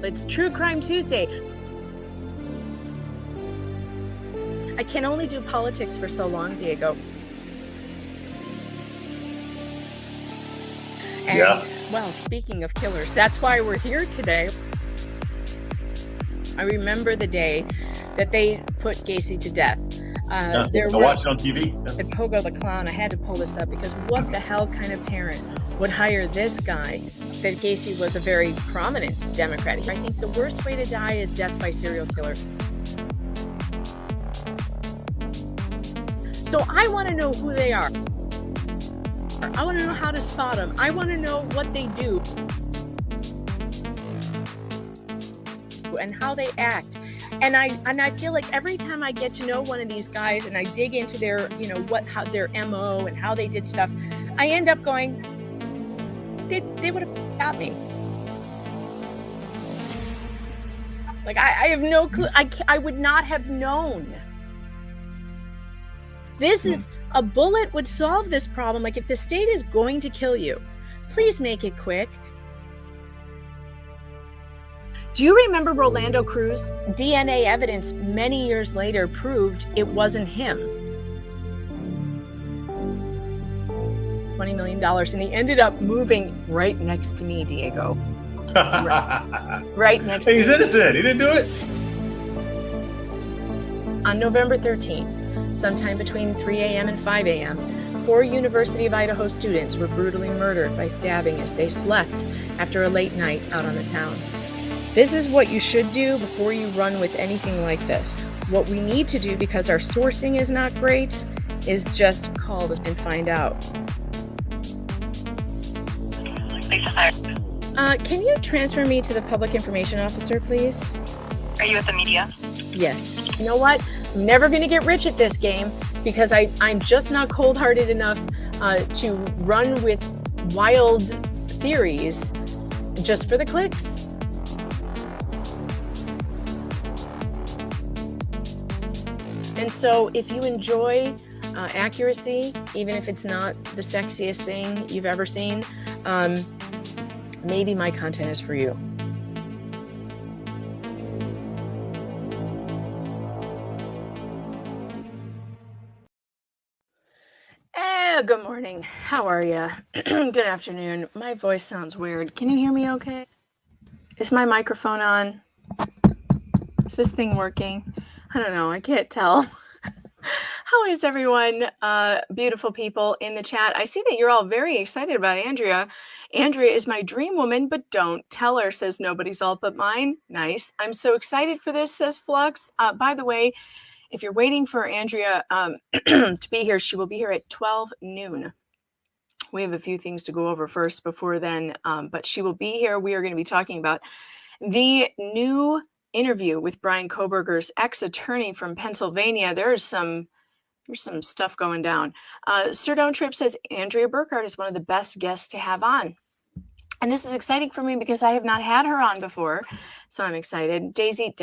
It's True Crime Tuesday. I can only do politics for so long, Diego. And, well, speaking of killers, that's why we're here today. I remember the day that they put Gacy to death. I watched it on TV. At Pogo the Clown, I had to pull this up because what the hell kind of parent would hire this guy? That Gacy was a very prominent Democrat. I think the worst way to die is death by serial killer. So I want to know who they are. I want to know how to spot them. I want to know what they do and how they act. And I feel like every time I get to know one of these guys and I dig into their, how their MO and how they did stuff, I end up going, they would have got me. Like I have no clue. I would not have known. This is a bullet would solve this problem. Like if the state is going to kill you, please make it quick. Do you remember Rolando Cruz? DNA evidence many years later proved it wasn't him. $20 million, and he ended up moving right next to me, Diego. Right next to me. He's innocent. He didn't do it. On November 13th, sometime between 3 a.m. and 5 a.m., 4 University of Idaho students were brutally murdered by stabbing as they slept after a late night out on the town. This is what you should do before you run with anything like this. What we need to do, because our sourcing is not great, is just call and find out. Can you transfer me to the public information officer, please? Are you with the media? Yes. You know what? I'm never going to get rich at this game because I'm just not cold-hearted enough to run with wild theories just for the clicks. And so if you enjoy accuracy, even if it's not the sexiest thing you've ever seen, maybe my content is for you. Good morning. How are you? Good afternoon. My voice sounds weird. Can you hear me okay? Is my microphone on? Is this thing working? I don't know. I can't tell. How is everyone? Beautiful people in the chat. I see that you're all very excited about Andrea. Andrea is my dream woman, but don't tell her, says nobody's all but mine. Nice. I'm so excited for this, says Flux. By the way, if you're waiting for Andrea to be here, she will be here at 12 noon. We have a few things to go over first before then, but she will be here. We are going to be talking about the new interview with Brian Kohberger's ex-attorney from Pennsylvania. There's some stuff going down. Sir Don't Trip says Andrea Burkhart is one of the best guests to have on. And this is exciting for me because I have not had her on before. So I'm excited. Daisy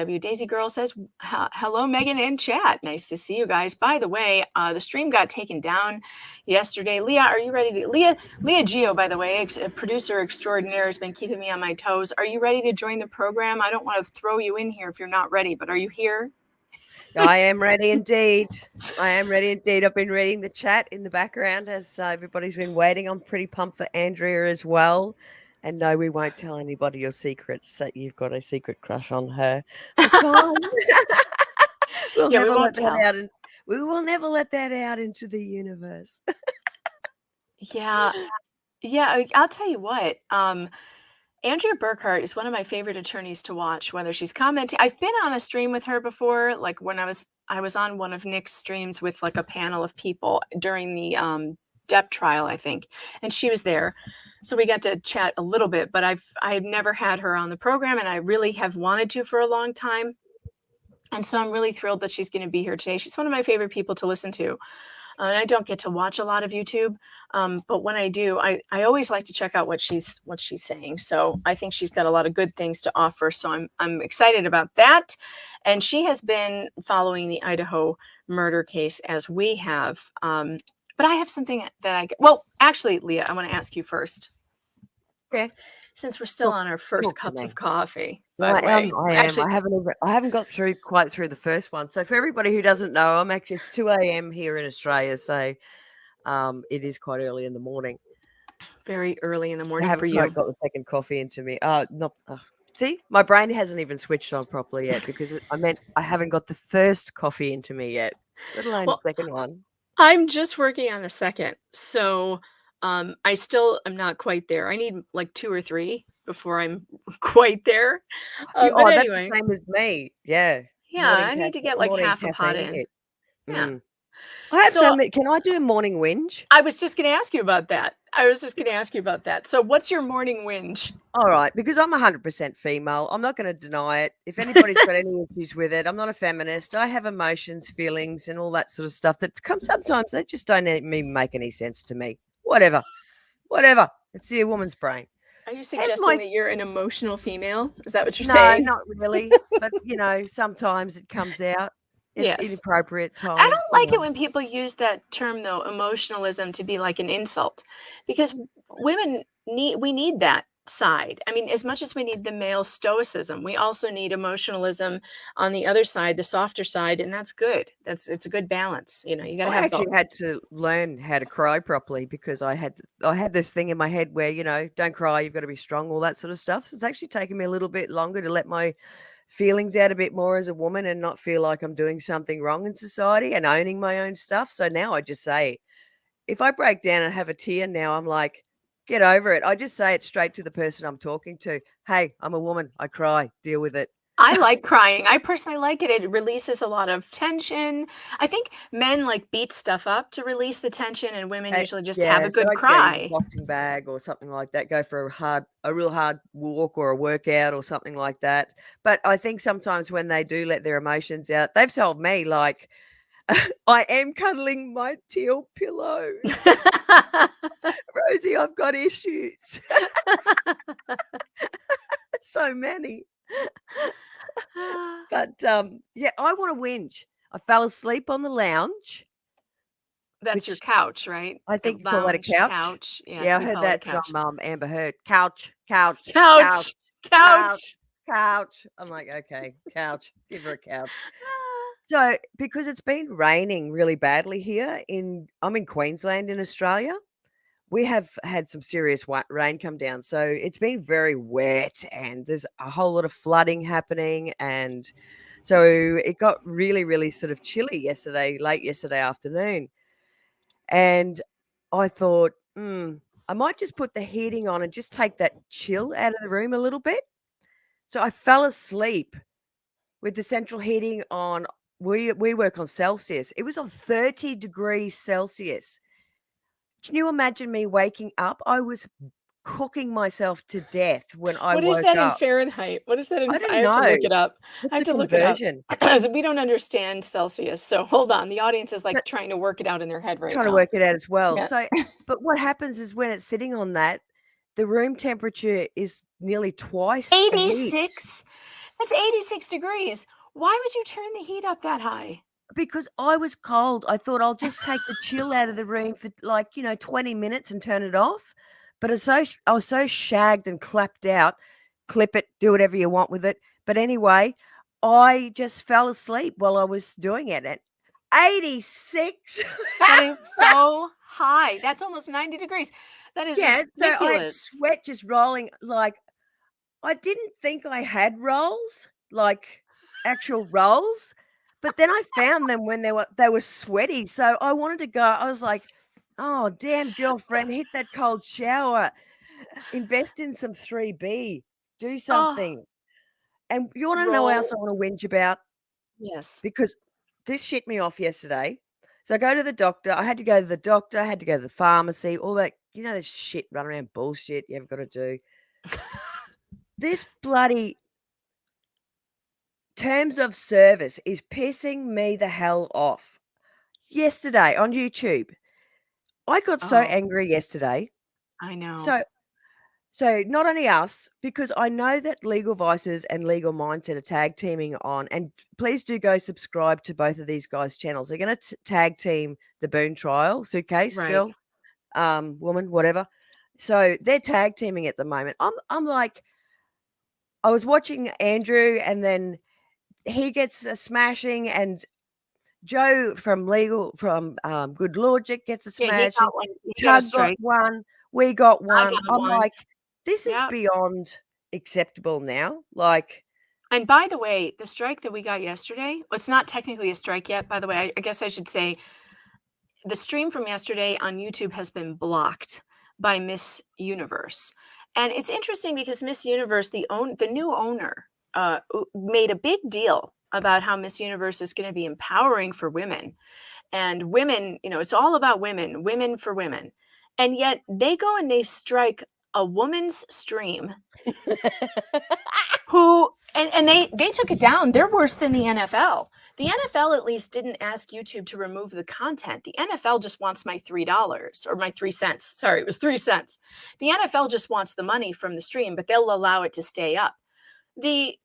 Girl says, hello, Megan and chat. Nice to see you guys. By the way, the stream got taken down yesterday. Leah, are you ready to... Leah Gio, by the way, producer extraordinaire, has been keeping me on my toes. Are you ready to join the program? I don't want to throw you in here if you're not ready, but are you here? I am ready indeed. I've been reading the chat in the background as everybody's been waiting. I'm pretty pumped for Andrea as well. And no, we won't tell anybody your secrets that you've got a secret crush on her. That's fine. We will never let that out into the universe. Yeah, I'll tell you what. Andrea Burkhart is one of my favorite attorneys to watch, whether she's commenting. I've been on a stream with her before, like when I was on one of Nick's streams with like a panel of people during the Depp trial, I think, and she was there. So we got to chat a little bit, but I've never had her on the program, and I really have wanted to for a long time. And so I'm really thrilled that she's going to be here today. She's one of my favorite people to listen to. And I don't get to watch a lot of YouTube, but when I do, I always like to check out what she's saying. So I think she's got a lot of good things to offer. So I'm excited about that. And she has been following the Idaho murder case as we have. But I have something that actually, Leah, I want to ask you first. Okay. Since we're still on our first talk to cups me. of coffee, Well, by the way. I am. Actually, I haven't got quite through the first one. So for everybody who doesn't know, it's 2 a.m. here in Australia. So it is quite early in the morning. very early in the I morning for haven't you. quite got the second coffee into me. See, my brain hasn't even switched on properly yet because I haven't got the first coffee into me yet, let alone Well, the second one. I'm just working on the second. So, I still am not quite there. I need like 2 or 3 before I'm quite there. But That's the anyway, same as me. Yeah, yeah, I need to get like morning half a pot caffeine in. hit. Yeah. Mm. I have So, Can I do a morning whinge? I was just gonna ask you about that. So what's your morning whinge? All right, because I'm 100% female. I'm not going to deny it. If anybody's got any issues with it, I'm not a feminist. I have emotions, feelings, and all that sort of stuff that come sometimes they just don't even make any sense to me. Whatever. It's the woman's brain. Are you Have suggesting my that you're an emotional female? Is that what you're No, saying? not really. But sometimes it comes out at Yes. inappropriate I times. don't like it when people use that term though, emotionalism, to be like an insult, because women need that side. I mean, as much as we need the male stoicism, we also need emotionalism on the other side, the softer side, and that's good. It's a good balance. You know, you got to I have actually both. had to learn how to cry properly because I had this thing in my head where, don't cry, you've got to be strong, all that sort of stuff. So it's actually taken me a little bit longer to let my feelings out a bit more as a woman and not feel like I'm doing something wrong in society and owning my own stuff. So now I just say, if I break down and have a tear now, I'm like, get over it. I just say it straight to the person I'm talking to. Hey, I'm a woman. I cry. Deal with it. I like crying. I personally like it. It releases a lot of tension. I think men like beat stuff up to release the tension, and women usually just have Yeah, a they good like to go use a cry. boxing bag or something like that, go for a real hard walk or a workout or something like that. But I think sometimes when they do let their emotions out, they've told me, like, I am cuddling my teal pillow. Rosie, I've got issues. So many. But, yeah, I wanna whinge. I fell asleep on the lounge, That's your which couch, right? I A think you call that a lounge couch. couch. Yeah, Yes, I we heard call it a that from, couch. Amber Heard. Couch, couch, couch, Couch, couch, couch. couch. I'm like, "Okay, couch. Give her a couch." So, because it's been raining really badly here I'm in Queensland in Australia. We have had some serious rain come down, so it's been very wet and there's a whole lot of flooding happening, and so it got really, really sort of chilly late yesterday afternoon, and I thought, I might just put the heating on and just take that chill out of the room a little bit. So I fell asleep with the central heating on. We work on Celsius. It was on 30 degrees Celsius. Can you imagine me waking up? I was cooking myself to death when I What is woke that in up. Fahrenheit? What is that in I I don't have to know. look it up. I What's have the to look it up. conversion? 'Cause we don't understand Celsius, so hold on. The audience is, like, But trying to work it out in their head right trying to now. work it out as well. Yeah. So, but what happens is when it's sitting on that, the room temperature is nearly twice the heat 86? That's 86 degrees. Why would you turn the heat up that high? because I was cold. I thought I'll just take the chill out of the room for 20 minutes and turn it off. But I was so shagged and clapped out. Clip it, do whatever you want with it. But anyway, I just fell asleep while I was doing it at 86. That is so high. That's almost 90 degrees. That is Yeah, so I had ridiculous. sweat just rolling. Like, I didn't think I had rolls, like actual rolls, but then I found them when they were sweaty. So I wanted to go. I was like, "Oh, damn, girlfriend, hit that cold shower. Invest in some 3B. Do Oh, something." And you wanna know what else roll. I wanna whinge about? Yes. Because this shit me off yesterday. So I go to the doctor. I had to go to the doctor, I had to go to the pharmacy, all that, this shit, run around bullshit you haven't gotta do. This bloody terms of service is pissing me the hell off. Yesterday on YouTube, I got so Oh, angry yesterday. I know. So so not only us, because I know that Legal Vices and Legal Mindset are tag teaming on, and please do go subscribe to both of these guys' channels. They're going to tag team the Boone trial, suitcase Right. girl, woman, whatever. So they're tag teaming at the moment. I'm like, I was watching Andrew, and then he gets a smashing, and Joe from Good Logic gets a Yeah, he smashing. got one. He got a Tug got strike. one. We got I one. got I'm one. like, this is Yeah. beyond acceptable now. Like, And by the way, the strike that we got yesterday, well, it's not technically a strike yet, by the way. I guess I should say the stream from yesterday on YouTube has been blocked by Miss Universe. And it's interesting because Miss Universe, the new owner, made a big deal about how Miss Universe is going to be empowering for women. And women, it's all about women, women for women. And yet they go and they strike a woman's stream who and they took it down. They're worse than the NFL. The NFL at least didn't ask YouTube to remove the content. The NFL just wants my $3 or my 3 cents. Sorry, it was 3 cents. The NFL just wants the money from the stream, but they'll allow it to stay up. The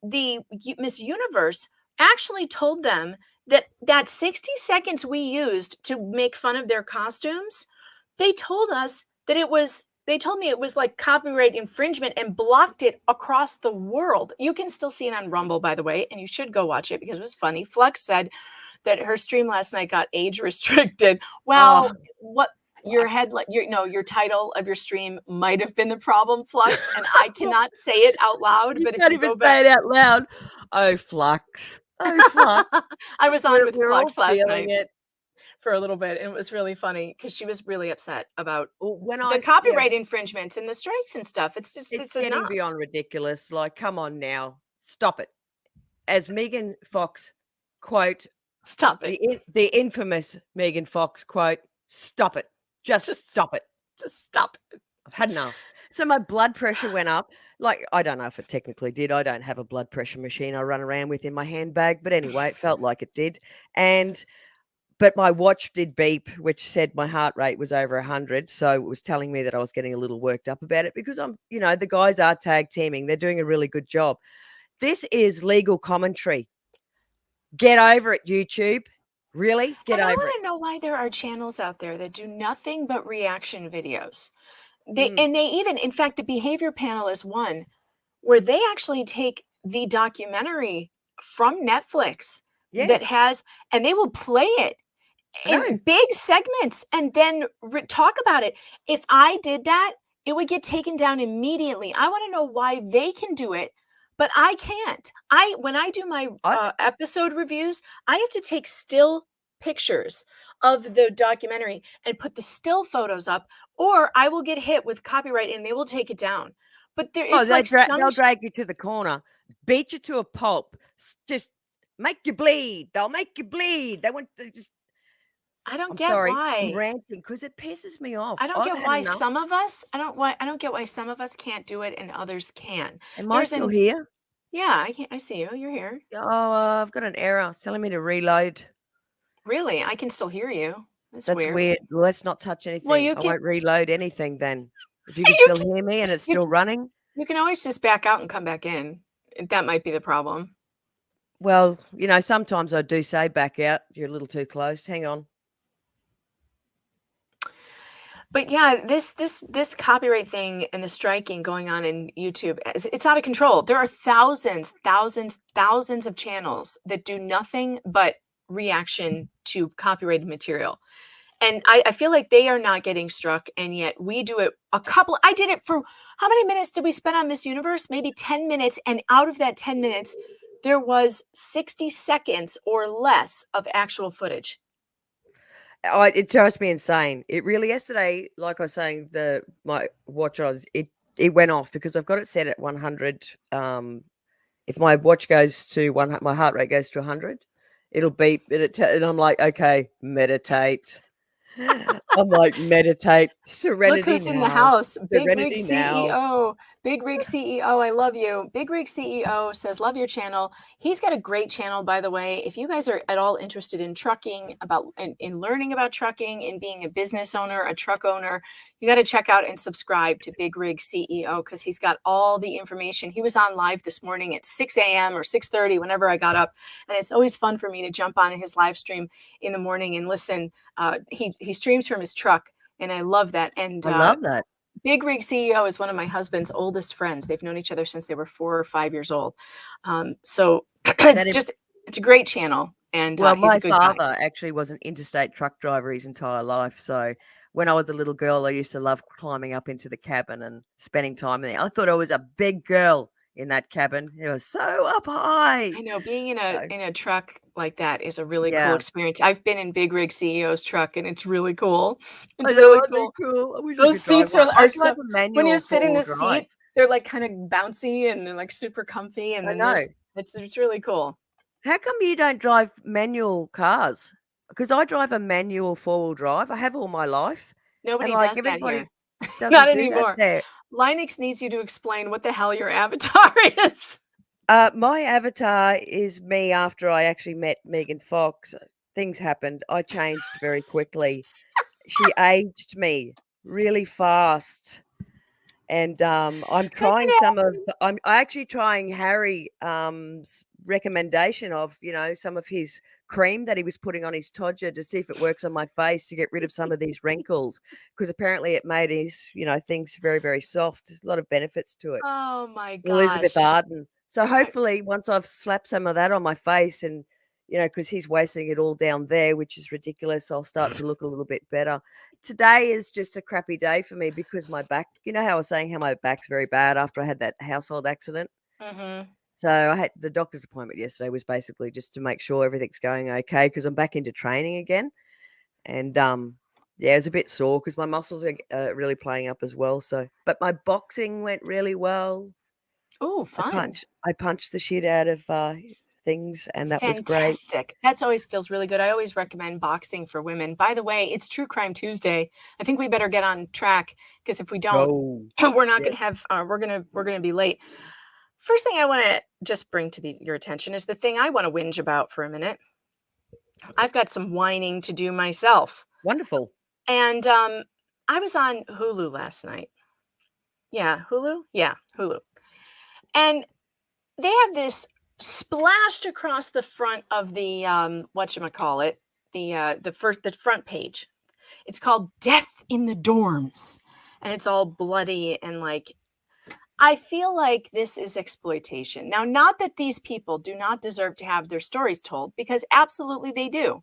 Miss Universe actually told them that 60 seconds we used to make fun of their costumes, they told us that they told me it was like copyright infringement and blocked it across the world. You can still see it on Rumble, by the way, and you should go watch it because it was funny. Flux said that her stream last night got age restricted. Well, what your title of your stream might have been the problem, Flux, and I cannot say it out loud. But if you go back, say it out loud. Oh, Flux. Oh, Flux. I was on with we're Flux all last feeling night it. for a little bit, and it was really funny because she was really upset about When the copyright infringements and the strikes and stuff. It's just it's enough. getting beyond ridiculous. Like, come on now, stop it. As Megan Fox quote, Stop it. The infamous Megan Fox quote, stop it. Just stop it. Just stop it. I've had enough. So my blood pressure went up. Like, I don't know if it technically did. I don't have a blood pressure machine I run around with in my handbag. But anyway, it felt like it did. But my watch did beep, which said my heart rate was over 100. So it was telling me that I was getting a little worked up about it because the guys are tag teaming. They're doing a really good job. This is legal commentary. Get over it, YouTube. Really? Get over it. I want to know why there are channels out there that do nothing but reaction videos. In fact, the behavior panel is one where they actually take the documentary from Netflix and they will play it in big segments and then talk about it. If I did that, it would get taken down immediately. I want to know why they can do it, but I can't. When I do my episode reviews, I have to take still pictures of the documentary and put the still photos up, or I will get hit with copyright and they will take it down. But they'll drag you to the corner, beat you to a pulp, just make you bleed. They'll make you bleed. I don't get why. I'm ranting because it pisses me off. I don't get why some of us. I don't get why some of us can't do it and others can. Am I still here? Yeah, I see you. You're here. Oh, I've got an error. It's telling me to reload. Really? I can still hear you. That's weird. Well, let's not touch anything. Well, I won't reload anything then. If you can still hear me and it's still running. You can always just back out and come back in. That might be the problem. Well, sometimes I do say back out. You're a little too close. Hang on. But yeah, this copyright thing and the striking going on in YouTube, it's out of control. There are thousands of channels that do nothing but reaction to copyrighted material. And I feel like they are not getting struck, and yet we do it I did it for, how many minutes did we spend on Miss Universe? Maybe 10 minutes, and out of that 10 minutes, there was 60 seconds or less of actual footage. It drives me insane. It really, yesterday, like I was saying, my watch it went off because I've got it set at 100. If my watch goes to my heart rate goes to 100, it'll beep, and I'm like, okay, meditate. I'm like, meditate, serenity. Look who's in the house. Big Rig CEO. Big Rig CEO, I love you. Big Rig CEO says, love your channel. He's got a great channel, by the way. If you guys are at all interested in trucking, in learning about trucking, in being a business owner, a truck owner, you got to check out and subscribe to Big Rig CEO because he's got all the information. He was on live this morning at 6 a.m. or 6:30 whenever I got up. And it's always fun for me to jump on his live stream in the morning and listen. He streams from his truck, and I love that. And I love that. Big Rig CEO is one of my husband's oldest friends. They've known each other since they were 4 or 5 years old. So it's a great channel, and Well, he's a my good guy. father actually was an interstate truck driver his entire life. So when I was a little girl, I used to love climbing up into the cabin and spending time there. I thought I was a big girl in that cabin. It was so up high. I know being in So, a truck like that is a really cool yeah. experience. I've been in Big Rig CEO's truck, and it's really cool. I It's know, really aren't they cool. cool? I wish I Those could drive seats one. I are drive so a when you manual sit in four-wheel the drive. seat, they're like kind of bouncy and they're like super comfy, and I then know. it's really cool. How come you don't drive manual cars? Because I drive a manual four-wheel drive. I have all my life. And Nobody like does that everybody here. Not doesn't do that anymore. there. Linux needs you to explain what the hell your avatar is. My avatar is me after I actually met Megan Fox. Things happened. I changed very quickly. She aged me really fast. And I'm trying I'm actually trying Harry recommendation of, some of his cream that he was putting on his todger to see if it works on my face to get rid of some of these wrinkles, because apparently it made his, things very, very soft. There's a lot of benefits to it. Oh my Elizabeth gosh. Arden. So hopefully once I've slapped some of that on my face and, because he's wasting it all down there, which is ridiculous, I'll start to look a little bit better. Today is just a crappy day for me because my back, how I was saying how my back's very bad after I had that household accident. Mhm. So I had the doctor's appointment yesterday was basically just to make sure everything's going okay because I'm back into training again. And yeah, it's a bit sore because my muscles are really playing up as well. So, but my boxing went really well. Ooh, fun. I punched the shit out of things, and that was great. Fantastic. That's always feels really good. I always recommend boxing for women. By the way, it's True Crime Tuesday. I think we better get on track because if we don't, Oh, we're not going yes. to have we're going to be late. First thing I want to just bring to your attention is the thing I want to whinge about for a minute. I've got some whining to do myself. Wonderful. And I was on Hulu last night. Yeah, Hulu? Yeah, Hulu. And they have this splashed across the front of the whatchamacallit, the front page. It's called Death in the Dorms. And it's all bloody and like I feel like this is exploitation. Now, not that these people do not deserve to have their stories told, because absolutely they do.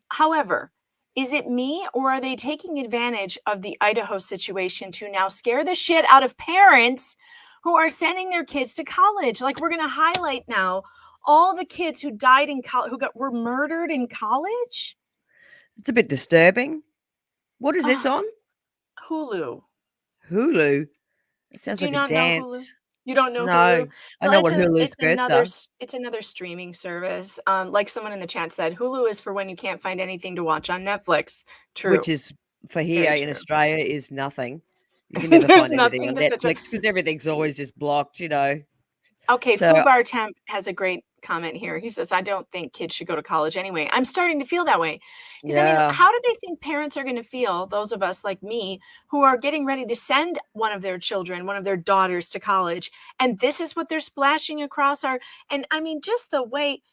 However, is it me or are they taking advantage of the Idaho situation to now scare the shit out of parents who are sending their kids to college? Like we're going to highlight now all the kids who died in college, were murdered in college. It's a bit disturbing. What is this Ah, on? Hulu. Hulu. It sounds Do you like a not know Hulu? dance. You don't know No, Hulu? I Well, know what Hulu skirts are, it's another streaming service. Like someone in the chat said, Hulu is for when you can't find anything to watch on Netflix. which True. is for here Very in true. Australia is nothing. You can never There's find anything nothing on besides. Netflix because everything's always just blocked. Okay, So Fubar Temp has a great comment here. He says, I don't think kids should go to college anyway. I'm starting to feel that way. Because I mean, yeah, how do they think parents are going to feel, those of us like me, who are getting ready to send one of their children, one of their daughters to college, and this is what they're splashing across our, and I mean, just the way,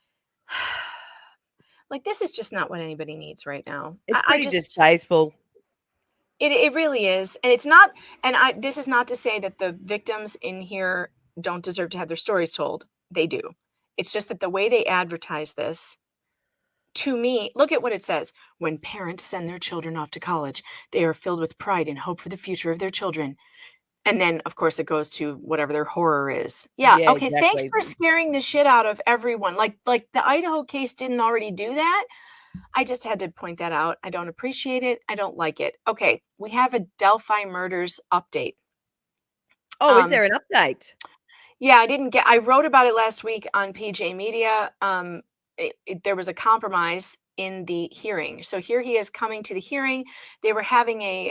like, this is just not what anybody needs right now. it's I pretty just, distasteful. it really is. And it's not, and this is not to say that the victims in here don't deserve to have their stories told. They do. It's just that the way they advertise this, to me, look at what it says. When parents send their children off to college, they are filled with pride and hope for the future of their children. And then, of course, it goes to whatever their horror is. Yeah. Yeah, Okay. Thanks exactly. for scaring the shit out of everyone. Like the Idaho case didn't already do that. I just had to point that out. I don't appreciate it. I don't like it. Okay. We have a Delphi murders update. Oh, is there an update? Yeah, I wrote about it last week on PJ Media. There was a compromise in the hearing. So here he is coming to the hearing. They were having a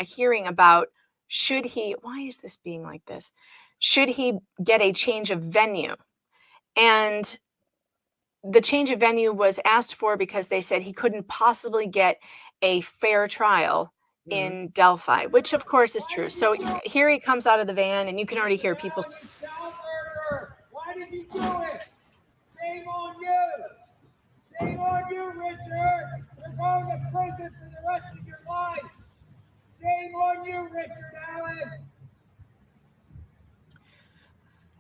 hearing about why is this being like this? Should he get a change of venue? And the change of venue was asked for because they said he couldn't possibly get a fair trial Mhm. in Delphi, which of course is true. So here he comes out of the van and you can already hear people. Why did you do it? Shame on you. Shame on you, Richard. You're going to prison for the rest of your life. Shame on on you, Richard Allen.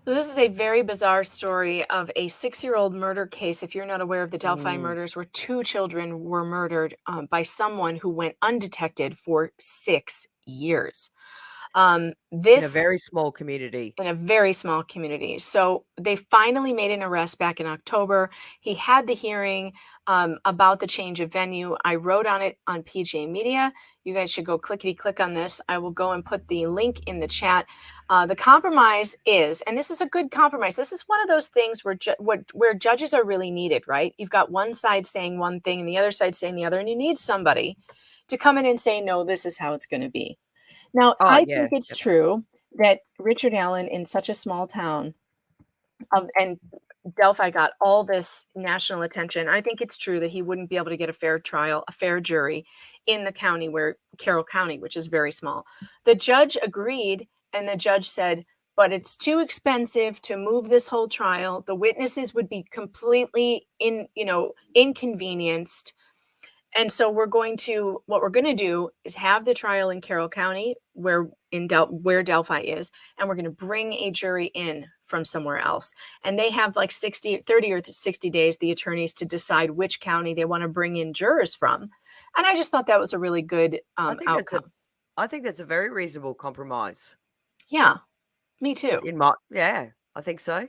This is a very bizarre story of a 6-year-old murder case. If you're not aware of the Delphi murders, where 2 children were murdered by someone who went undetected for 6 years. In a very small community. In a very small community. So they finally made an arrest back in October. He had the hearing about the change of venue. I wrote on it on PJ Media. You guys should go clickety-click on this. I will go and put the link in the chat. The compromise is, and this is a good compromise, this is one of those things where judges are really needed, right? You've got one side saying one thing and the other side saying the other, and you need somebody to come in and say, no, this is how it's going to be. Now, I think it's true that Richard Allen, in such a small town, and Delphi got all this national attention. I think it's true that he wouldn't be able to get a fair trial, a fair jury in the county Carroll County, which is very small. The judge agreed, and the judge said, but it's too expensive to move this whole trial. The witnesses would be completely inconvenienced. And so what we're going to do is have the trial in Carroll County where Delphi is, and we're going to bring a jury in from somewhere else. And they have like 30 or 60 days, the attorneys, to decide which county they want to bring in jurors from. And I just thought that was a really good outcome. I think that's a very reasonable compromise. Yeah, me too. I think so.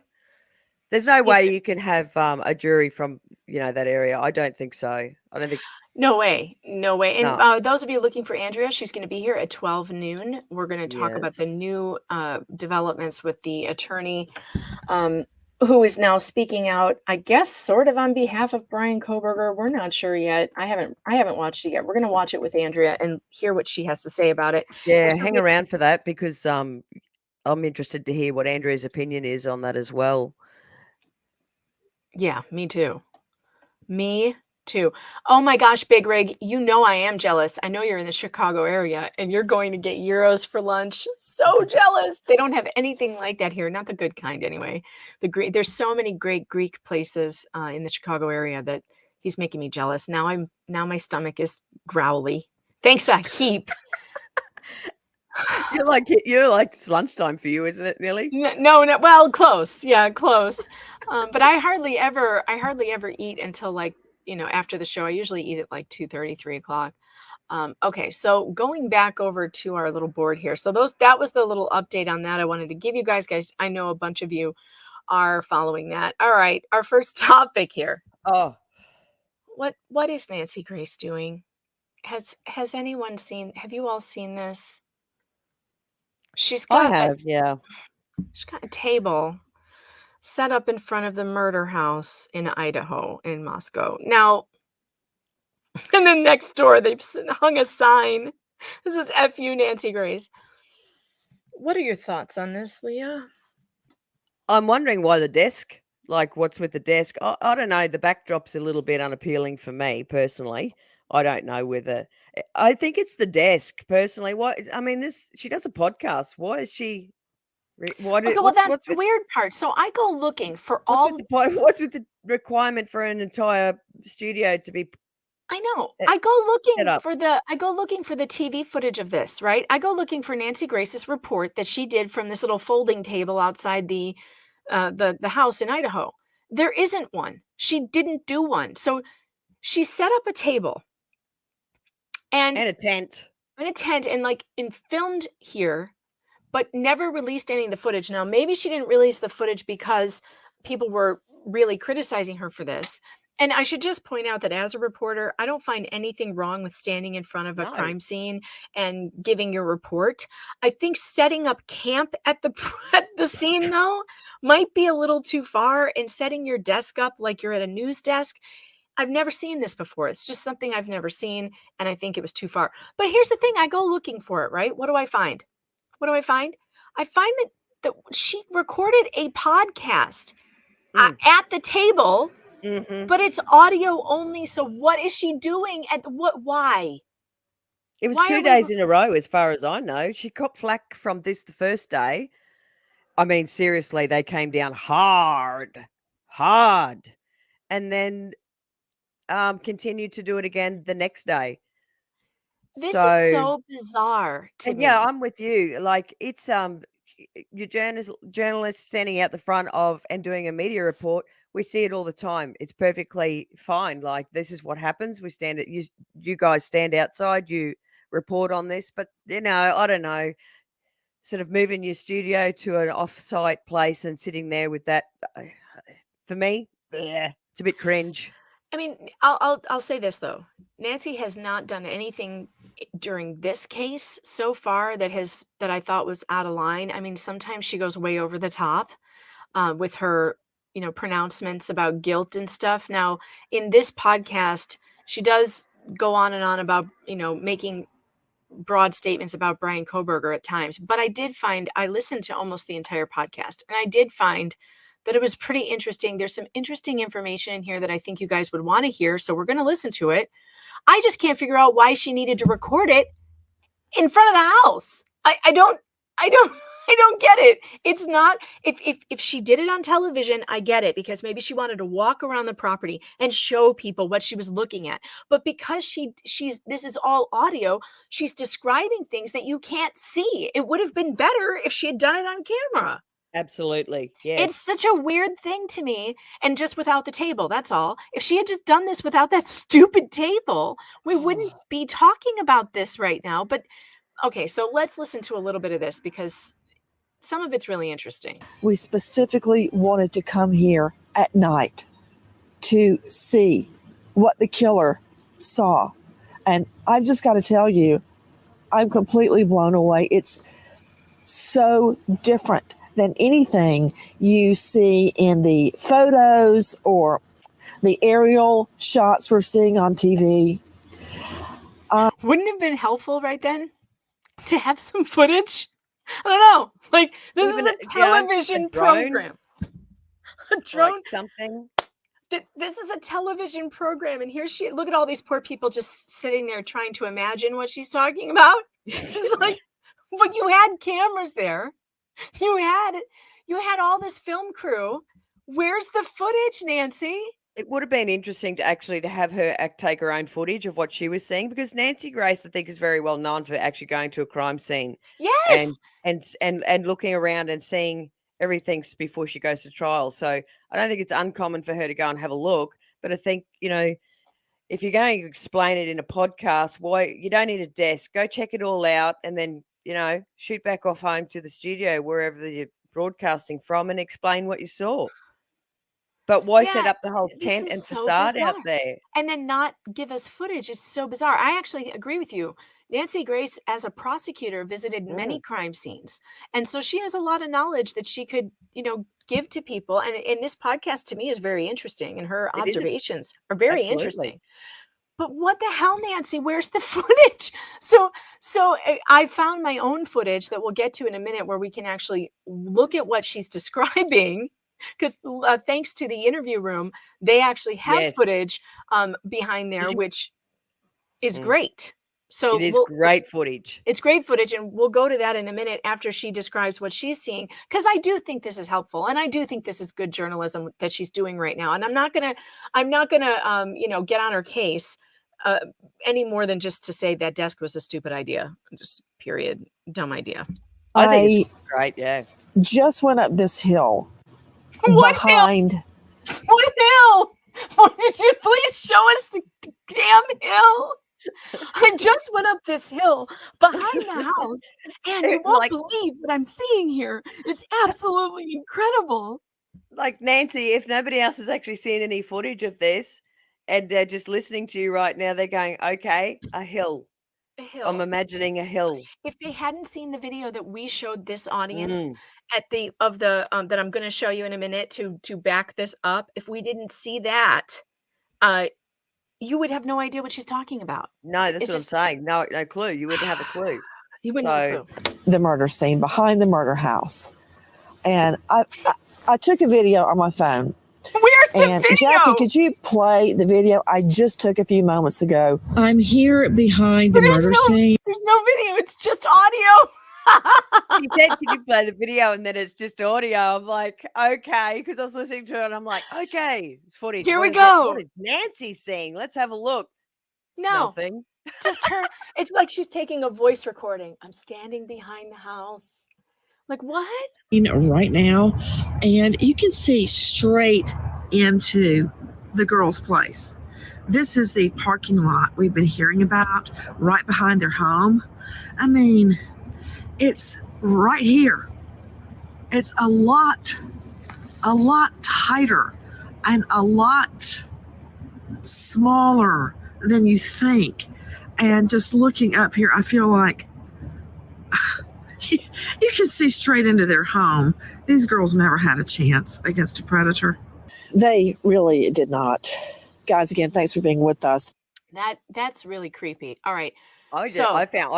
There's no way you can have a jury from, that area. I don't think so. I don't think. No way. And those of you looking for Andrea, she's going to be here at 12 noon. We're going to talk about the new developments with the attorney who is now speaking out, I guess, sort of on behalf of Brian Kohberger. We're not sure yet. I haven't watched it yet. We're going to watch it with Andrea and hear what she has to say about it. Yeah, hang around for that, because I'm interested to hear what Andrea's opinion is on that as well. Yeah, me too. Oh my gosh, Big Rig, I am jealous. I know you're in the Chicago area and you're going to get gyros for lunch. So jealous. They don't have anything like that here. Not the good kind anyway. There's so many great Greek places in the Chicago area that he's making me jealous. Now my stomach is growly. Thanks a heap. You're like it's lunchtime for you, isn't it, nearly? No. Well, close. Yeah, close. But I hardly ever eat until after the show. I usually eat at like 2:30, 3 o'clock. Okay, so going back over to our little board here. So that was the little update on that I wanted to give you guys. I know a bunch of you are following that. All right, our first topic here. Oh, what is Nancy Grace doing? Has anyone seen? Have you all seen this? She's got She's got a table set up in front of the murder house in Idaho, in Moscow. Now, and then next door, they've hung a sign. This is F.U. Nancy Grace. What are your thoughts on this, Leah? I'm wondering why the desk, what's with the desk? I don't know. The backdrop's a little bit unappealing for me, personally. I don't know whether. I think it's the desk, personally. She does a podcast. Why is she... that's the weird part. So I go looking for what's with the requirement for an entire studio to be... I know. I go looking for the TV footage of this, right? I go looking for Nancy Grace's report that she did from this little folding table outside the house in Idaho. There isn't one. She didn't do one. So she set up a table and a tent. And filmed here, but never released any of the footage. Now, maybe she didn't release the footage because people were really criticizing her for this. And I should just point out that as a reporter, I don't find anything wrong with standing in front of a crime scene and giving your report. I think setting up camp at the scene, though, might be a little too far, and setting your desk up like you're at a news desk. I've never seen this before. It's just something I've never seen, and I think it was too far. But here's the thing. I go looking for it, right? What do I find? I find that she recorded a podcast at the table, but it's audio only. So what is she doing? Why? It was 2 days in a row, as far as I know. She copped flack from this the first day. I mean, seriously, they came down hard. And then continued to do it again the next day. This is so bizarre to and me. yeah, I'm with you. Like it's your journalists standing out the front of and doing a media report. We see it all the time. It's perfectly fine. Like this is what happens. We stand at you guys stand outside. You report on this, but I don't know. Sort of moving your studio to an off-site place and sitting there with that. For me, it's a bit cringe. I mean, I'll say this though. Nancy has not done anything during this case so far that I thought was out of line. I mean, sometimes she goes way over the top with her, pronouncements about guilt and stuff. Now, in this podcast, she does go on and on about, making broad statements about Brian Koberger at times. But I listened to almost the entire podcast, and I did find that it was pretty interesting. There's some interesting information in here that I think you guys would want to hear. So we're going to listen to it. I just can't figure out why she needed to record it in front of the house. I don't get it. It's not, if she did it on television, I get it, because maybe she wanted to walk around the property and show people what she was looking at. But because this is all audio, she's describing things that you can't see. It would have been better if she had done it on camera. Absolutely. Yes. It's such a weird thing to me, and just without the table, that's all. If she had just done this without that stupid table, we wouldn't be talking about this right now. But okay, so let's listen to a little bit of this, because some of it's really interesting. We specifically wanted to come here at night to see what the killer saw. And I've just got to tell you, I'm completely blown away. It's so different than anything you see in the photos or the aerial shots we're seeing on TV. Wouldn't it have been helpful right then to have some footage? I don't know. Like, this Even is a television program. A drone. Like something. This is a television program, and look at all these poor people just sitting there trying to imagine what she's talking about. Just like, but you had cameras there. You had all this film crew. Where's the footage, Nancy? It would have been interesting to have her take her own footage of what she was seeing, because Nancy Grace, I think, is very well known for actually going to a crime scene. Yes. And looking around and seeing everything before she goes to trial. So I don't think it's uncommon for her to go and have a look. But I think, if you're going to explain it in a podcast, why you don't need a desk. Go check it all out and then, shoot back off home to the studio, wherever you're broadcasting from, and explain what you saw. But why set up the whole tent and facade out there? And then not give us footage? It's so bizarre. I actually agree with you. Nancy Grace, as a prosecutor, visited many crime scenes. And so she has a lot of knowledge that she could, give to people. And this podcast, to me, is very interesting. And her observations are very interesting. But what the hell, Nancy? Where's the footage? So I found my own footage that we'll get to in a minute, where we can actually look at what she's describing. Because thanks to the interview room, they actually have footage behind there, which is great. So it is great footage. It's great footage, and we'll go to that in a minute after she describes what she's seeing, because I do think this is helpful, and I do think this is good journalism that she's doing right now. And I'm not gonna get on her case any more than just to say that desk was a stupid idea. Just period, dumb idea. I think it's great. Yeah. Just went up this hill. What behind? Hill? What hill? Did you please show us the damn hill? I just went up this hill behind the house, and you won't believe what I'm seeing here. It's absolutely incredible. Like, Nancy, if nobody else has actually seen any footage of this and they're just listening to you right now, they're going, okay, a hill. A hill. I'm imagining a hill. If they hadn't seen the video that we showed this audience that I'm going to show you in a minute to back this up, if we didn't see that, you would have no idea what she's talking about. No, that's what I'm saying. No clue. You wouldn't have a clue. You wouldn't have a clue. The murder scene behind the murder house. And I took a video on my phone. Where's the video? Jackie, could you play the video I just took a few moments ago? I'm here behind the murder scene. There's no video. It's just audio. He said, "Can you play the video?" And then it's just audio. I'm like, okay, because I was listening to it. And I'm like, okay, it's footage. Here we go. What is Nancy seeing? Let's have a look. No. Nothing. Just her. It's like she's taking a voice recording. I'm standing behind the house. Like, what? Right now, and you can see straight into the girl's place. This is the parking lot we've been hearing about right behind their home. I mean, it's right here. It's a lot tighter and a lot smaller than you think. And just looking up here, I feel like you can see straight into their home. These girls never had a chance against a predator. They really did not. Guys, again, thanks for being with us. That's really creepy. All right. I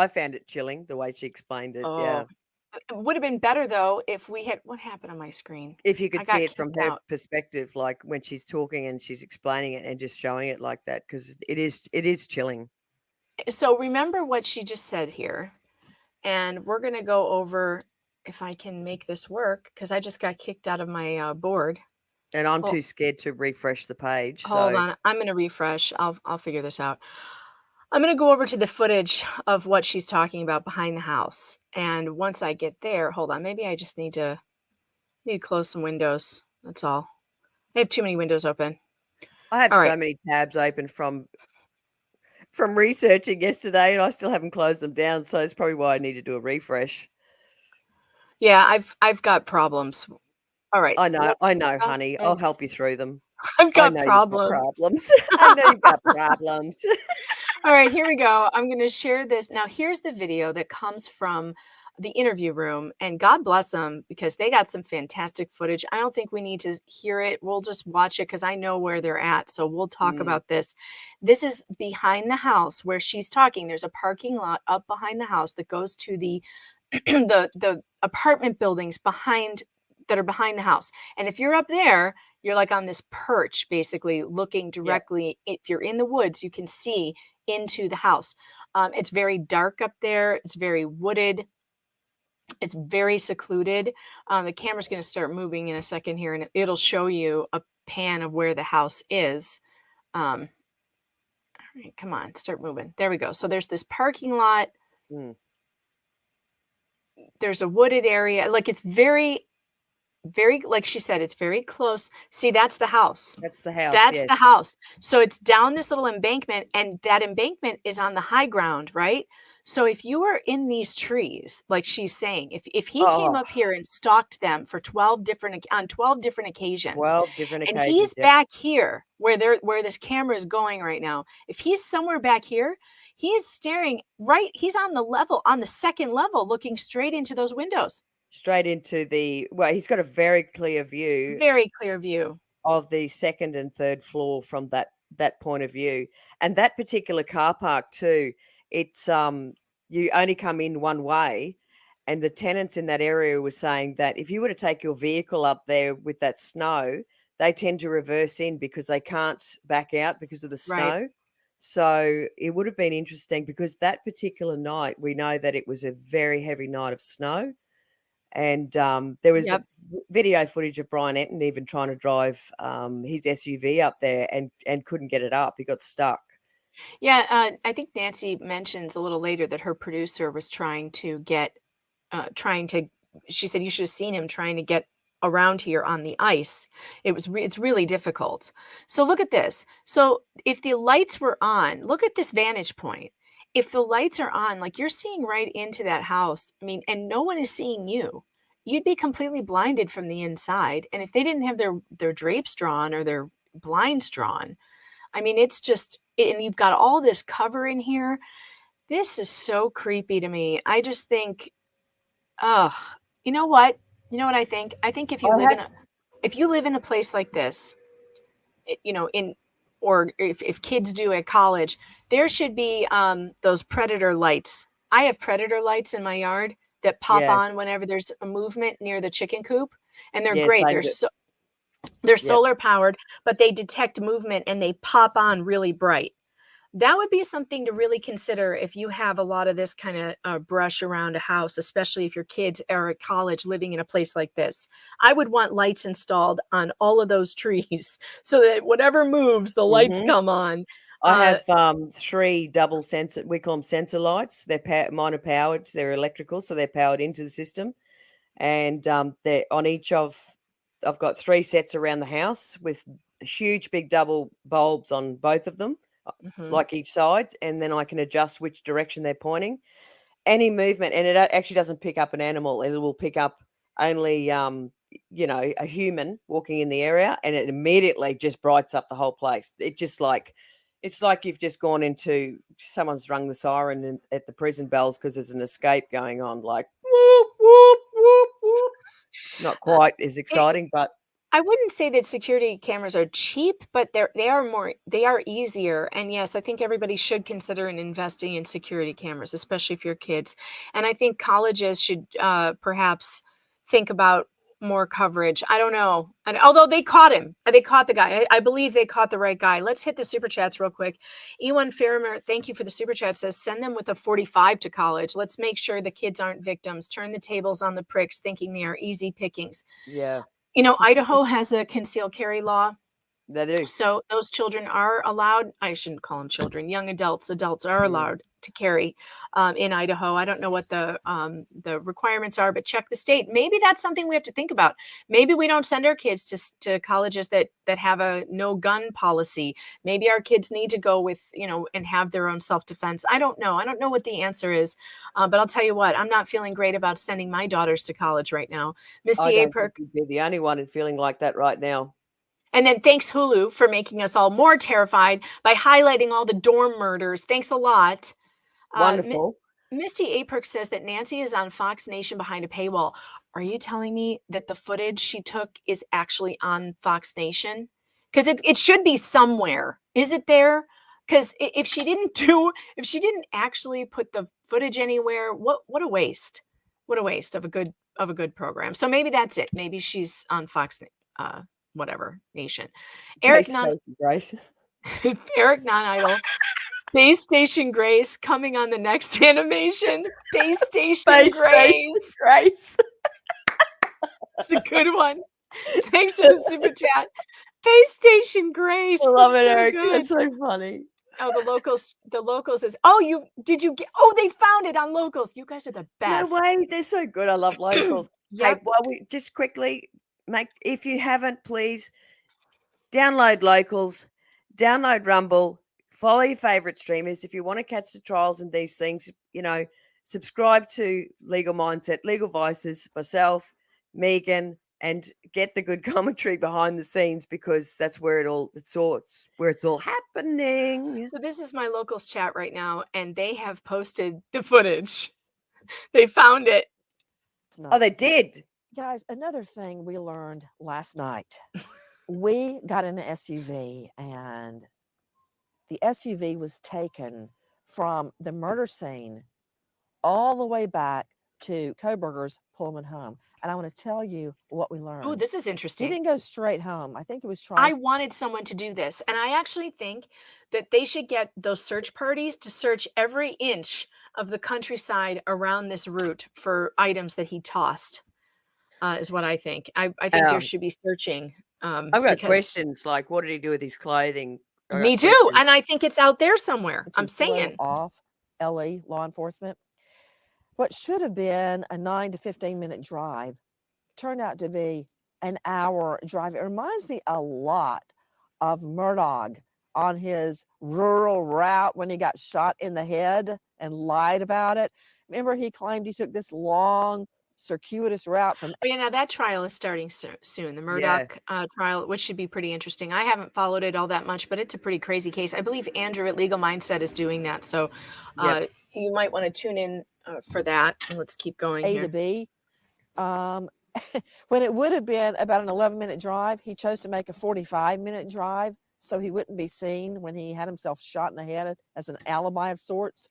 found it chilling the way she explained it. Yeah. It would have been better though if we had. What happened on my screen? If you I could got see it from kicked her out. perspective, like when she's talking and she's explaining it and just showing it like that, because it is chilling. So remember what she just said here, and we're going to go over if I can make this work because I just got kicked out of my board. And I'm too scared to refresh the page. Hold on, I'm going to refresh. I'll figure this out. I'm going to go over to the footage of what she's talking about behind the house, and once I get there, hold on. Maybe I just need to close some windows. That's all. I have too many windows open. I have so many tabs open from researching yesterday, and I still haven't closed them down. So it's probably why I need to do a refresh. Yeah, I've got problems. All right. I know, honey. I'll help you through them. I've got problems. I know you've got problems. All right, here we go. I'm going to share this. Now, here's the video that comes from the interview room, and God bless them because they got some fantastic footage. I don't think we need to hear it. We'll just watch it because I know where they're at. So we'll talk about this. This is behind the house where she's talking. There's a parking lot up behind the house that goes to the the apartment buildings that are behind the house. And if you're up there, you're like on this perch, basically looking directly. If you're in the woods, you can see into the house. It's very dark up there. It's very wooded. It's very secluded. The camera's going to start moving in a second here, and it'll show you a pan of where the house is. All right, come on, start moving. There we go. So there's this parking lot. There's a wooded area. Like it's very, like she said, it's very close. See, that's the house. That's the house. That's the house. So it's down this little embankment, and that embankment is on the high ground, right? So if you were in these trees, like she's saying, if he came up here and stalked them for 12 different occasions, and he's back here where this camera is going right now, if he's somewhere back here, he is staring right. He's on the second level, looking straight into those windows. Straight into he's got a very clear view of the second and third floor from that point of view. And that particular car park too, it's you only come in one way. And the tenants in that area were saying that if you were to take your vehicle up there with that snow, they tend to reverse in because they can't back out because of the snow. Right. So it would have been interesting because that particular night, we know that it was a very heavy night of snow. And there was video footage of Brian Enton even trying to drive his SUV up there and couldn't get it up. He got stuck. Yeah, I think Nancy mentions a little later that her producer was trying to she said you should have seen him trying to get around here on the ice. It's really difficult. So look at this. So if the lights were on, look at this vantage point. If the lights are on, like you're seeing right into that house, I mean, and no one is seeing you, you'd be completely blinded from the inside. And if they didn't have their drapes drawn or their blinds drawn, I mean, it's just, and you've got all this cover in here. This is so creepy to me. I just think, you know what? You know what I think? I think if you live in a place like this, or if kids do at college, there should be those predator lights. I have predator lights in my yard that pop on whenever there's a movement near the chicken coop, and they're great. They're solar powered, but they detect movement and they pop on really bright. That would be something to really consider if you have a lot of this kind of brush around a house, especially if your kids are at college living in a place like this. I would want lights installed on all of those trees so that whatever moves, the lights come on. I have 3 double sensor. We call them sensor lights. Mine are powered. They're electrical, so they're powered into the system. And they're on each of. I've got 3 sets around the house with huge, big double bulbs on both of them, like each side, and then I can adjust which direction they're pointing. Any movement, and it actually doesn't pick up an animal. It will pick up only, a human walking in the area, and it immediately just brights up the whole place. It's like you've just gone into someone's rung the siren at the prison bells because there's an escape going on. Like whoop whoop whoop whoop. Not quite as exciting, but I wouldn't say that security cameras are cheap, but they are easier. And yes, I think everybody should consider investing in security cameras, especially if you're kids. And I think colleges should perhaps think about more coverage. I don't know. And although they caught him, they caught the guy. I believe they caught the right guy. Let's hit the super chats real quick. Ewan Farrimer, thank you for the super chat, says send them with a 45 to college. Let's make sure the kids aren't victims. Turn the tables on the pricks, thinking they are easy pickings. yeah, Idaho has a concealed carry law. they do. So those children are allowed, I shouldn't call them children, young adults are allowed to carry in Idaho. I don't know what the requirements are, but check the state. Maybe that's something we have to think about. Maybe we don't send our kids to colleges that have a no gun policy. Maybe our kids need to go with, and have their own self-defense. I don't know. I don't know what the answer is, but I'll tell you what, I'm not feeling great about sending my daughters to college right now. Misty I don't Aperk. think you'd be the only one feeling like that right now. And then thanks Hulu for making us all more terrified by highlighting all the dorm murders. Thanks a lot. Wonderful. Misty Aperk says that Nancy is on Fox Nation behind a paywall. Are you telling me that the footage she took is actually on Fox Nation? Because it should be somewhere. Is it there? Because if she didn't actually put the footage anywhere, what a waste. What a waste of a good program. So maybe that's it. Maybe she's on Fox whatever Nation. Eric Grace. Eric Non-Idol. Base Station Grace coming on the next animation. Base Station Grace. It's a good one. Thanks for the super chat. Base Station Grace. I love it, so Eric. Good. That's so funny. Oh, the locals is. They found it on locals. You guys are the best. No way, they're so good. I love locals. Yep. Hey, while we just quickly if you haven't, please download locals, download Rumble, follow your favorite streamers. If you want to catch the trials and these things, subscribe to Legal Mindset, Legal Vices, myself, Megan, and get the good commentary behind the scenes, because that's where it's all happening. So this is my locals chat right now, and they have posted the footage. They found it. Oh, they did. Guys, another thing we learned last night. We got in an SUV, and the SUV was taken from the murder scene all the way back to Koberger's Pullman home. And I want to tell you what we learned. Oh, this is interesting. He didn't go straight home. I think it was trying. I wanted someone to do this. And I actually think that they should get those search parties to search every inch of the countryside around this route for items that he tossed, is what I think. I think there should be searching. I've got questions like, what did he do with his clothing? Me too. And I think it's out there somewhere. I'm saying. Off LA law enforcement. What should have been a 9 to 15 minute drive turned out to be an hour drive. It reminds me a lot of Murdaugh on his rural route when he got shot in the head and lied about it. Remember, he claimed he took this long, circuitous route from. Oh, yeah, now that trial is starting soon. The Murdaugh trial, which should be pretty interesting. I haven't followed it all that much, but it's a pretty crazy case. I believe Andrew at Legal Mindset is doing that. So you might want to tune in for that. And let's keep going A here. to B. When it would have been about an 11-minute drive, he chose to make a 45-minute drive so he wouldn't be seen when he had himself shot in the head as an alibi of sorts.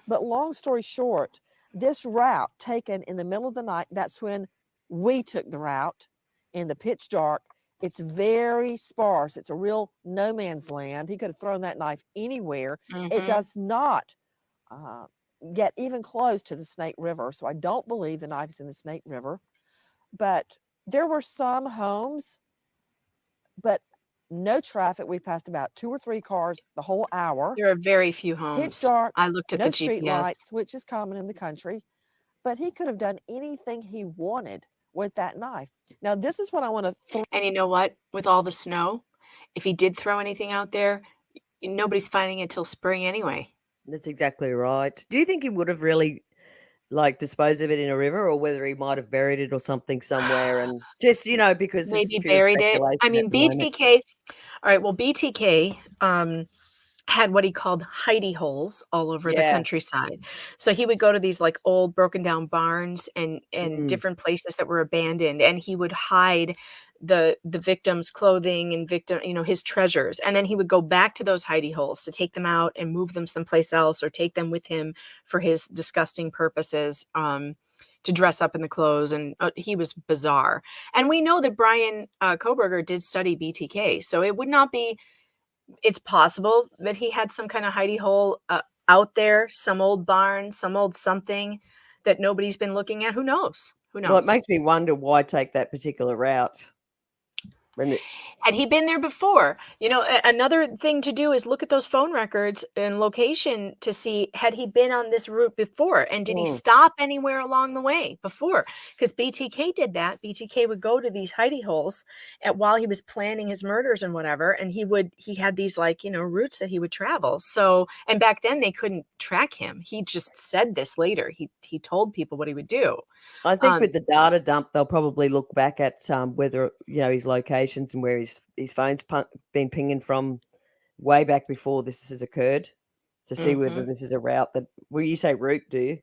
But long story short, this route taken in the middle of the night, that's when we took the route in the pitch dark. It's very sparse. It's a real no man's land. He could have thrown that knife anywhere. It does not get even close to the Snake River. So I don't believe the knife is in the Snake River. But there were some homes, but no traffic. We passed about 2 or 3 cars the whole hour. There are very few Pitch homes. dark, I looked at no the street GPS. lights, which is common in the country. But he could have done anything he wanted with that knife. Now, this is what I want to And you know what? With all the snow, if he did throw anything out there, nobody's finding it till spring anyway. That's exactly right. Do you think he would have really like disposed of it in a river, or whether he might have buried it or something somewhere, and just because this is Maybe pure buried it. I speculation at mean, the moment. BTK. All right. Well, BTK had what he called hidey holes all over the Yeah. countryside. So he would go to these like old broken down barns and Mm. different places that were abandoned, and he would hide the victim's clothing and his treasures, and then he would go back to those hidey holes to take them out and move them someplace else or take them with him for his disgusting purposes, to dress up in the clothes. And he was bizarre. And we know that Brian Koberger did study BTK, so it would not be. It's possible that he had some kind of hidey hole out there, some old barn, some old something that nobody's been looking at. Who knows? Who knows? Well, it makes me wonder why take that particular route. Had he been there before? Another thing to do is look at those phone records and location to see, had he been on this route before? And did he stop anywhere along the way before? Because BTK did that. BTK would go to these hidey holes while he was planning his murders and whatever. And he had these routes that he would travel. So, and back then they couldn't track him. He just said this later. He told people what he would do. I think with the data dump, they'll probably look back at whether his locations and where his phone's been pinging from way back before this has occurred, to see whether this is a route that. Will you say route? Do you?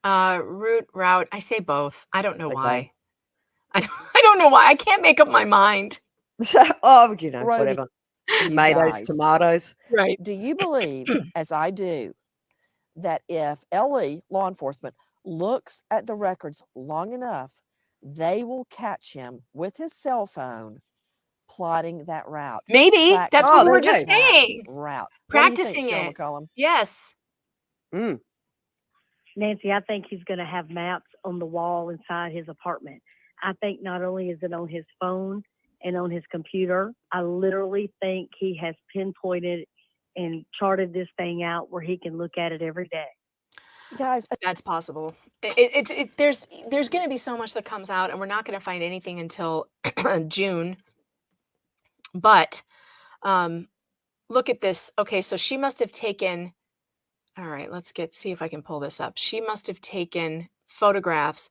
Route. I say both. I don't know why. I don't know why. I can't make up my mind. Whatever. Tomatoes. Right. Do you believe, as I do, that if LE law enforcement looks at the records long enough, they will catch him with his cell phone plotting that route? Maybe. That's what we were just saying. Route. Practicing Cheryl it. McCollum? Yes. Nancy, I think he's going to have maps on the wall inside his apartment. I think not only is it on his phone and on his computer, I literally think he has pinpointed and charted this thing out where he can look at it every day. Guys, that's possible. There's going to be so much that comes out, and we're not going to find anything until June. But look at this. Okay, so she must have taken. All right, see if I can pull this up. She must have taken photographs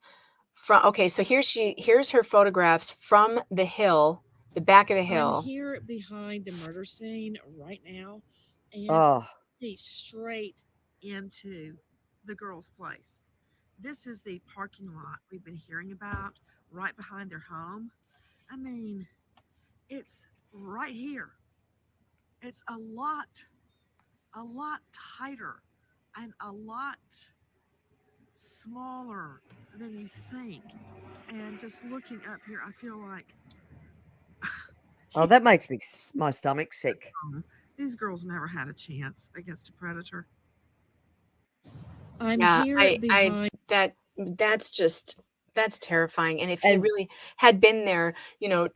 from. Okay, so here's her photographs from the hill, the back of the hill. I'm here behind the murder scene right now, and he's straight into the girl's place. This is the parking lot we've been hearing about right behind their home. I mean, it's right here. It's a lot tighter and a lot smaller than you think. And just looking up here, I feel like that makes my stomach sick. These girls never had a chance against a predator. I'm here behind. That's terrifying. And if he really had been there,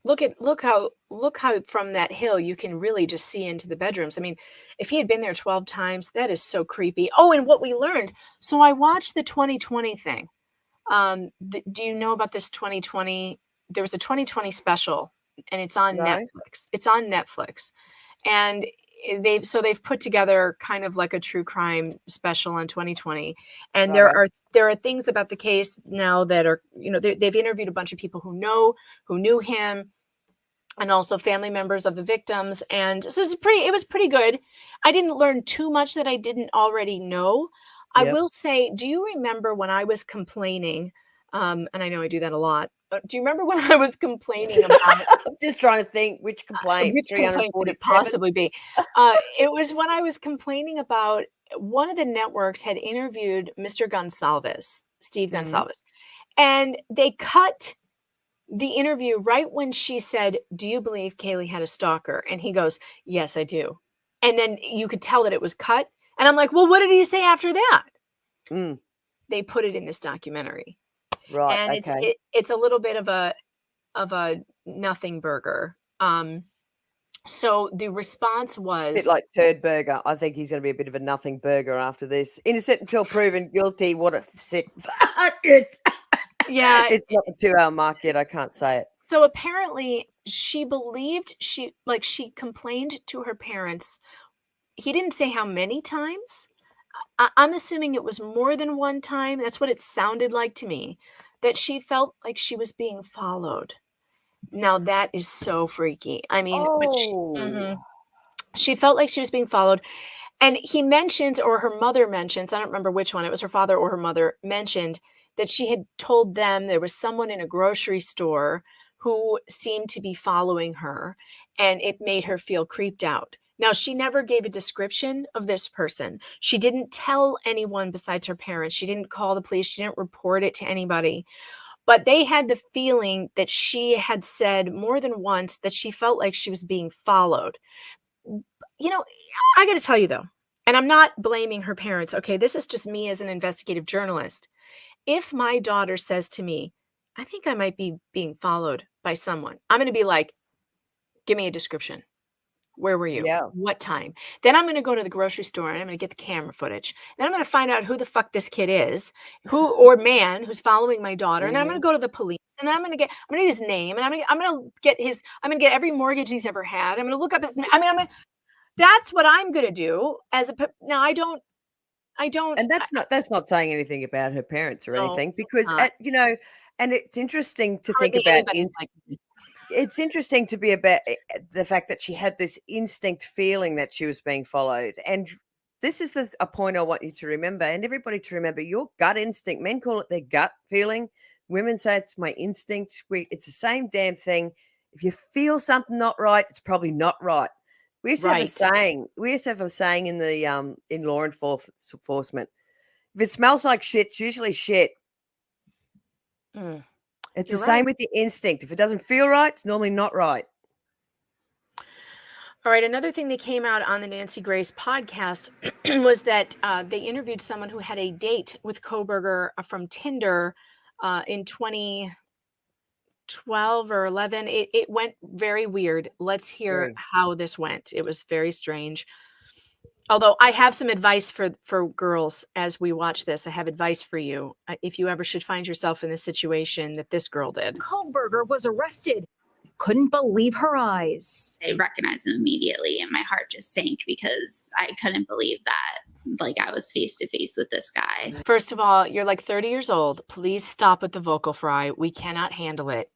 look how from that hill you can really just see into the bedrooms. I mean, if he had been there 12 times, that is so creepy. Oh, and what we learned. So I watched the 2020 thing. Do you know about this 2020? There was a 2020 special, and it's on Netflix. It's on Netflix. And they've put together kind of like a true crime special on 2020, and there are things about the case now that are, they've interviewed a bunch of people who knew him, and also family members of the victims, and so it was pretty good. I didn't learn too much that I didn't already know. I will say, do you remember when I was complaining? And I know I do that a lot. Do you remember when I was complaining about? I'm just trying to think which complaint. Which complaint could it possibly be? It was when I was complaining about one of the networks had interviewed Mr. Gonsalves, Steve Gonsalves, and they cut the interview right when she said, "Do you believe Kaylee had a stalker?" And he goes, "Yes, I do." And then you could tell that it was cut. And I'm like, well, what did he say after that? They put it in this documentary. Right. And it's a little bit of a nothing burger. So the response A was bit like Turd Burger. I think he's going to be a bit of a nothing burger after this. Innocent until proven guilty. What a sick. yeah. It's not the 2 hour mark yet. I can't say it. So apparently she believed she complained to her parents. He didn't say how many times. I'm assuming it was more than one time. That's what it sounded like to me, that she felt like she was being followed. Now that is so freaky. I mean, she felt like she was being followed. And he mentions, or her mother mentions, I don't remember which one, it was her father or her mother, mentioned that she had told them there was someone in a grocery store who seemed to be following her, and it made her feel creeped out. Now, she never gave a description of this person. She didn't tell anyone besides her parents. She didn't call the police. She didn't report it to anybody. But they had the feeling that she had said more than once that she felt like she was being followed. You know, I got to tell you though, and I'm not blaming her parents. Okay, this is just me as an investigative journalist. If my daughter says to me, I think I might be being followed by someone, I'm going to be like, give me a description. Where were you? Yeah. What time? Then I'm going to go to the grocery store and I'm going to get the camera footage. Then I'm going to find out who the fuck this kid is, or man who's following my daughter. And then I'm going to go to the police. And then I'm going to get his name, and I'm going to get every mortgage he's ever had. I'm going to look up his. That's what I'm going to do now. I don't. And that's not saying anything about her parents or anything, because and it's interesting to think about. It's interesting to be about the fact that she had this instinct feeling that she was being followed. And this is a point I want you to remember, and everybody to remember, your gut instinct. Men call it their gut feeling. Women say it's my instinct. It's the same damn thing. If you feel something not right, it's probably not right. We used to have a saying. We used to have a saying in the in law enforcement. If it smells like shit, it's usually shit. It's the same with the instinct. If it doesn't feel right, it's normally not right. All right. Another thing that came out on the Nancy Grace podcast was that they interviewed someone who had a date with Kohberger from Tinder in 2012 or 11. It went very weird. Let's hear how this went. It was very strange. Although I have some advice for girls as we watch this. I have advice for you if you ever should find yourself in the situation that this girl did. Kohberger was arrested. Couldn't believe her eyes. I recognized him immediately, and my heart just sank because I couldn't believe that, like, I was face to face with this guy. First of all, you're like 30 years old. Please stop with the vocal fry. We cannot handle it.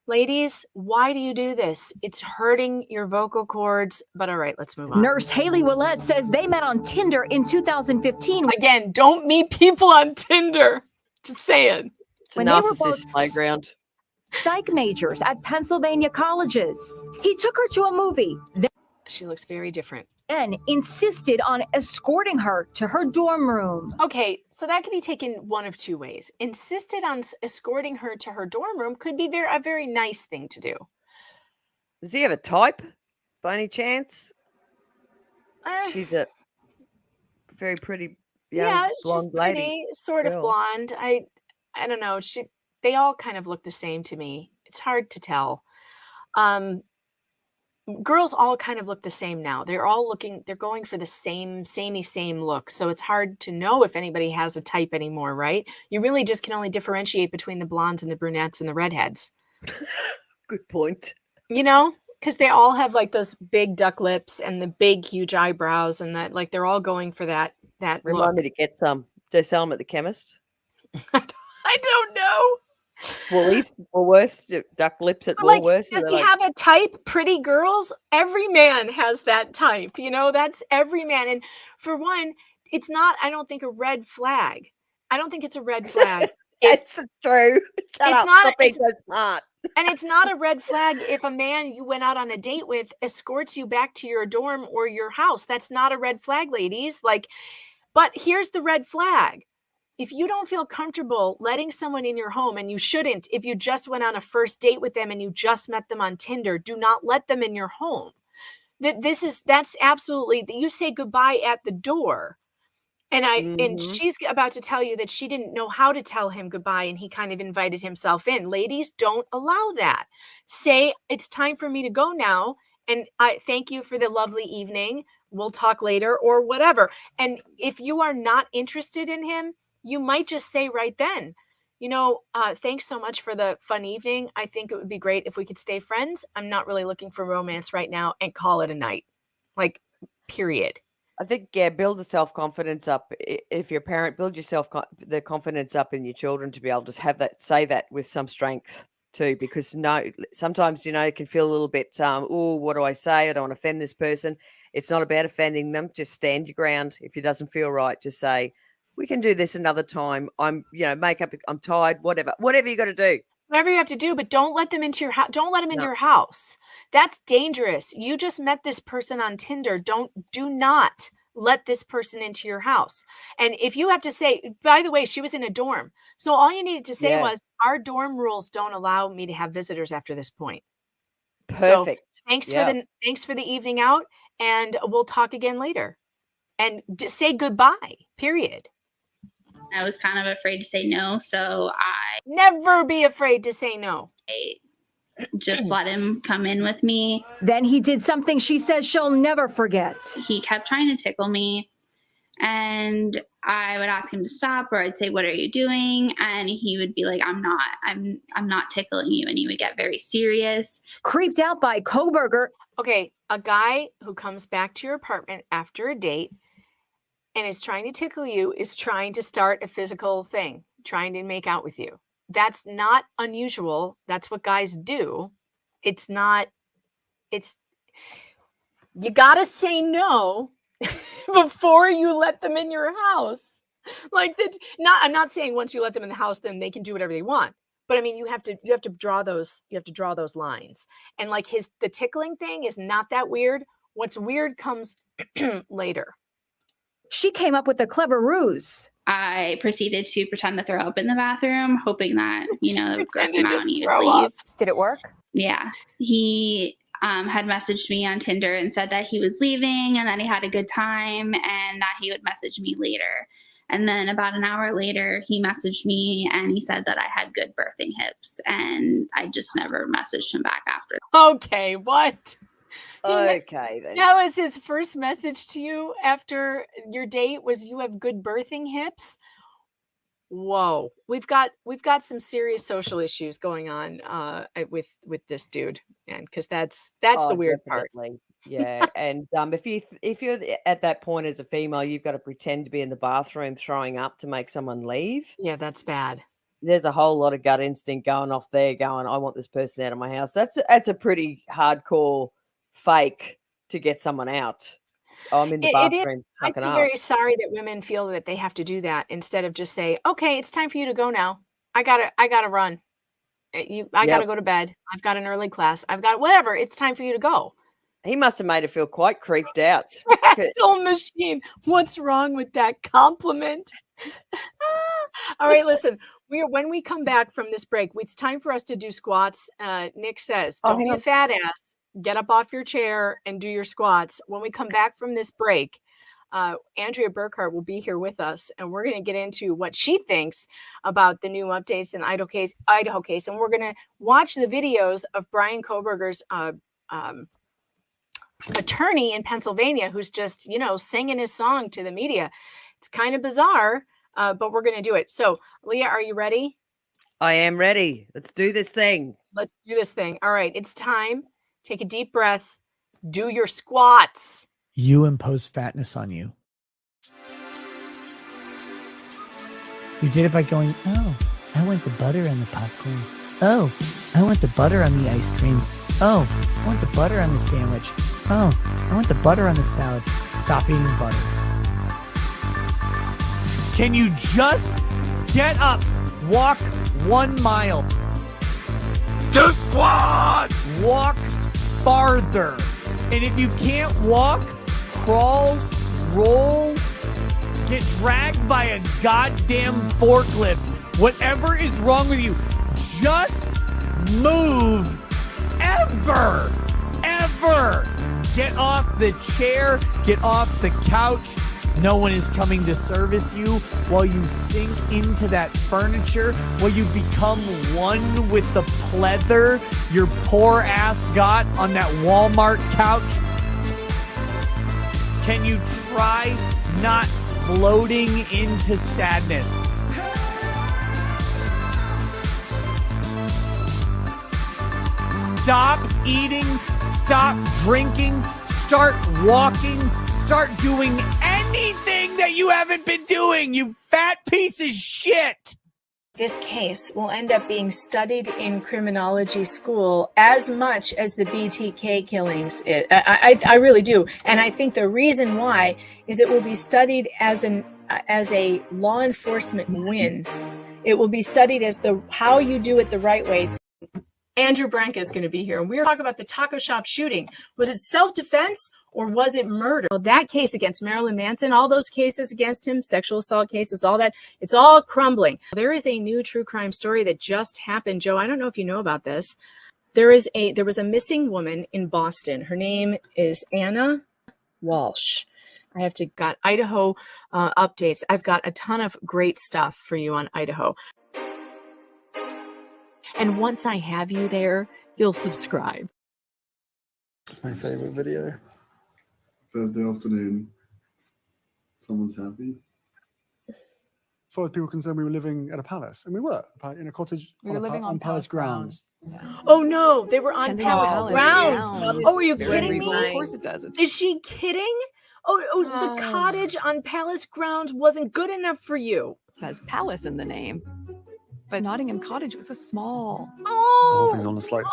Ladies, why do you do this? It's hurting your vocal cords. But all right, let's move on. Nurse Haley Willette says they met on Tinder in 2015. Again, don't meet people on Tinder. Just saying. It's a narcissist playground. Psych majors at Pennsylvania colleges. He took her to a movie. She looks very different. Then insisted on escorting her to her dorm room. Okay, so that could be taken one of two ways. Insisted on escorting her to her dorm room could be a very nice thing to do. Does he have a type by any chance? She's a very pretty young blonde lady. Pretty, sort of blonde. I don't know. They all kind of look the same to me. It's hard to tell. Girls all kind of look the same now. They're going for the same look. So it's hard to know if anybody has a type anymore, right? You really just can only differentiate between the blondes and the brunettes and the redheads. Good point. Because they all have like those big duck lips and the big, huge eyebrows, and that, like, they're all going for that Remind me to get some. Do they sell them at the chemist? I don't know. Woolworths, duck lips at Woolworths. Does he have a type? Pretty girls? Every man has that type. That's every man. And for one, it's not, I don't think, a red flag. I don't think it's a red flag. It's true. Shut up. Stop being so smart. And it's not a red flag if a man you went out on a date with escorts you back to your dorm or your house. That's not a red flag, ladies. But here's the red flag. If you don't feel comfortable letting someone in your home, and you shouldn't, if you just went on a first date with them and you just met them on Tinder, do not let them in your home. That's absolutely, you say goodbye at the door. And and she's about to tell you that she didn't know how to tell him goodbye, and he kind of invited himself in. Ladies, don't allow that. Say, it's time for me to go now, and I thank you for the lovely evening. We'll talk later, or whatever. And if you are not interested in him, you might just say right then, thanks so much for the fun evening. I think it would be great if we could stay friends. I'm not really looking for romance right now, and call it a night. Like, period. I think, build the self-confidence up. If you're a parent, build yourself the confidence up in your children to be able to have that, say that with some strength too, because sometimes, it can feel a little bit, what do I say? I don't want to offend this person. It's not about offending them. Just stand your ground. If it doesn't feel right, just say, we can do this another time. I'm tired, whatever you got to do. Whatever you have to do, but don't let them into your house. Don't let them in your house. That's dangerous. You just met this person on Tinder. Do not let this person into your house. And if you have to say, by the way, she was in a dorm. So all you needed to say was, our dorm rules don't allow me to have visitors after this point. Perfect. So thanks for the evening out, and we'll talk again later. And say goodbye, period. I was kind of afraid to say no, so I never be afraid to say no. I just let him come in with me. Then he did something she says she'll never forget. He kept trying to tickle me, and I would ask him to stop, or I'd say, "What are you doing?" And he would be like, "I'm not tickling you," and he would get very serious. Creeped out by Koberger. Okay, a guy who comes back to your apartment after a date and is trying to tickle you is trying to start a physical thing, trying to make out with you. That's not unusual. That's what guys do. You gotta say no before you let them in your house. Like that. I'm not saying once you let them in the house, then they can do whatever they want. But I mean, you have to draw those lines. And like the tickling thing is not that weird. What's weird comes later. She came up with a clever ruse. I proceeded to pretend to throw up in the bathroom, hoping that, gross him out and he would leave. Did it work? Yeah. He had messaged me on Tinder and said that he was leaving and that he had a good time and that he would message me later. And then about an hour later, he messaged me and he said that I had good birthing hips. And I just never messaged him back after. Okay, what? Okay, then. That was his first message to you after your date was, you have good birthing hips? Whoa. We've got some serious social issues going on with this dude, and because that's the weird definitely. part. Yeah, and if you're at that point as a female, you've got to pretend to be in the bathroom throwing up to make someone leave. Yeah, that's bad. There's a whole lot of gut instinct going off there, going, I want this person out of my house. That's a pretty hardcore fake to get someone out. Oh, I'm in the bathroom. I feel very sorry that women feel that they have to do that instead of just say, okay, it's time for you to go now. I gotta run. I gotta go to bed. I've got an early class. I've got whatever. It's time for you to go. He must have made her feel quite creeped out. Fractal machine. What's wrong with that compliment? All right, listen. When we come back from this break, it's time for us to do squats. Nick says, don't be a fat ass. Get up off your chair and do your squats. When we come back from this break, Andrea Burkhart will be here with us, and we're going to get into what she thinks about the new updates in Idaho case, and we're going to watch the videos of Brian Koberger's attorney in Pennsylvania, who's just, singing his song to the media. It's kind of bizarre, but we're going to do it. So, Leah, are you ready? I am ready. Let's do this thing. Let's do this thing. All right, it's time. Take a deep breath. Do your squats. You impose fatness on you. You did it by going, oh, I want the butter on the popcorn. Oh, I want the butter on the ice cream. Oh, I want the butter on the sandwich. Oh, I want the butter on the salad. Stop eating butter. Can you just get up, walk 1 mile? Do squats! Walk farther. And if you can't walk, crawl, roll, get dragged by a goddamn forklift. Whatever is wrong with you, just move. Ever. Get off the chair, get off the couch, No one is coming to service you while you sink into that furniture, while you become one with the pleather your poor ass got on that Walmart couch. Can you try not floating into sadness? Stop eating, stop drinking, start walking, start doing anything that you haven't been doing, you fat piece of shit. This case will end up being studied in criminology school as much as the BTK killings. I really do. And I think the reason why is it will be studied as a law enforcement win. It will be studied as how you do it the right way. Andrew Branca is going to be here, and we're talking about the taco shop shooting. Was it self-defense or was it murder? Well, that case against Marilyn Manson, all those cases against him, sexual assault cases, all that, it's all crumbling. There is a new true crime story that just happened. Joe, I don't know if you know about this. There was a missing woman in Boston. Her name is Ana Walshe. Got Idaho updates. I've got a ton of great stuff for you on Idaho. And once I have you there, you'll subscribe. It's my favorite video. Thursday afternoon. Someone's happy. As far as people concerned, we were living at a palace, and we were in a cottage. We were living on palace grounds. Yeah. Oh no, they were on Kensington palace grounds. Oh, are you kidding me? Of course it does. Is she kidding? Oh, the cottage on palace grounds wasn't good enough for you. It says palace in the name. But Nottingham Cottage was so small. The whole thing's on the slope.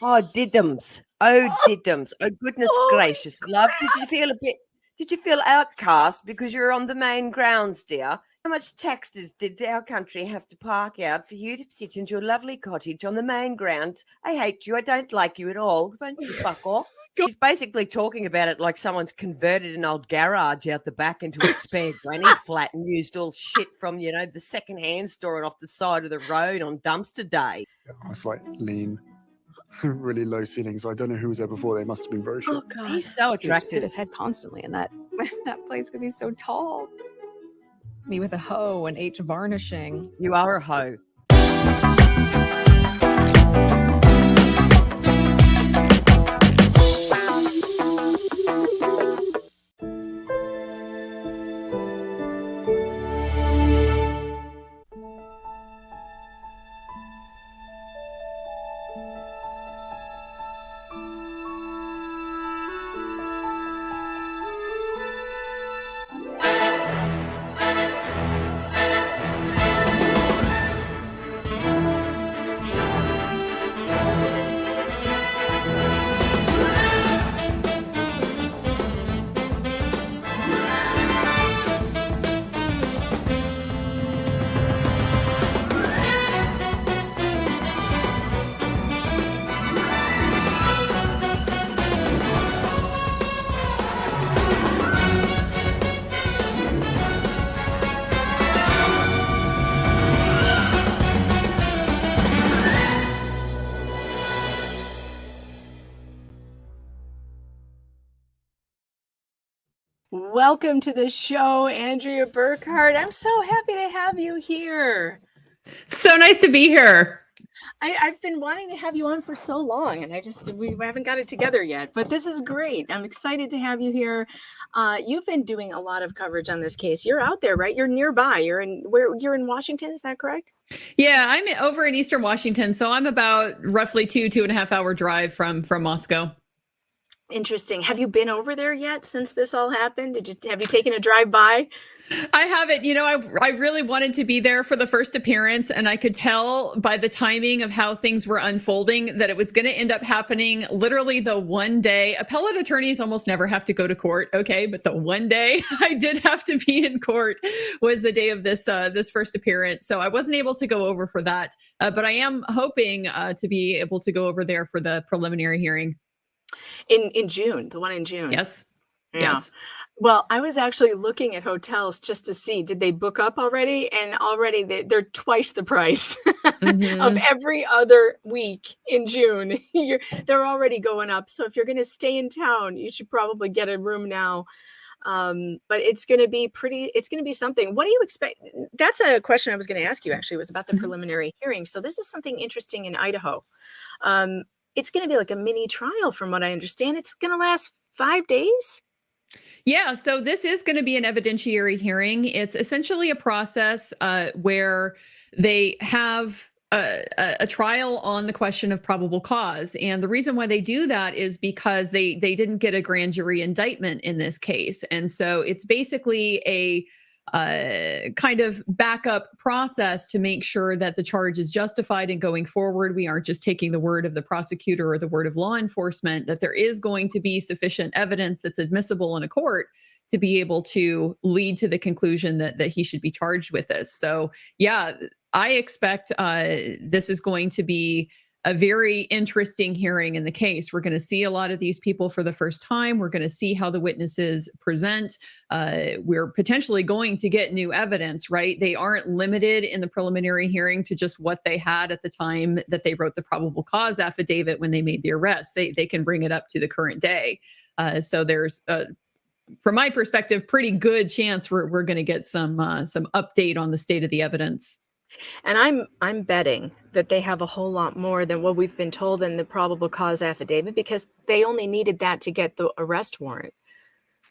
Oh, diddums. Oh, diddums. Oh, goodness gracious. Love, did you feel outcast because you're on the main grounds, dear? How much taxes did our country have to park out for you to sit into your lovely cottage on the main grounds? I hate you. I don't like you at all. Won't you fuck off? She's basically talking about it like someone's converted an old garage out the back into a spare granny flat and used all shit from, the second-hand store and off the side of the road on dumpster day. Yeah, it's like lean, really low ceilings. I don't know who was there before. They must have been very short. Oh, God. He's so attractive. He hit his head constantly in that place because he's so tall. Me with a hoe and H varnishing. You are a hoe. Welcome to the show, Andrea Burkhart. I'm so happy to have you here. So nice to be here. I've been wanting to have you on for so long, and we haven't got it together yet, but this is great. I'm excited to have you here. You've been doing a lot of coverage on this case. You're out there, right? You're nearby. You're in Washington, is that correct? Yeah, I'm over in Eastern Washington, so I'm about roughly 2.5 hour drive from Moscow. Interesting. Have you been over there yet since this all happened? Have you taken a drive by? I haven't. I really wanted to be there for the first appearance, and I could tell by the timing of how things were unfolding that it was going to end up happening literally the one day. Appellate attorneys almost never have to go to court, okay? But the one day I did have to be in court was the day of this first appearance. So I wasn't able to go over for that, but I am hoping to be able to go over there for the preliminary hearing. In June, the one in June. Yes. Yeah. Yes. Well, I was actually looking at hotels just to see, did they book up already? And already they're twice the price of every other week in June. They're already going up. So if you're going to stay in town, you should probably get a room now. But it's going to be it's going to be something. What do you expect? That's a question I was going to ask you, actually, was about the preliminary hearing. So this is something interesting in Idaho. It's going to be like a mini trial, from what I understand. It's going to last 5 days. Yeah, so this is going to be an evidentiary hearing. It's essentially a process where they have a trial on the question of probable cause. And the reason why they do that is because they didn't get a grand jury indictment in this case. And so it's basically a kind of backup process to make sure that the charge is justified and going forward. We aren't just taking the word of the prosecutor or the word of law enforcement, that there is going to be sufficient evidence that's admissible in a court to be able to lead to the conclusion that he should be charged with this. So yeah, I expect this is going to be a very interesting hearing in the case. We're going to see a lot of these people for the first time. We're going to see how the witnesses present. We're potentially going to get new evidence, right? They aren't limited in the preliminary hearing to just what they had at the time that they wrote the probable cause affidavit when they made the arrest. They can bring it up to the current day. So there's, from my perspective, pretty good chance we're going to get some update on the state of the evidence. And I'm betting that they have a whole lot more than what we've been told in the probable cause affidavit, because they only needed that to get the arrest warrant.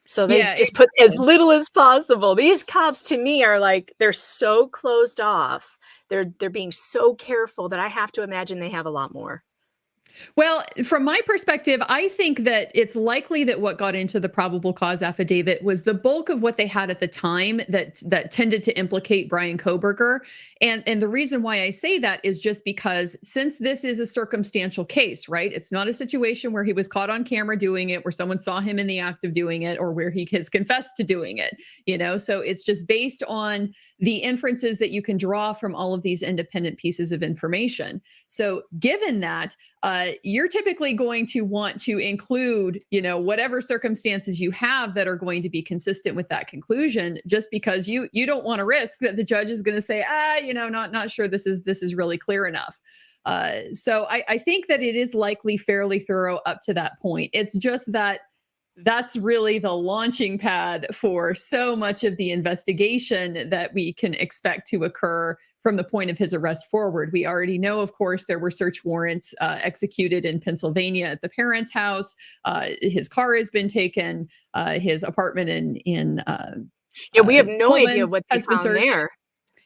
So they just put as little as possible. These cops, to me, are like, they're so closed off. They're being so careful that I have to imagine they have a lot more. Well, from my perspective, I think that it's likely that what got into the probable cause affidavit was the bulk of what they had at the time that tended to implicate Bryan Kohberger. And the reason why I say that is just because, since this is a circumstantial case, right? It's not a situation where he was caught on camera doing it, where someone saw him in the act of doing it, or where he has confessed to doing it, So it's just based on the inferences that you can draw from all of these independent pieces of information. So given that, you're typically going to want to include, whatever circumstances you have that are going to be consistent with that conclusion, just because you don't want to risk that the judge is going to say, not sure this is really clear enough. So I think that it is likely fairly thorough up to that point. It's just that that's really the launching pad for so much of the investigation that we can expect to occur from the point of his arrest forward. We already know, of course, there were search warrants executed in Pennsylvania at the parents' house. His car has been taken. His apartment in we have no Pullman idea what they found there.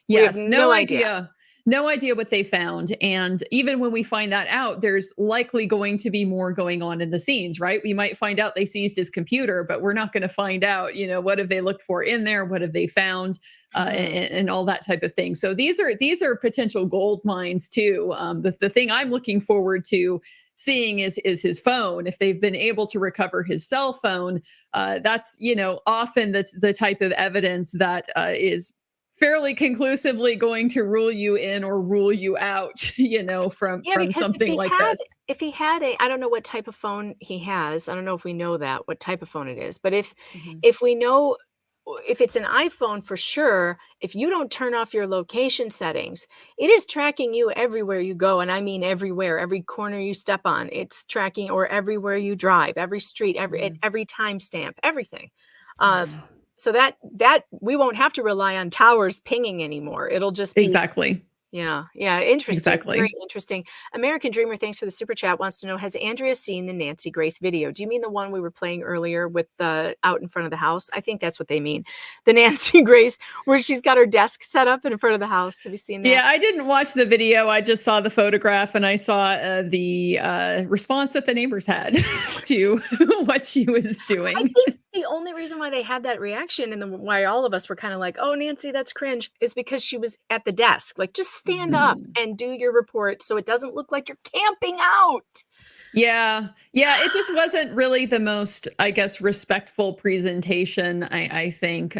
Yes, no idea. No idea what they found. And even when we find that out, there's likely going to be more going on in the scenes, right? We might find out they seized his computer, but we're not going to find out, what have they looked for in there? What have they found? And all that type of thing. So these are potential gold mines too. The thing I'm looking forward to seeing is his phone. If they've been able to recover his cell phone, that's, often the type of evidence that is fairly conclusively going to rule you in or rule you out, from something like this. If he had I don't know what type of phone he has. I don't know if we know that, what type of phone it is. But if we know, if it's an iPhone, for sure, if you don't turn off your location settings, it is tracking you everywhere you go. And I mean everywhere, every corner you step on, it's tracking, or everywhere you drive, every street, every timestamp, everything. So that we won't have to rely on towers pinging anymore. It'll just be exactly. Yeah. Interesting. Exactly. Very interesting. American Dreamer, thanks for the super chat, wants to know, has Andrea seen the Nancy Grace video? Do you mean the one we were playing earlier with the out in front of the house? I think that's what they mean. The Nancy Grace, where she's got her desk set up in front of the house. Have you seen that? Yeah, I didn't watch the video. I just saw the photograph, and I saw the response that the neighbors had to what she was doing. I think the only reason why they had that reaction, and why all of us were kind of like, oh, Nancy, that's cringe, is because she was at the desk. Like, just stand up and do your report so it doesn't look like you're camping out. Yeah, it just wasn't really the most, I guess, respectful presentation. I think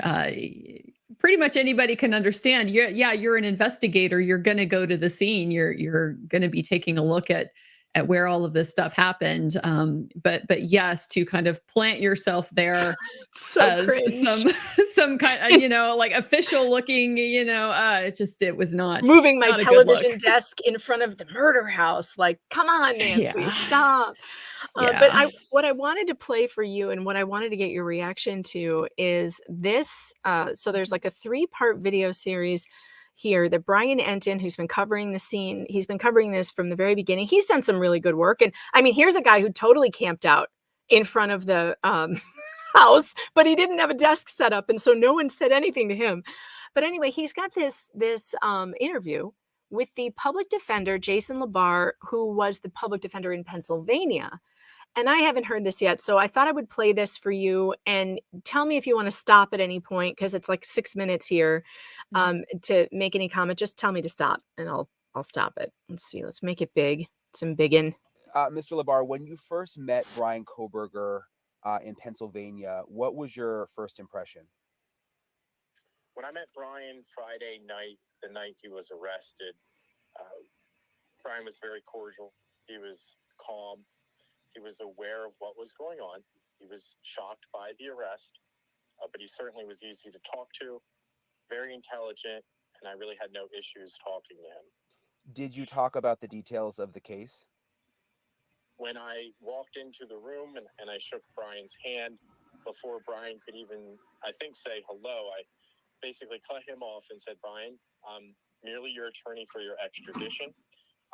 pretty much anybody can understand. You're an investigator. You're going to go to the scene. You're going to be taking a look at at where all of this stuff happened. But yes, to kind of plant yourself there So as cringe. some kind of, like official looking, it was not Moving my not a good look. television desk in front of the murder house. Like, come on, Nancy, Yeah. stop. But Yeah. what I wanted to play for you and what I wanted to get your reaction to is this. So there's like a 3-part video series here that Brian Enton, who's been covering the scene, he's been covering this from the very beginning. He's done some really good work. And I mean, here's a guy who totally camped out in front of the house, but he didn't have a desk set up. And so no one said anything to him. But anyway, he's got this interview with the public defender, Jason Labar, who was the public defender in Pennsylvania. And I haven't heard this yet, so I thought I would play this for you and tell me if you want to stop at any point, because it's like 6 minutes here to make any comment. Just tell me to stop, and I'll stop it. Let's see. Let's make it big. Some biggin. Mr. Labar, when you first met Brian Koberger in Pennsylvania, what was your first impression? When I met Brian Friday night, the night he was arrested, Brian was very cordial. He was calm. He was aware of what was going on. He was shocked by the arrest, but he certainly was easy to talk to, very intelligent, and I really had no issues talking to him. Did you talk about the details of the case? When I walked into the room and I shook Brian's hand, before Brian could even, I think, say hello, I basically cut him off and said, Brian, I'm merely your attorney for your extradition.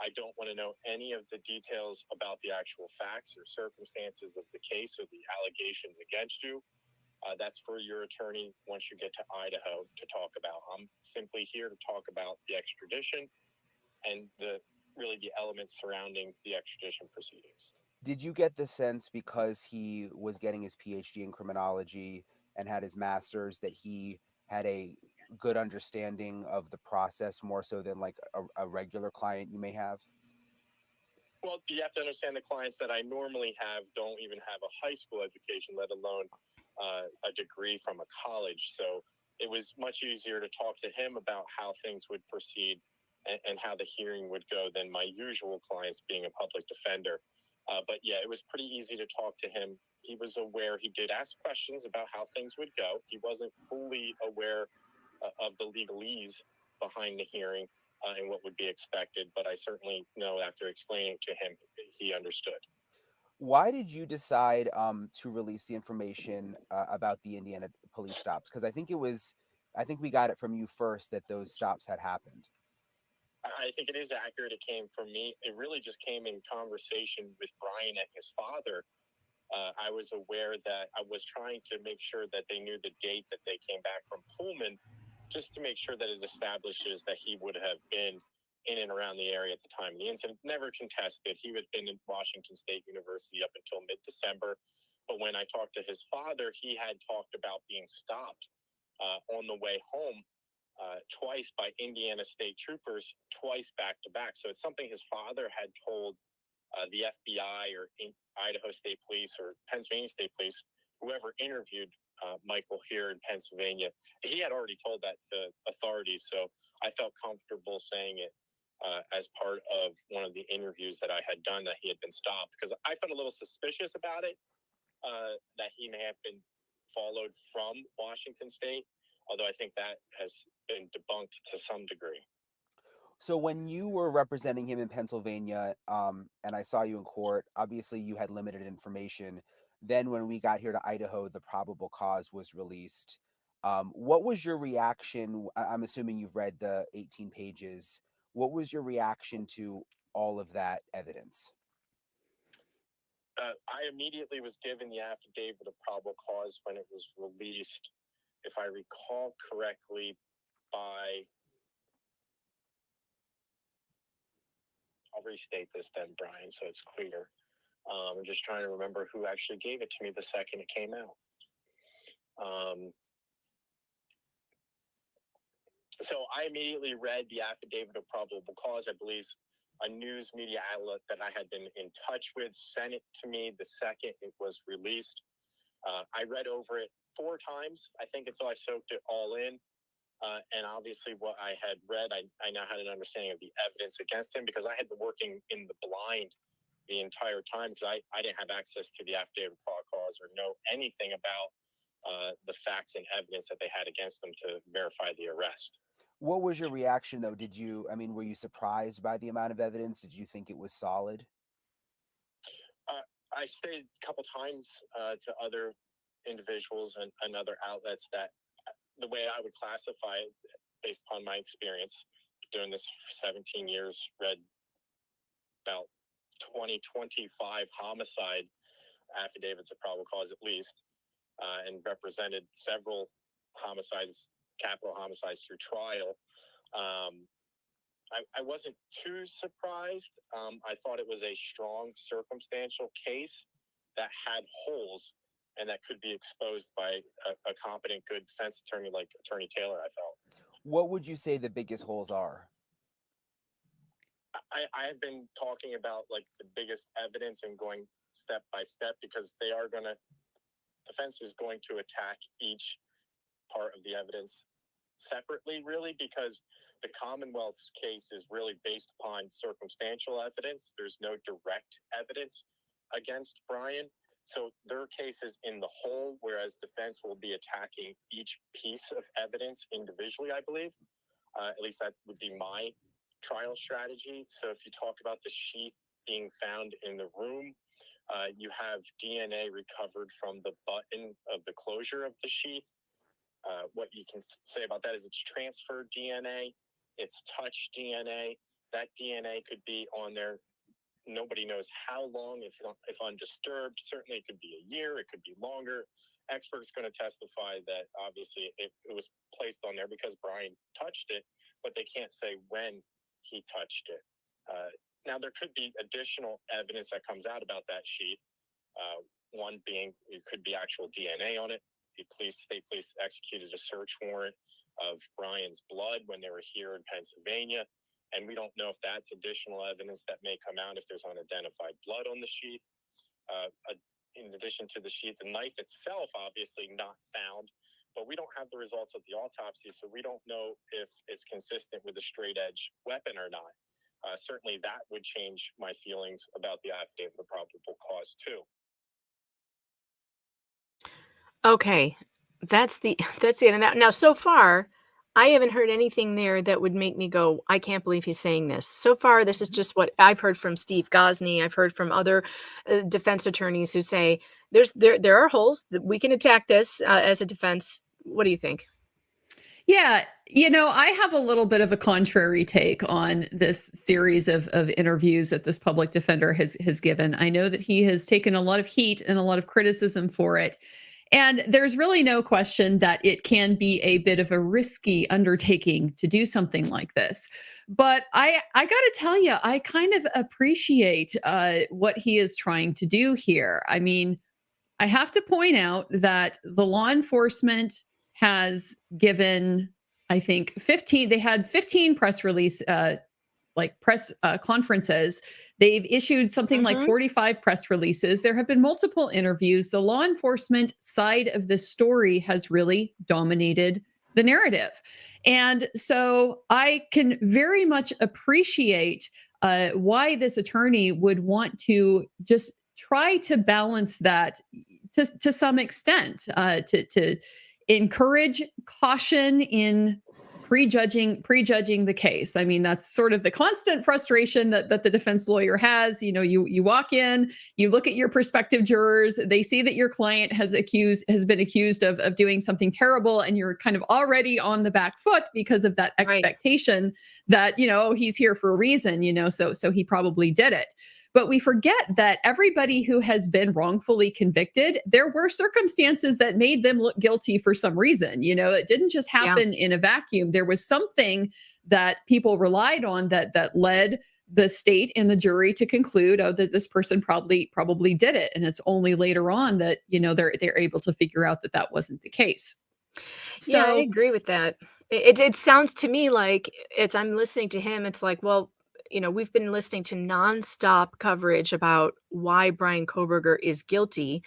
I don't want to know any of the details about the actual facts or circumstances of the case or the allegations against you. That's for your attorney once you get to Idaho to talk about. I'm simply here to talk about the extradition and the elements surrounding the extradition proceedings. Did you get the sense, because he was getting his PhD in criminology and had his master's, that he had a good understanding of the process more so than like a regular client you may have? Well, you have to understand the clients that I normally have don't even have a high school education, let alone a degree from a college. So it was much easier to talk to him about how things would proceed and how the hearing would go than my usual clients, being a public defender. But yeah, it was pretty easy to talk to him. He was aware. He did ask questions about how things would go. He wasn't fully aware of the legalese behind the hearing and what would be expected, but I certainly know after explaining it to him, he understood. Why did you decide to release the information about the Indiana police stops? Because I think we got it from you first that those stops had happened. I think it is accurate. It came from me. It really just came in conversation with Brian and his father. I was aware that I was trying to make sure that they knew the date that they came back from Pullman, just to make sure that it establishes that he would have been in and around the area at the time of the incident. Never contested. He had been in Washington State University up until mid-December. But when I talked to his father, he had talked about being stopped on the way home twice by Indiana State troopers, twice back to back. So it's something his father had told the FBI or Idaho State Police or Pennsylvania State Police, whoever interviewed Michael here in Pennsylvania. He had already told that to authorities, so I felt comfortable saying it as part of one of the interviews that I had done, that he had been stopped, because I felt a little suspicious about it, that he may have been followed from Washington State, although I think that has been debunked to some degree. So when you were representing him in Pennsylvania, and I saw you in court, obviously you had limited information. Then when we got here to Idaho, the probable cause was released. What was your reaction? I'm assuming you've read the 18 pages. What was your reaction to all of that evidence? I immediately was given the affidavit of probable cause when it was released, if I recall correctly, by... I'll restate this then, Brian, so it's clear. I'm just trying to remember who actually gave it to me the second it came out. So I immediately read the affidavit of probable cause. I believe a news media outlet that I had been in touch with sent it to me the second it was released. I read over it 4 times, I think, until I soaked it all in. And obviously what I had read, I now had an understanding of the evidence against him, because I had been working in the blind the entire time because I didn't have access to the affidavit of probable cause or know anything about the facts and evidence that they had against them to verify the arrest. What was your reaction, though? Were you surprised by the amount of evidence? Did you think it was solid? I stated a couple times to other individuals and other outlets that the way I would classify it, based upon my experience doing this for 17 years, read about 25 homicide affidavits of probable cause at least, and represented several homicides, capital homicides through trial. I wasn't too surprised. I thought it was a strong circumstantial case that had holes and that could be exposed by a competent, good defense attorney like Attorney Taylor, I felt. What would you say the biggest holes are? I have been talking about like the biggest evidence and going step by step because defense is going to attack each part of the evidence separately, really, because the Commonwealth's case is really based upon circumstantial evidence. There's no direct evidence against Brian. So their case is in the whole, whereas defense will be attacking each piece of evidence individually, I believe. At least that would be my trial strategy. So if you talk about the sheath being found in the room, you have DNA recovered from the button of the closure of the sheath. What you can say about that is it's transferred DNA, it's touch DNA. That DNA could be on there. Nobody knows how long, if undisturbed. Certainly it could be a year, it could be longer. Experts going to testify that obviously it was placed on there because Brian touched it, but they can't say when he touched it. Now, there could be additional evidence that comes out about that sheath. One being it could be actual DNA on it. The state police executed a search warrant of Brian's blood when they were here in Pennsylvania. And we don't know if that's additional evidence that may come out if there's unidentified blood on the sheath. In addition to the sheath, the knife itself, obviously not found, but we don't have the results of the autopsy, so we don't know if it's consistent with a straight edge weapon or not. Certainly that would change my feelings about the affidavit of probable cause too. Okay, that's the end of that. Now, so far, I haven't heard anything there that would make me go, I can't believe he's saying this. So far, this is just what I've heard from Steve Gosney. I've heard from other defense attorneys who say there are holes that we can attack this as a defense. What do you think? Yeah, I have a little bit of a contrary take on this series of interviews that this public defender has given. I know that he has taken a lot of heat and a lot of criticism for it. And there's really no question that it can be a bit of a risky undertaking to do something like this. But I got to tell you, I kind of appreciate what he is trying to do here. I mean, I have to point out that the law enforcement has given, I think, 15, they had 15 press release, press conferences. They've issued something like 45 press releases. There have been multiple interviews. The law enforcement side of this story has really dominated the narrative. And so I can very much appreciate why this attorney would want to just try to balance that to some extent, to encourage caution in prejudging the case. I mean, that's sort of the constant frustration that the defense lawyer has. You walk in, you look at your prospective jurors, they see that your client has been accused of doing something terrible, and you're kind of already on the back foot because of that expectation that, he's here for a reason, so he probably did it. But we forget that everybody who has been wrongfully convicted, there were circumstances that made them look guilty for some reason. It didn't just happen in a vacuum. There was something that people relied on that led the state and the jury to conclude, that this person probably did it. And it's only later on that, they're able to figure out that wasn't the case. So I agree with that. It sounds to me like I'm listening to him. It's like, well, we've been listening to nonstop coverage about why Brian Kohberger is guilty.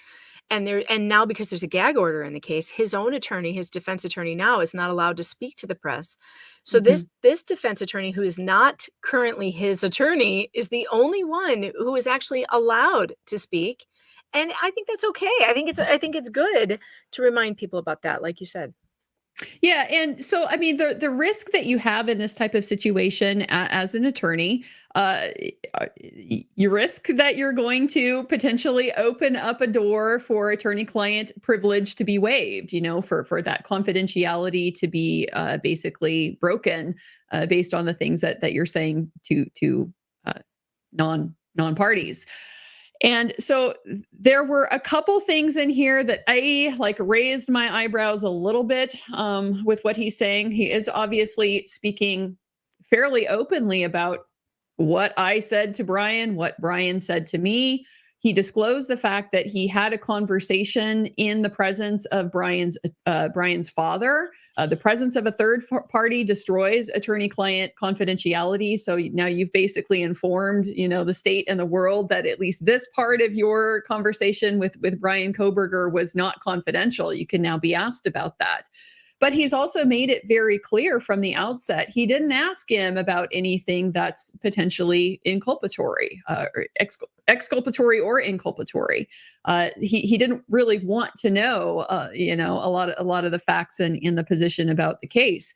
And now, because there's a gag order in the case, his own attorney, his defense attorney now, is not allowed to speak to the press. So this defense attorney, who is not currently his attorney, is the only one who is actually allowed to speak. And I think that's okay. I think it's good to remind people about that, like you said. Yeah. And so, I mean, the risk that you have in this type of situation as an attorney, you risk that you're going to potentially open up a door for attorney-client privilege to be waived, for that confidentiality to be basically broken based on the things that you're saying to non-parties. And so there were a couple things in here that I raised my eyebrows a little bit with what he's saying. He is obviously speaking fairly openly about what I said to Brian, what Brian said to me. He disclosed the fact that he had a conversation in the presence of Brian's father. The presence of a third party destroys attorney-client confidentiality. So now you've basically informed, the state and the world that at least this part of your conversation with Brian Kohberger was not confidential. You can now be asked about that. But he's also made it very clear from the outset, he didn't ask him about anything that's potentially inculpatory, or exculpatory or inculpatory. He didn't really want to know, a lot of the facts in the position about the case.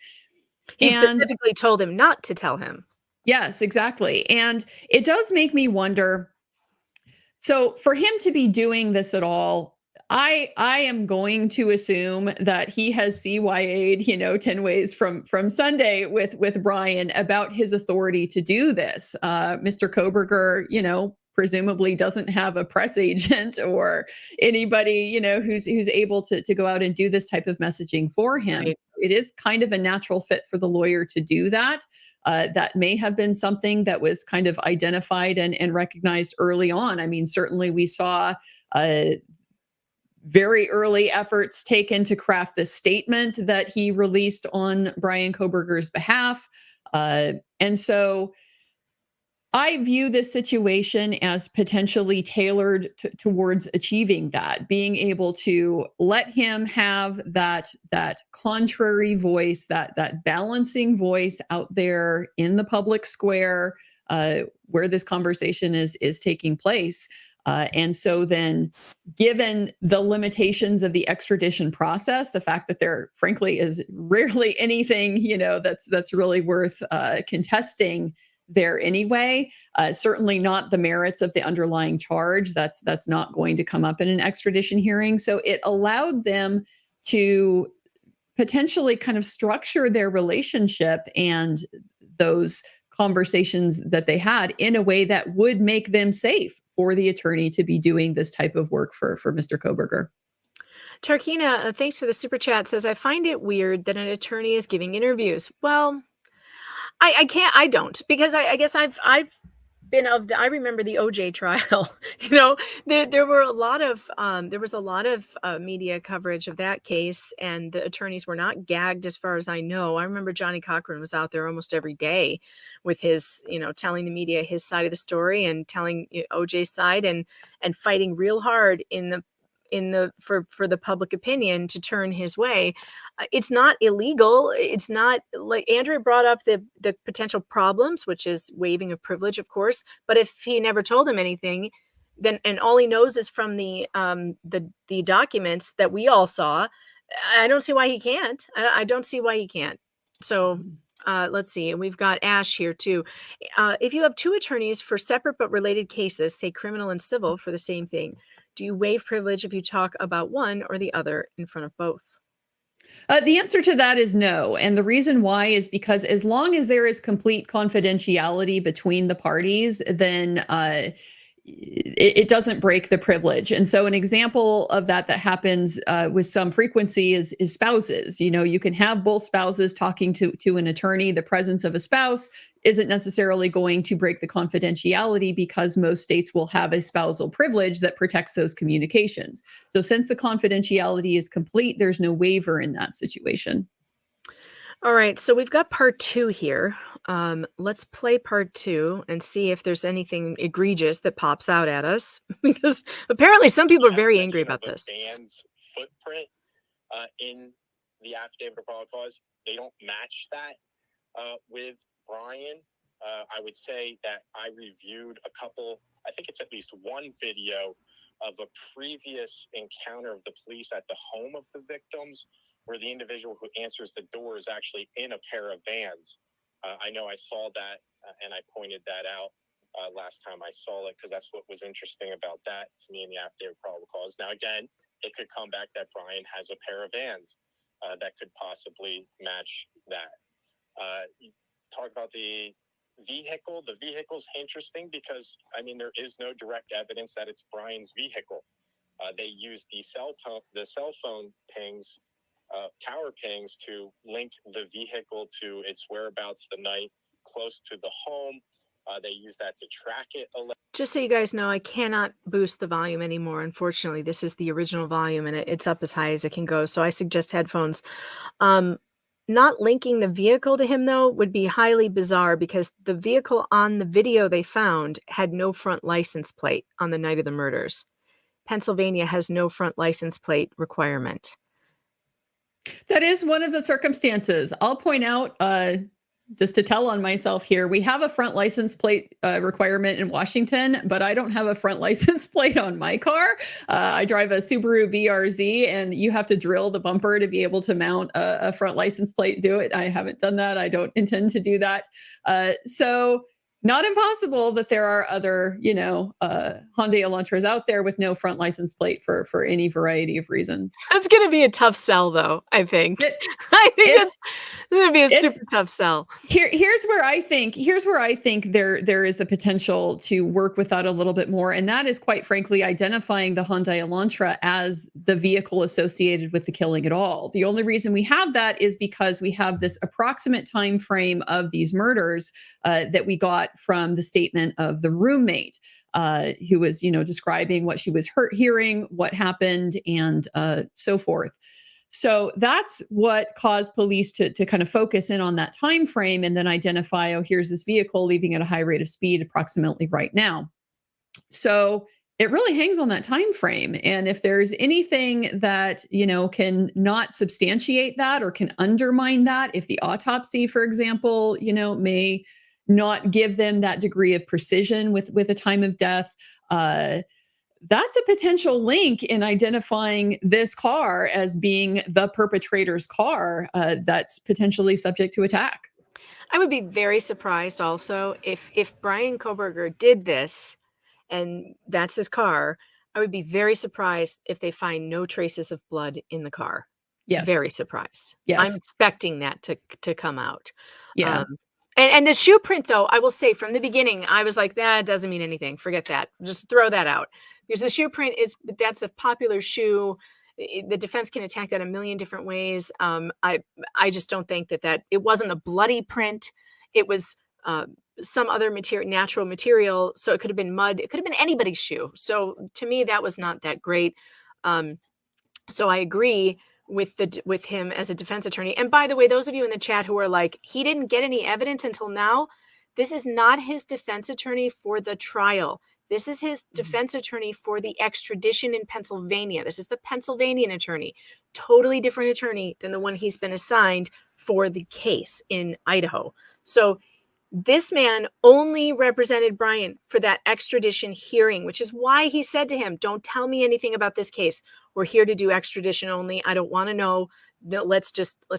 He specifically told him not to tell him. Yes, exactly. And it does make me wonder. So for him to be doing this at all, I am going to assume that he has CYA'd, 10 ways from Sunday with Brian about his authority to do this. Mr. Kohberger, presumably doesn't have a press agent or anybody, who's able to go out and do this type of messaging for him. Right. It is kind of a natural fit for the lawyer to do that. That may have been something that was kind of identified and recognized early on. I mean, certainly we saw very early efforts taken to craft this statement that he released on Brian Kohberger's behalf. And so I view this situation as potentially tailored towards achieving that, being able to let him have that contrary voice, that balancing voice out there in the public square where this conversation is taking place. And so then, given the limitations of the extradition process, the fact that there, frankly, is rarely anything, that's really worth contesting there anyway, certainly not the merits of the underlying charge. That's not going to come up in an extradition hearing. So it allowed them to potentially kind of structure their relationship and those conversations that they had in a way that would make them safe for the attorney to be doing this type of work for Mr. Kohberger. Tarkina, thanks for the super chat, says, I find it weird that an attorney is giving interviews. Well, I don't, because I guess I've been I remember the OJ trial, there was a lot of media coverage of that case, and the attorneys were not gagged as far as I know. I remember Johnny Cochran was out there almost every day with his, telling the media his side of the story and telling OJ's side and fighting real hard for the public opinion to turn his way. It's not illegal. It's not, like Andrea brought up the potential problems, which is waiving of privilege, of course. But if he never told him anything, then, and all he knows is from the documents that we all saw, I don't see why he can't. I don't see why he can't. So let's see. We've got Ash here too. If you have two attorneys for separate but related cases, say criminal and civil for the same thing, do you waive privilege if you talk about one or the other in front of both? The answer to that is no. And the reason why is because as long as there is complete confidentiality between the parties, then it doesn't break the privilege. And so an example of that happens with some frequency is spouses. You can have both spouses talking to an attorney. The presence of a spouse isn't necessarily going to break the confidentiality because most states will have a spousal privilege that protects those communications. So since the confidentiality is complete, there's no waiver in that situation. All right, so we've got part 2 here. let's play part 2 and see if there's anything egregious that pops out at us, because apparently some people are very angry about this. Van's footprint in the affidavit of probable cause, they don't match that with Brian. I would say that I reviewed a couple, I think it's at least one video of a previous encounter of the police at the home of the victims, where the individual who answers the door is actually in a pair of vans. I know I saw that and I pointed that out last time I saw it, because that's what was interesting about that to me in the affidavit of probable cause. Now, again, it could come back that Brian has a pair of vans that could possibly match that. Talk about the vehicle. The vehicle's interesting because, I mean, there is no direct evidence that it's Brian's vehicle. They used the cell phone pings, tower pings, to link the vehicle to its whereabouts the night close to the home. They use that to track it. Just so you guys know, I cannot boost the volume anymore. Unfortunately, this is the original volume and it's up as high as it can go. So I suggest headphones. Not linking the vehicle to him, though, would be highly bizarre, because the vehicle on the video they found had no front license plate on the night of the murders. Pennsylvania has no front license plate requirement. That is one of the circumstances. I'll point out, just to tell on myself here, we have a front license plate requirement in Washington, but I don't have a front license plate on my car. I drive a Subaru BRZ, and you have to drill the bumper to be able to mount a front license plate. Do it. I haven't done that. I don't intend to do that. So not impossible that there are other, Hyundai Elantras out there with no front license plate for any variety of reasons. That's going to be a tough sell, though, I think. I think it's going to be a super tough sell. Here's where I think there is the potential to work with that a little bit more. And that is, quite frankly, identifying the Hyundai Elantra as the vehicle associated with the killing at all. The only reason we have that is because we have this approximate time frame of these murders that we got from the statement of the roommate, who was, describing what she was hearing, what happened, and so forth. So that's what caused police to kind of focus in on that time frame and then identify, oh, here's this vehicle leaving at a high rate of speed approximately right now. So it really hangs on that time frame. And if there's anything that, can not substantiate that or can undermine that, if the autopsy, for example, may not give them that degree of precision with a time of death, that's a potential link in identifying this car as being the perpetrator's car that's potentially subject to attack. I would be very surprised also if Brian Kohberger did this and that's his car. I would be very surprised if they find no traces of blood in the car. Yes. Very surprised. Yes. I'm expecting that to come out. Yeah. And the shoe print, though, I will say from the beginning, I was like, that doesn't mean anything. Forget that. Just throw that out. Because the shoe print that's a popular shoe. The defense can attack that a million different ways. I just don't think that it wasn't a bloody print. It was some other natural material. So it could have been mud. It could have been anybody's shoe. So to me, that was not that great. So I agree with him as a defense attorney. And by the way, those of you in the chat who are like, he didn't get any evidence until now, this is not his defense attorney for the trial. This is his defense attorney for the extradition in Pennsylvania. This is the Pennsylvanian attorney, totally different attorney than the one he's been assigned for the case in Idaho. So this man only represented Brian for that extradition hearing, which is why he said to him, don't tell me anything about this case. We're here to do extradition only. I don't want to know. Let's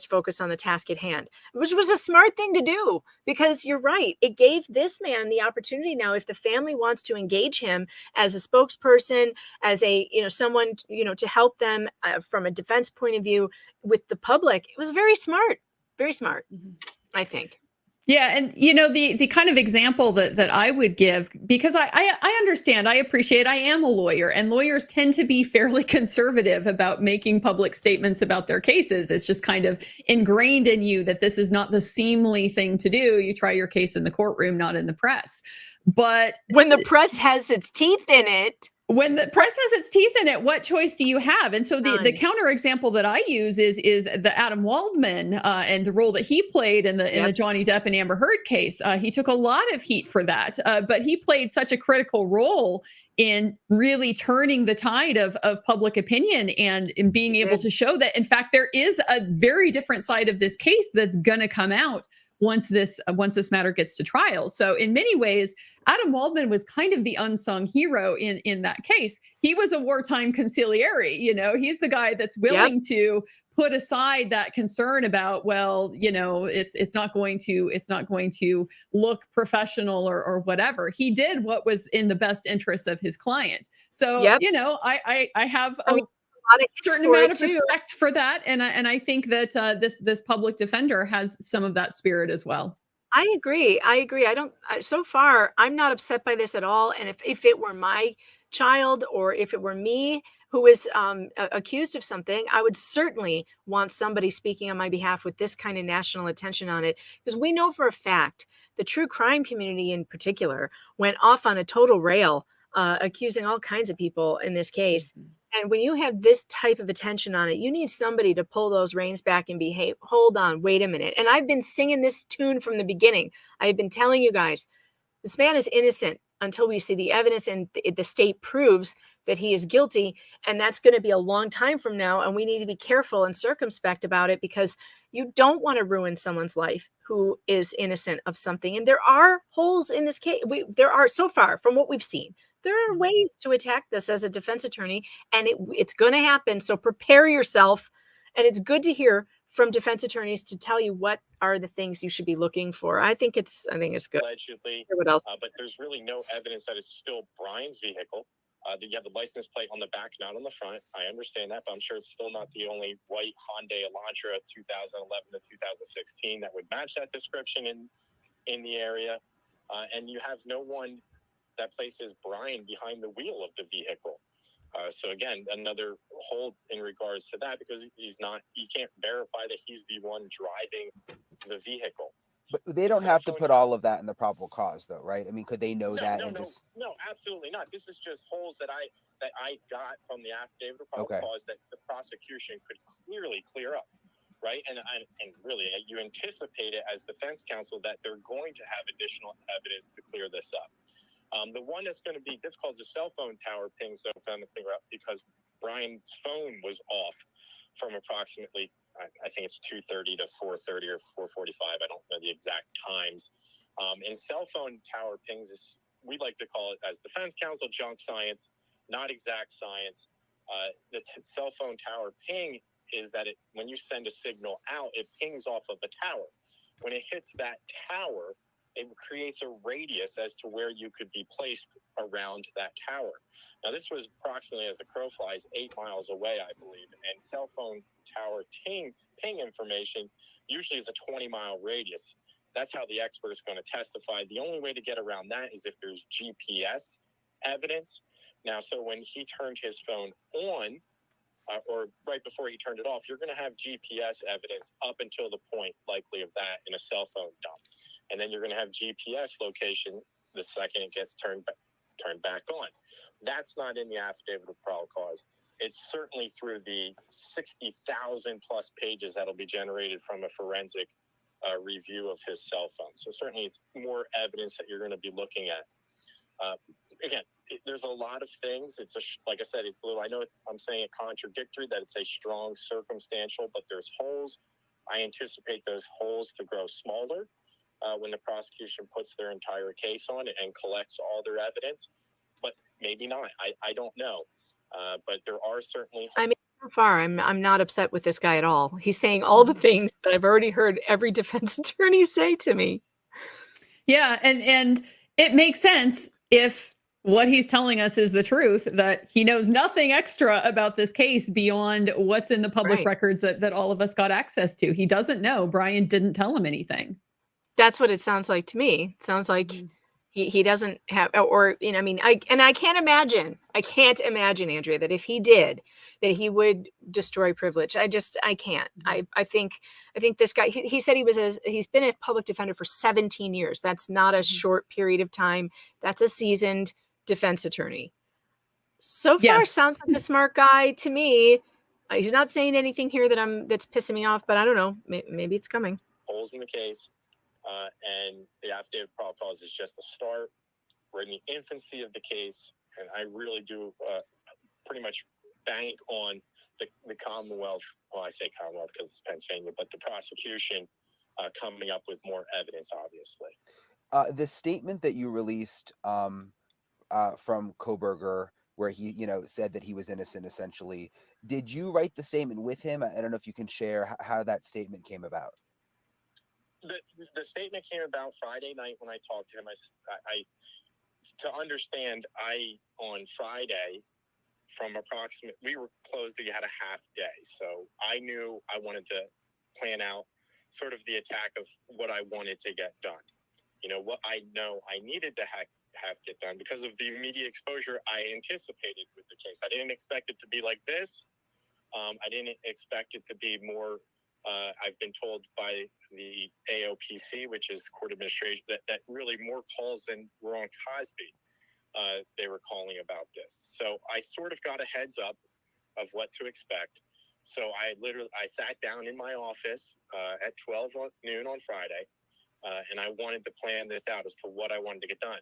focus on the task at hand, which was a smart thing to do, because you're right. It gave this man the opportunity now, if the family wants to engage him as a spokesperson, as a, someone, to help them from a defense point of view with the public. It was very smart, I think. Yeah. And, the kind of example that I would give, because I understand, I appreciate, I am a lawyer, and lawyers tend to be fairly conservative about making public statements about their cases. It's just kind of ingrained in you that this is not the seemly thing to do. You try your case in the courtroom, not in the press. But when the press has its teeth in it, when the press has its teeth in it, what choice do you have? And so the None. counter example that I use is the Adam Waldman and the role that he played in the Johnny Depp and Amber Heard case. He took a lot of heat for that, but he played such a critical role in really turning the tide of public opinion and in being able to show that, in fact, there is a very different side of this case that's going to come out once this matter gets to trial. So in many ways, Adam Waldman was kind of the unsung hero in that case. He was a wartime consigliere. You know, he's the guy that's willing to put aside that concern about, well, you know, it's not going to look professional or whatever. He did what was in the best interest of his client. So, you know, I have a certain amount of respect for that, and I think that this public defender has some of that spirit as well. I agree. So far, I'm not upset by this at all. And if it were my child or if it were me who was accused of something, I would certainly want somebody speaking on my behalf with this kind of national attention on it. Because we know for a fact the true crime community in particular went off on a total rail, accusing all kinds of people in this case. And when you have this type of attention on it, you need somebody to pull those reins back and behave. Hold on, wait a minute. And I've been singing this tune from the beginning. I've been telling you guys, this man is innocent until we see the evidence and the state proves that he is guilty. And that's going to be a long time from now. And we need to be careful and circumspect about it because you don't want to ruin someone's life who is innocent of something. And there are holes in this case. There are, so far from what we've seen, there are ways to attack this as a defense attorney, and it's going to happen. So prepare yourself. And it's good to hear from defense attorneys to tell you what are the things you should be looking for. I think it's good. Allegedly, what else? But there's really no evidence that it's still Brian's vehicle. You have the license plate on the back, not on the front. I understand that, but I'm sure it's still not the only white Hyundai Elantra 2011 to 2016 that would match that description in the area. And you have no one that places Brian behind the wheel of the vehicle. So again, another hold in regards to that because you can't verify that he's the one driving the vehicle. But they don't have to put all of that in the probable cause, though, right? I mean, could they know that and just? No, absolutely not. This is just holes that I got from the affidavit of probable cause that the prosecution could clearly clear up, right? And really, you anticipate it as defense counsel that they're going to have additional evidence to clear this up. The one that's going to be difficult is the cell phone tower pings that I found to clear up because Brian's phone was off from approximately, I think it's 2:30 to 4:30 or 4:45. I don't know the exact times. And cell phone tower pings we like to call it as defense counsel junk science, not exact science. The cell phone tower ping is that when you send a signal out, it pings off of a tower. When it hits that tower, it creates a radius as to where you could be placed around that tower. Now, this was approximately, as the crow flies, 8 miles away, I believe. And cell phone tower ping information usually is a 20-mile radius. That's how the expert is going to testify. The only way to get around that is if there's GPS evidence. Now, so when he turned his phone on, or right before he turned it off, you're going to have GPS evidence up until the point, likely, of that in a cell phone dump. And then you're going to have GPS location the second it gets turned back on. That's not in the affidavit of probable cause. It's certainly through the 60,000 plus pages that'll be generated from a forensic review of his cell phone. So certainly it's more evidence that you're going to be looking at. Again, there's a lot of things. Like I said, it's a little, I'm saying it contradictory that it's a strong circumstantial, but there's holes. I anticipate those holes to grow smaller when the prosecution puts their entire case on it and collects all their evidence, but maybe not. I don't know. But there are certainly. I mean, so far, I'm not upset with this guy at all. He's saying all the things that I've already heard every defense attorney say to me. Yeah, and it makes sense if what he's telling us is the truth, that he knows nothing extra about this case beyond what's in the public records that all of us got access to. He doesn't know. Brian didn't tell him anything. That's what it sounds like to me. It sounds like he doesn't have, or, I mean, I can't imagine, Andrea, that if he did, that he would destroy privilege. I can't. I think this guy, he said he's been a public defender for 17 years. That's not a short period of time. That's a seasoned defense attorney. So far, sounds like a smart guy to me. He's not saying anything here that's pissing me off, but I don't know. Maybe it's coming. Holes in the case, and the affidavit of probable cause is just a start. We're in the infancy of the case, and I really do pretty much bank on the Commonwealth. Well, I say Commonwealth because it's Pennsylvania, but the prosecution coming up with more evidence, obviously. The statement that you released from Koberger, where he, said that he was innocent, essentially, did you write the statement with him? I don't know if you can share how that statement came about. The statement came about Friday night when I talked to him. I to understand, on Friday, we were closed. We had a half day, so I knew I wanted to plan out sort of the attack of what I wanted to get done. What I know I needed to have get done because of the media exposure I anticipated with the case. I didn't expect it to be like this. I didn't expect it to be more. I've been told by the AOPC, which is court administration, that really more calls than were on Cosby. They were calling about this. So I sort of got a heads up of what to expect. So I sat down in my office at 12 noon on Friday, and I wanted to plan this out as to what I wanted to get done.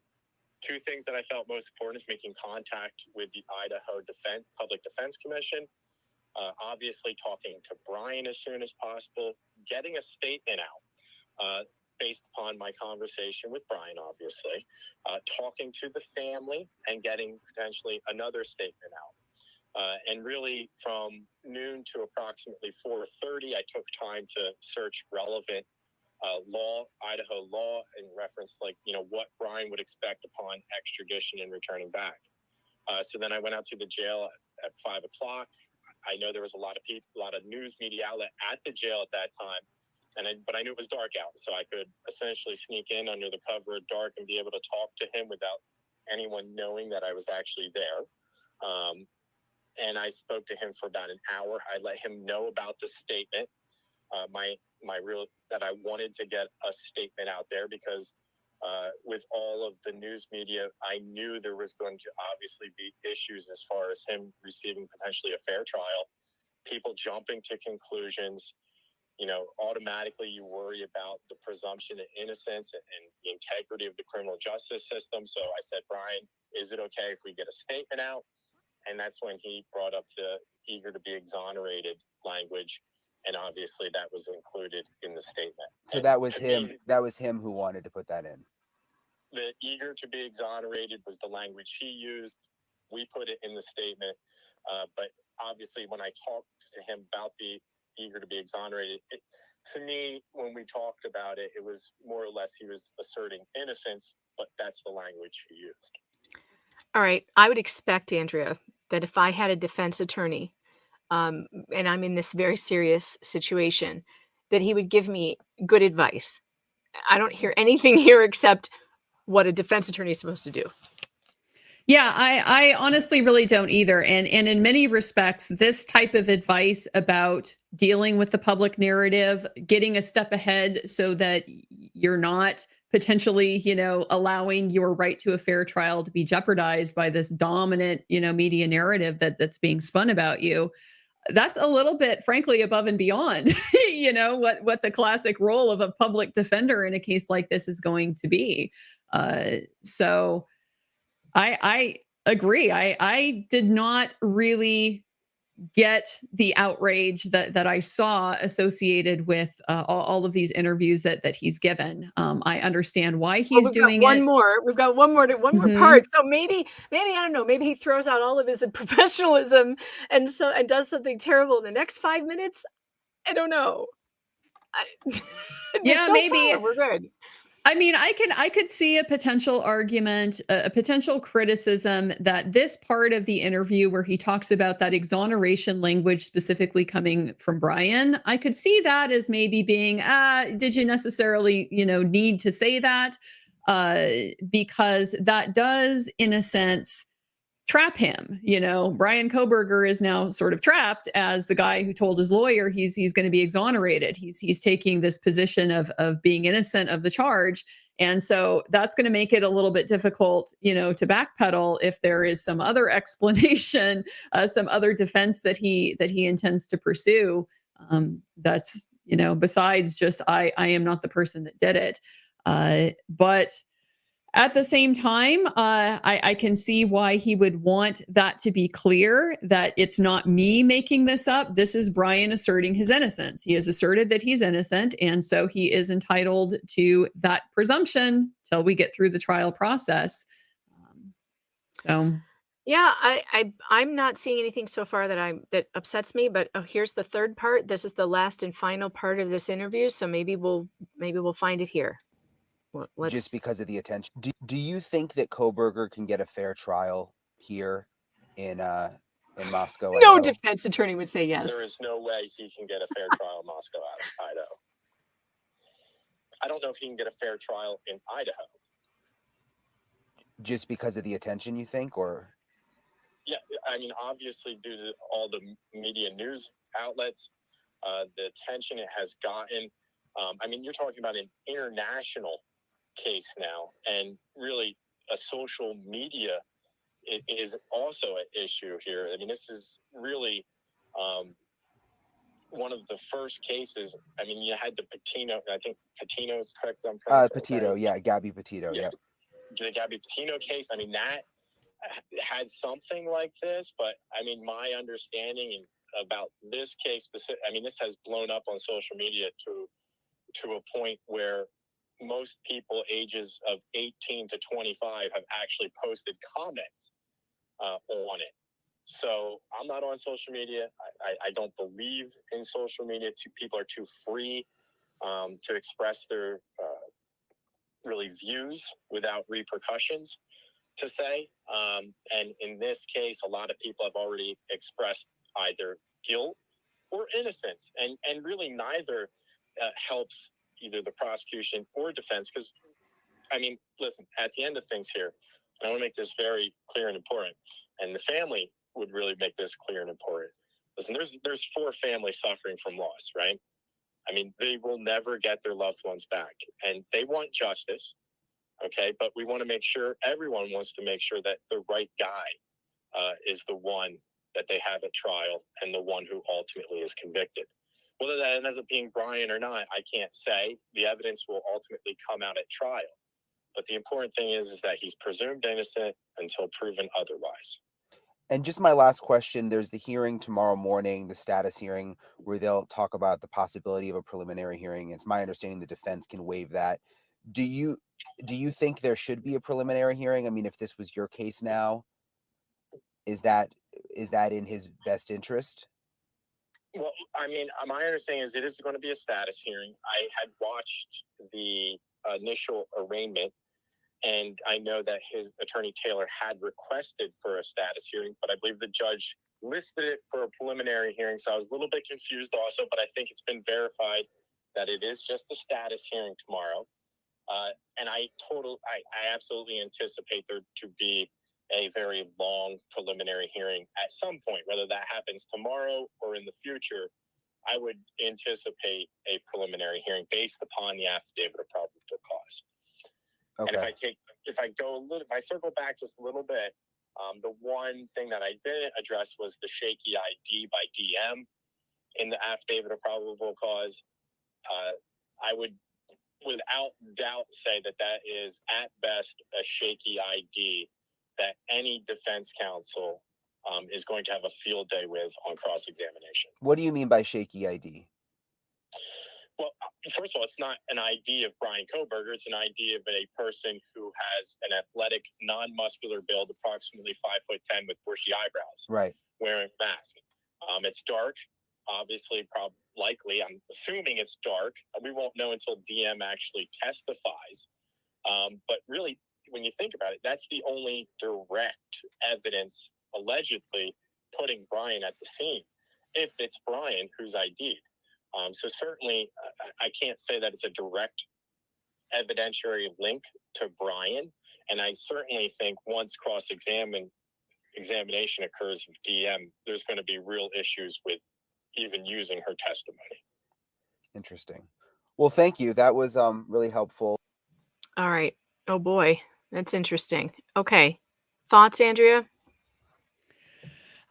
Two things that I felt most important is making contact with the Idaho Public Defense Commission, obviously talking to Brian as soon as possible, getting a statement out based upon my conversation with Brian, obviously, talking to the family and getting potentially another statement out. And really from noon to approximately 4:30, I took time to search relevant Idaho law, in reference what Brian would expect upon extradition and returning back. So then I went out to the jail at 5 o'clock. I know there was a lot of people, a lot of news media outlet at the jail at that time, but I knew it was dark out, so I could essentially sneak in under the cover of dark and be able to talk to him without anyone knowing that I was actually there. And I spoke to him for about an hour. I let him know about the statement. That I wanted to get a statement out there because with all of the news media, I knew there was going to obviously be issues as far as him receiving potentially a fair trial, people jumping to conclusions. Automatically you worry about the presumption of innocence and the integrity of the criminal justice system. So I said, Brian, is it okay if we get a statement out? And that's when he brought up the eager to be exonerated language. And obviously that was included in the statement. So that was him. That was him who wanted to put that in. The eager to be exonerated was the language he used. We put it in the statement. But obviously when I talked to him about the eager to be exonerated, to me, when we talked about it, it was more or less he was asserting innocence, but that's the language he used. All right. I would expect, Andrea, that if I had a defense attorney, and I'm in this very serious situation, that he would give me good advice. I don't hear anything here except what a defense attorney is supposed to do. Yeah, I honestly really don't either. And in many respects, this type of advice about dealing with the public narrative, getting a step ahead so that you're not potentially, allowing your right to a fair trial to be jeopardized by this dominant, media narrative that's being spun about you. That's a little bit, frankly, above and beyond, what the classic role of a public defender in a case like this is going to be. So I agree. I did not really get the outrage that I saw associated with all of these interviews that he's given. I understand why he's doing it. We've got one more part. So maybe I don't know. Maybe he throws out all of his professionalism and does something terrible in the next 5 minutes. I don't know. Yeah, maybe we're good. I mean, I could see a potential argument, a potential criticism that this part of the interview where he talks about that exoneration language specifically coming from Brian, I could see that as maybe being, did you necessarily, need to say that? Because that does, in a sense, trap him. You know, Brian Kohberger is now sort of trapped as the guy who told his lawyer he's going to be exonerated. He's taking this position of being innocent of the charge. And so that's going to make it a little bit difficult, you know, to backpedal if there is some other explanation, some other defense that he intends to pursue. That's, you know, besides just I am not the person that did it. But at the same time, I can see why he would want that to be clear, that it's not me making this up. This is Brian asserting his innocence. He has asserted that he's innocent, and so he is entitled to that presumption till we get through the trial process. Yeah, I'm not seeing anything so far that upsets me, but here's the third part. This is the last and final part of this interview, so maybe we'll find it here. Just because of the attention. Do you think that Kohberger can get a fair trial here in Moscow? No defense attorney would say yes. There is no way he can get a fair trial in Moscow, Idaho. I don't know if he can get a fair trial in Idaho. Just because of the attention, you think, or? Yeah, I mean, obviously, due to all the media news outlets, the attention it has gotten. I mean, you're talking about an international case now, and really a social media is also an issue here. I mean, this is really one of the first cases. I mean, you had the Patino, I think Patino is correct. Petito, yeah, Gabby Petito, yeah. The Gabby Patino case, I mean, that had something like this, but I mean, my understanding about this case specific, I mean, this has blown up on social media to a point where most people ages of 18 to 25 have actually posted comments on it. So I'm not on social media. I don't believe in social media. People are too free to express their really views without repercussions, to say. And in this case, a lot of people have already expressed either guilt or innocence, and really neither helps either the prosecution or defense. Because, I mean, listen, at the end of things here, and I want to make this very clear and important, and the family would really make this clear and important. Listen, there's 4 families suffering from loss, right? I mean, they will never get their loved ones back, and they want justice, okay? But we want to make sure, everyone wants to make sure that the right guy is the one that they have at trial and the one who ultimately is convicted. Whether that ends up being Brian or not, I can't say. The evidence will ultimately come out at trial. But the important thing is that he's presumed innocent until proven otherwise. And just my last question, there's the hearing tomorrow morning, the status hearing, where they'll talk about the possibility of a preliminary hearing. It's my understanding the defense can waive that. Do you think there should be a preliminary hearing? I mean, if this was your case now, is that in his best interest? Well, I mean, my understanding is it is going to be a status hearing. I had watched the initial arraignment, and I know that his attorney Taylor had requested for a status hearing, but I believe the judge listed it for a preliminary hearing. So I was a little bit confused also, but I think it's been verified that it is just the status hearing tomorrow. And I absolutely anticipate there to be a very long preliminary hearing at some point, whether that happens tomorrow or in the future. I would anticipate a preliminary hearing based upon the affidavit of probable cause. Okay. And if I circle back just a little bit, the one thing that I didn't address was the shaky ID by DM in the affidavit of probable cause. I would without doubt say that is at best a shaky ID that any defense counsel is going to have a field day with on cross-examination. What do you mean by shaky ID? Well, first of all, it's not an ID of Brian Kohberger. It's an ID of a person who has an athletic, non-muscular build, approximately 5'10", with bushy eyebrows, right, wearing a mask. It's dark, obviously, likely. I'm assuming it's dark. We won't know until DM actually testifies. But really, when you think about it, that's the only direct evidence allegedly putting Brian at the scene, if it's Brian who's ID'd. So certainly, I can't say that it's a direct evidentiary link to Brian. And I certainly think once cross-examined, examination occurs of DM, there's going to be real issues with even using her testimony. Interesting. Well, thank you. That was really helpful. All right. Oh boy, that's interesting. Okay. Thoughts, Andrea?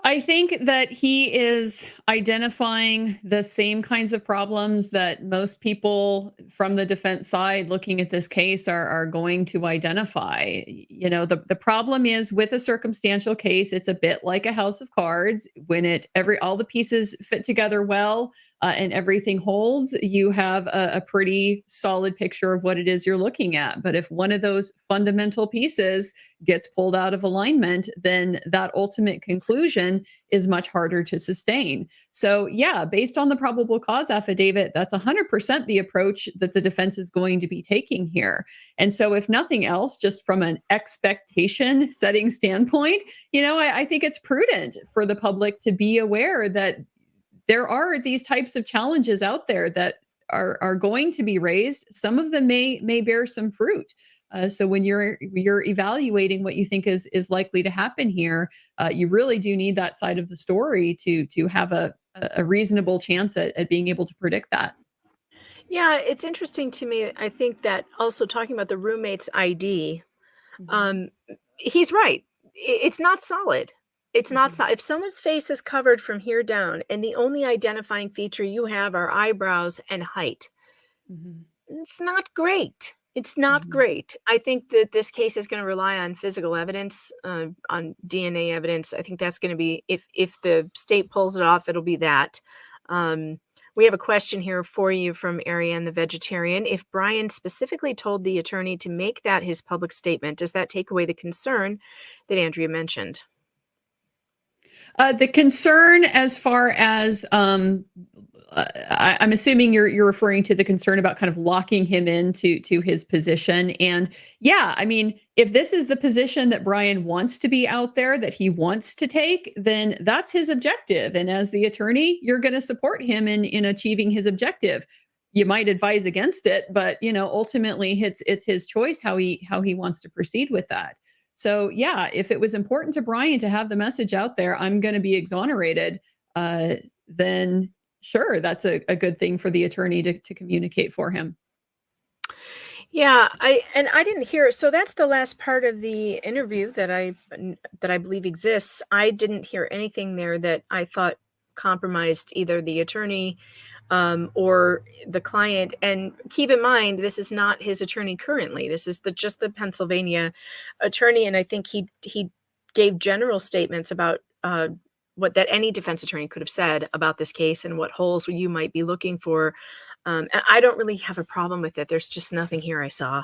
I think that he is identifying the same kinds of problems that most people from the defense side looking at this case are going to identify. You know, the problem is with a circumstantial case, it's a bit like a house of cards. When all the pieces fit together well and everything holds, you have a pretty solid picture of what it is you're looking at. But if one of those fundamental pieces gets pulled out of alignment, then that ultimate conclusion is much harder to sustain. So yeah, based on the probable cause affidavit, that's 100% the approach that the defense is going to be taking here. And so if nothing else, just from an expectation setting standpoint, I think it's prudent for the public to be aware that there are these types of challenges out there that are going to be raised. Some of them may bear some fruit. So when you're evaluating what you think is likely to happen here, you really do need that side of the story to have a reasonable chance at being able to predict that. Yeah, it's interesting to me. I think that also talking about the roommate's ID, he's right. It's not solid. It's not solid. If someone's face is covered from here down and the only identifying feature you have are eyebrows and height, it's not great. It's not great. I think that this case is going to rely on physical evidence, on DNA evidence. I think that's going to be, if the state pulls it off, it'll be that. We have a question here for you from Ariane the Vegetarian. If Brian specifically told the attorney to make that his public statement, does that take away the concern that Andrea mentioned? The concern as far as I'm assuming you're referring to the concern about kind of locking him into his position. And yeah, I mean, if this is the position that Brian wants to be out there, that he wants to take, then that's his objective. And as the attorney, you're going to support him in achieving his objective. You might advise against it, but ultimately it's his choice how he wants to proceed with that. So yeah, if it was important to Brian to have the message out there, I'm going to be exonerated, then sure, that's a good thing for the attorney to communicate for him. Yeah, I didn't hear. So that's the last part of the interview that I believe exists. I didn't hear anything there that I thought compromised either the attorney or the client. And keep in mind, this is not his attorney currently. This is just the Pennsylvania attorney, and I think he gave general statements about what that any defense attorney could have said about this case and what holes you might be looking for. And I don't really have a problem with it. There's just nothing here I saw.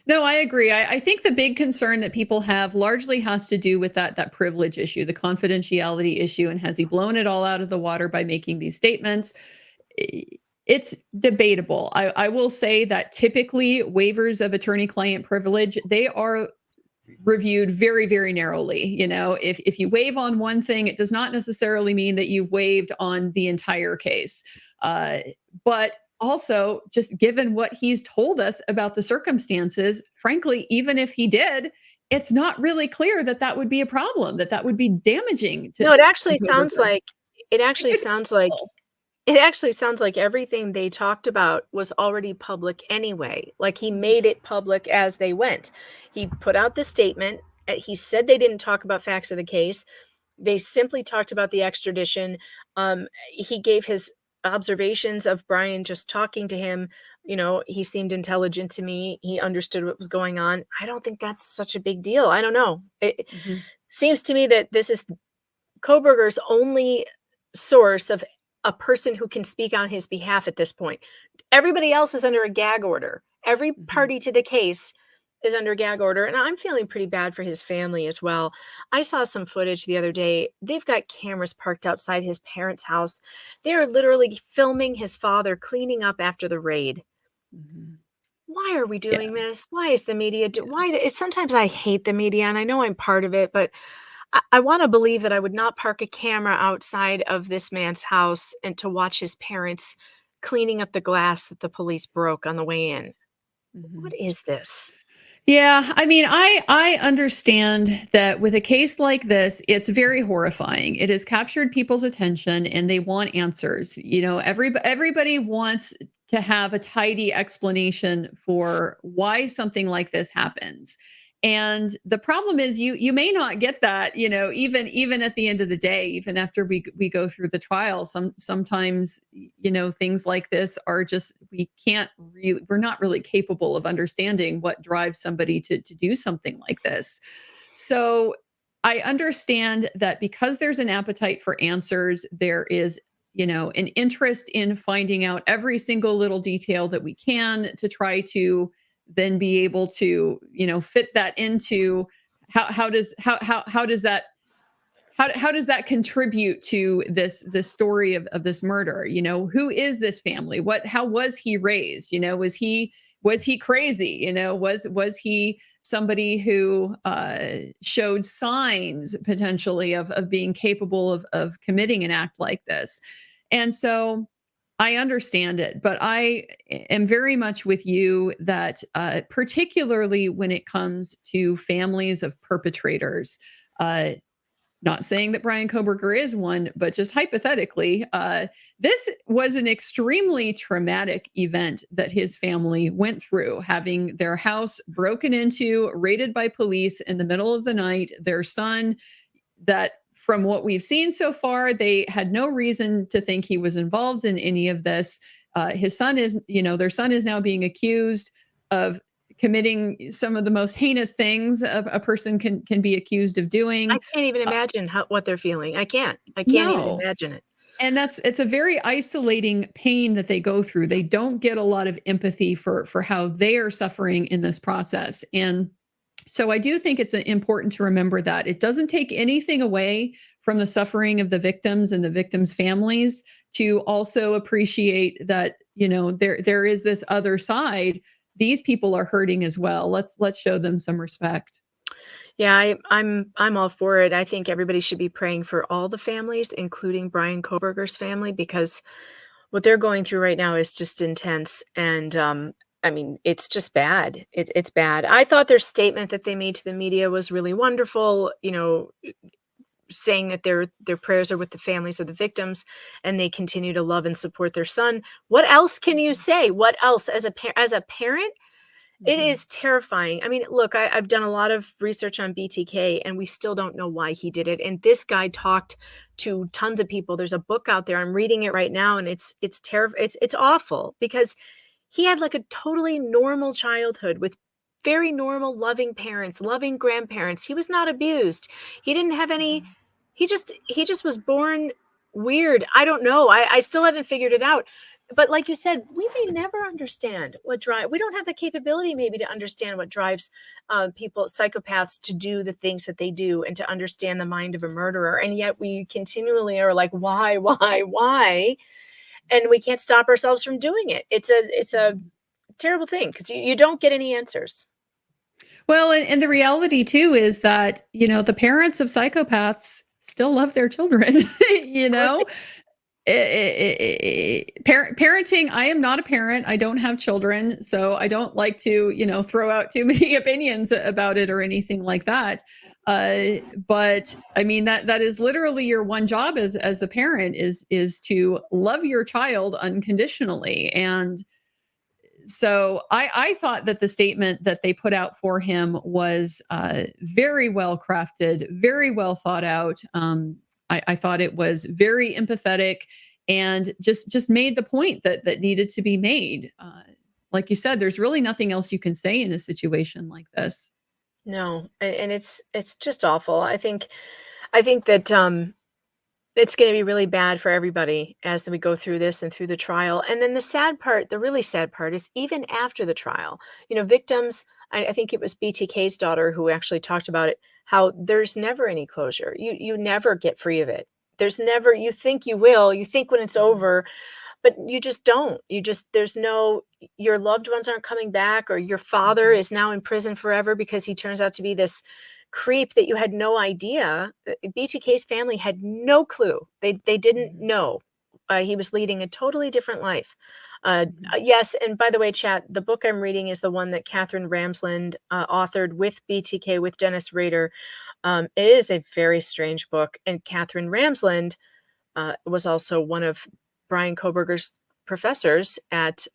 No, I agree. I think the big concern that people have largely has to do with that privilege issue, the confidentiality issue, and has he blown it all out of the water by making these statements? It's debatable. I will say that typically waivers of attorney-client privilege, they are reviewed very, very narrowly. If you waive on one thing, it does not necessarily mean that you've waived on the entire case. But also, just given what he's told us about the circumstances, frankly, even if he did, it's not really clear that would be a problem, that would be damaging. No, it actually sounds like everything they talked about was already public anyway. Like he made it public as they went. He put out the statement. He said they didn't talk about facts of the case. They simply talked about the extradition. He gave his observations of Brian just talking to him. He seemed intelligent to me. He understood what was going on. I don't think that's such a big deal. I don't know. It seems to me that this is Kohberger's only source of a person who can speak on his behalf at this point. Everybody else is under a gag order. Every party to the case is under gag order. And I'm feeling pretty bad for his family as well. I saw some footage the other day. They've got cameras parked outside his parents' house. They're literally filming his father cleaning up after the raid. Why are we doing this? Why is the media sometimes I hate the media, and I know I'm part of it, but I want to believe that I would not park a camera outside of this man's house and to watch his parents cleaning up the glass that the police broke on the way in. What is this? Yeah, I mean, I understand that with a case like this, it's very horrifying. It has captured people's attention and they want answers. You know, everybody wants to have a tidy explanation for why something like this happens. And the problem is you may not get that, you know, even at the end of the day, even after we go through the trial, sometimes, you know, things like this are just, we're not really capable of understanding what drives somebody to do something like this. So I understand that because there's an appetite for answers, there is, you know, an interest in finding out every single little detail that we can to try to then be able to, you know, fit that into how does that how does that contribute to this story of this murder? You know, who is this family? How was he raised? You know, was he crazy? You know, was he somebody who showed signs potentially of being capable of committing an act like this? And so I understand it, but I am very much with you that particularly when it comes to families of perpetrators, not saying that Brian Koberger is one, but just hypothetically, this was an extremely traumatic event that his family went through, having their house broken into, raided by police in the middle of the night, their son that from what we've seen so far, they had no reason to think he was involved in any of this. His son is, you know, their son is now being accused of committing some of the most heinous things a person can be accused of doing. I can't even imagine what they're feeling. I can't even No. imagine it. And it's a very isolating pain that they go through. They don't get a lot of empathy for how they are suffering in this process. And so I do think it's important to remember that it doesn't take anything away from the suffering of the victims and the victims' families to also appreciate that, you know, there is this other side. These people are hurting as well. Let's show them some respect. Yeah, I'm all for it. I think everybody should be praying for all the families, including Brian Koberger's family, because what they're going through right now is just intense. And I mean, it's just bad. It's bad. I thought their statement that they made to the media was really wonderful, you know, saying that their prayers are with the families of the victims and they continue to love and support their son. What else can you say? What else as a parent? It is terrifying. I mean, look, I've done a lot of research on BTK and we still don't know why he did it. And this guy talked to tons of people. There's a book out there. I'm reading it right now and it's terrifying. It's awful because he had like a totally normal childhood with very normal, loving parents, loving grandparents. He was not abused. He didn't have any, he just was born weird. I don't know. I still haven't figured it out. But like you said, we may never understand what we don't have the capability maybe to understand what drives people, psychopaths, to do the things that they do and to understand the mind of a murderer. And yet we continually are like, why? And we can't stop ourselves from doing it. It's a terrible thing because you don't get any answers. Well, and the reality too is that, you know, the parents of psychopaths still love their children, you know? Parenting, I am not a parent. I don't have children, so I don't like to, you know, throw out too many opinions about it or anything like that. But I mean, that is literally your one job as a parent is to love your child unconditionally. And so I thought that the statement that they put out for him was very well crafted, very well thought out. I thought it was very empathetic and just made the point that needed to be made. Like you said, there's really nothing else you can say in a situation like this. No, and it's just awful. I think that it's going to be really bad for everybody as we go through this and through the trial. And then the really sad part is even after the trial, you know, victims, I think it was BTK's daughter who actually talked about it, how there's never any closure. You never get free of it. There's never, you think you will, you think when it's over, but you just don't. There's no, your loved ones aren't coming back, or your father is now in prison forever because he turns out to be this creep that you had no idea. BTK's family had no clue. They didn't know. He was leading a totally different life. Yes, and by the way, chat, the book I'm reading is the one that Catherine Ramsland authored with BTK, with Dennis Rader. It is a very strange book, and Catherine Ramsland was also one of Brian Koberger's professors at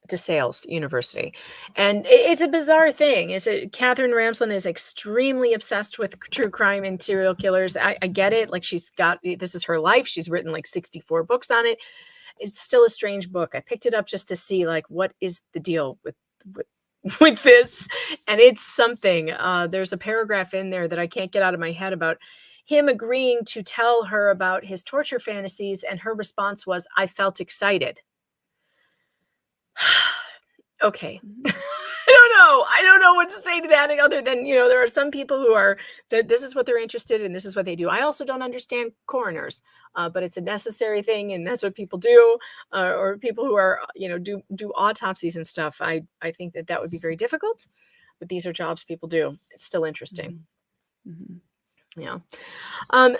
DeSales University. And it's a bizarre thing. Catherine Ramsland is extremely obsessed with true crime and serial killers. I get it. Like, this is her life. She's written like 64 books on it. It's still a strange book. I picked it up just to see, like, what is the deal with this? And it's something. There's a paragraph in there that I can't get out of my head about him agreeing to tell her about his torture fantasies, and her response was, "I felt excited." Okay. I don't know what to say to that, other than, there are some people who are, that this is what they're interested in, this is what they do. I also don't understand coroners, but it's a necessary thing, and that's what people do, or people who are, do autopsies and stuff. I think that would be very difficult, but these are jobs people do. It's still interesting. Yeah.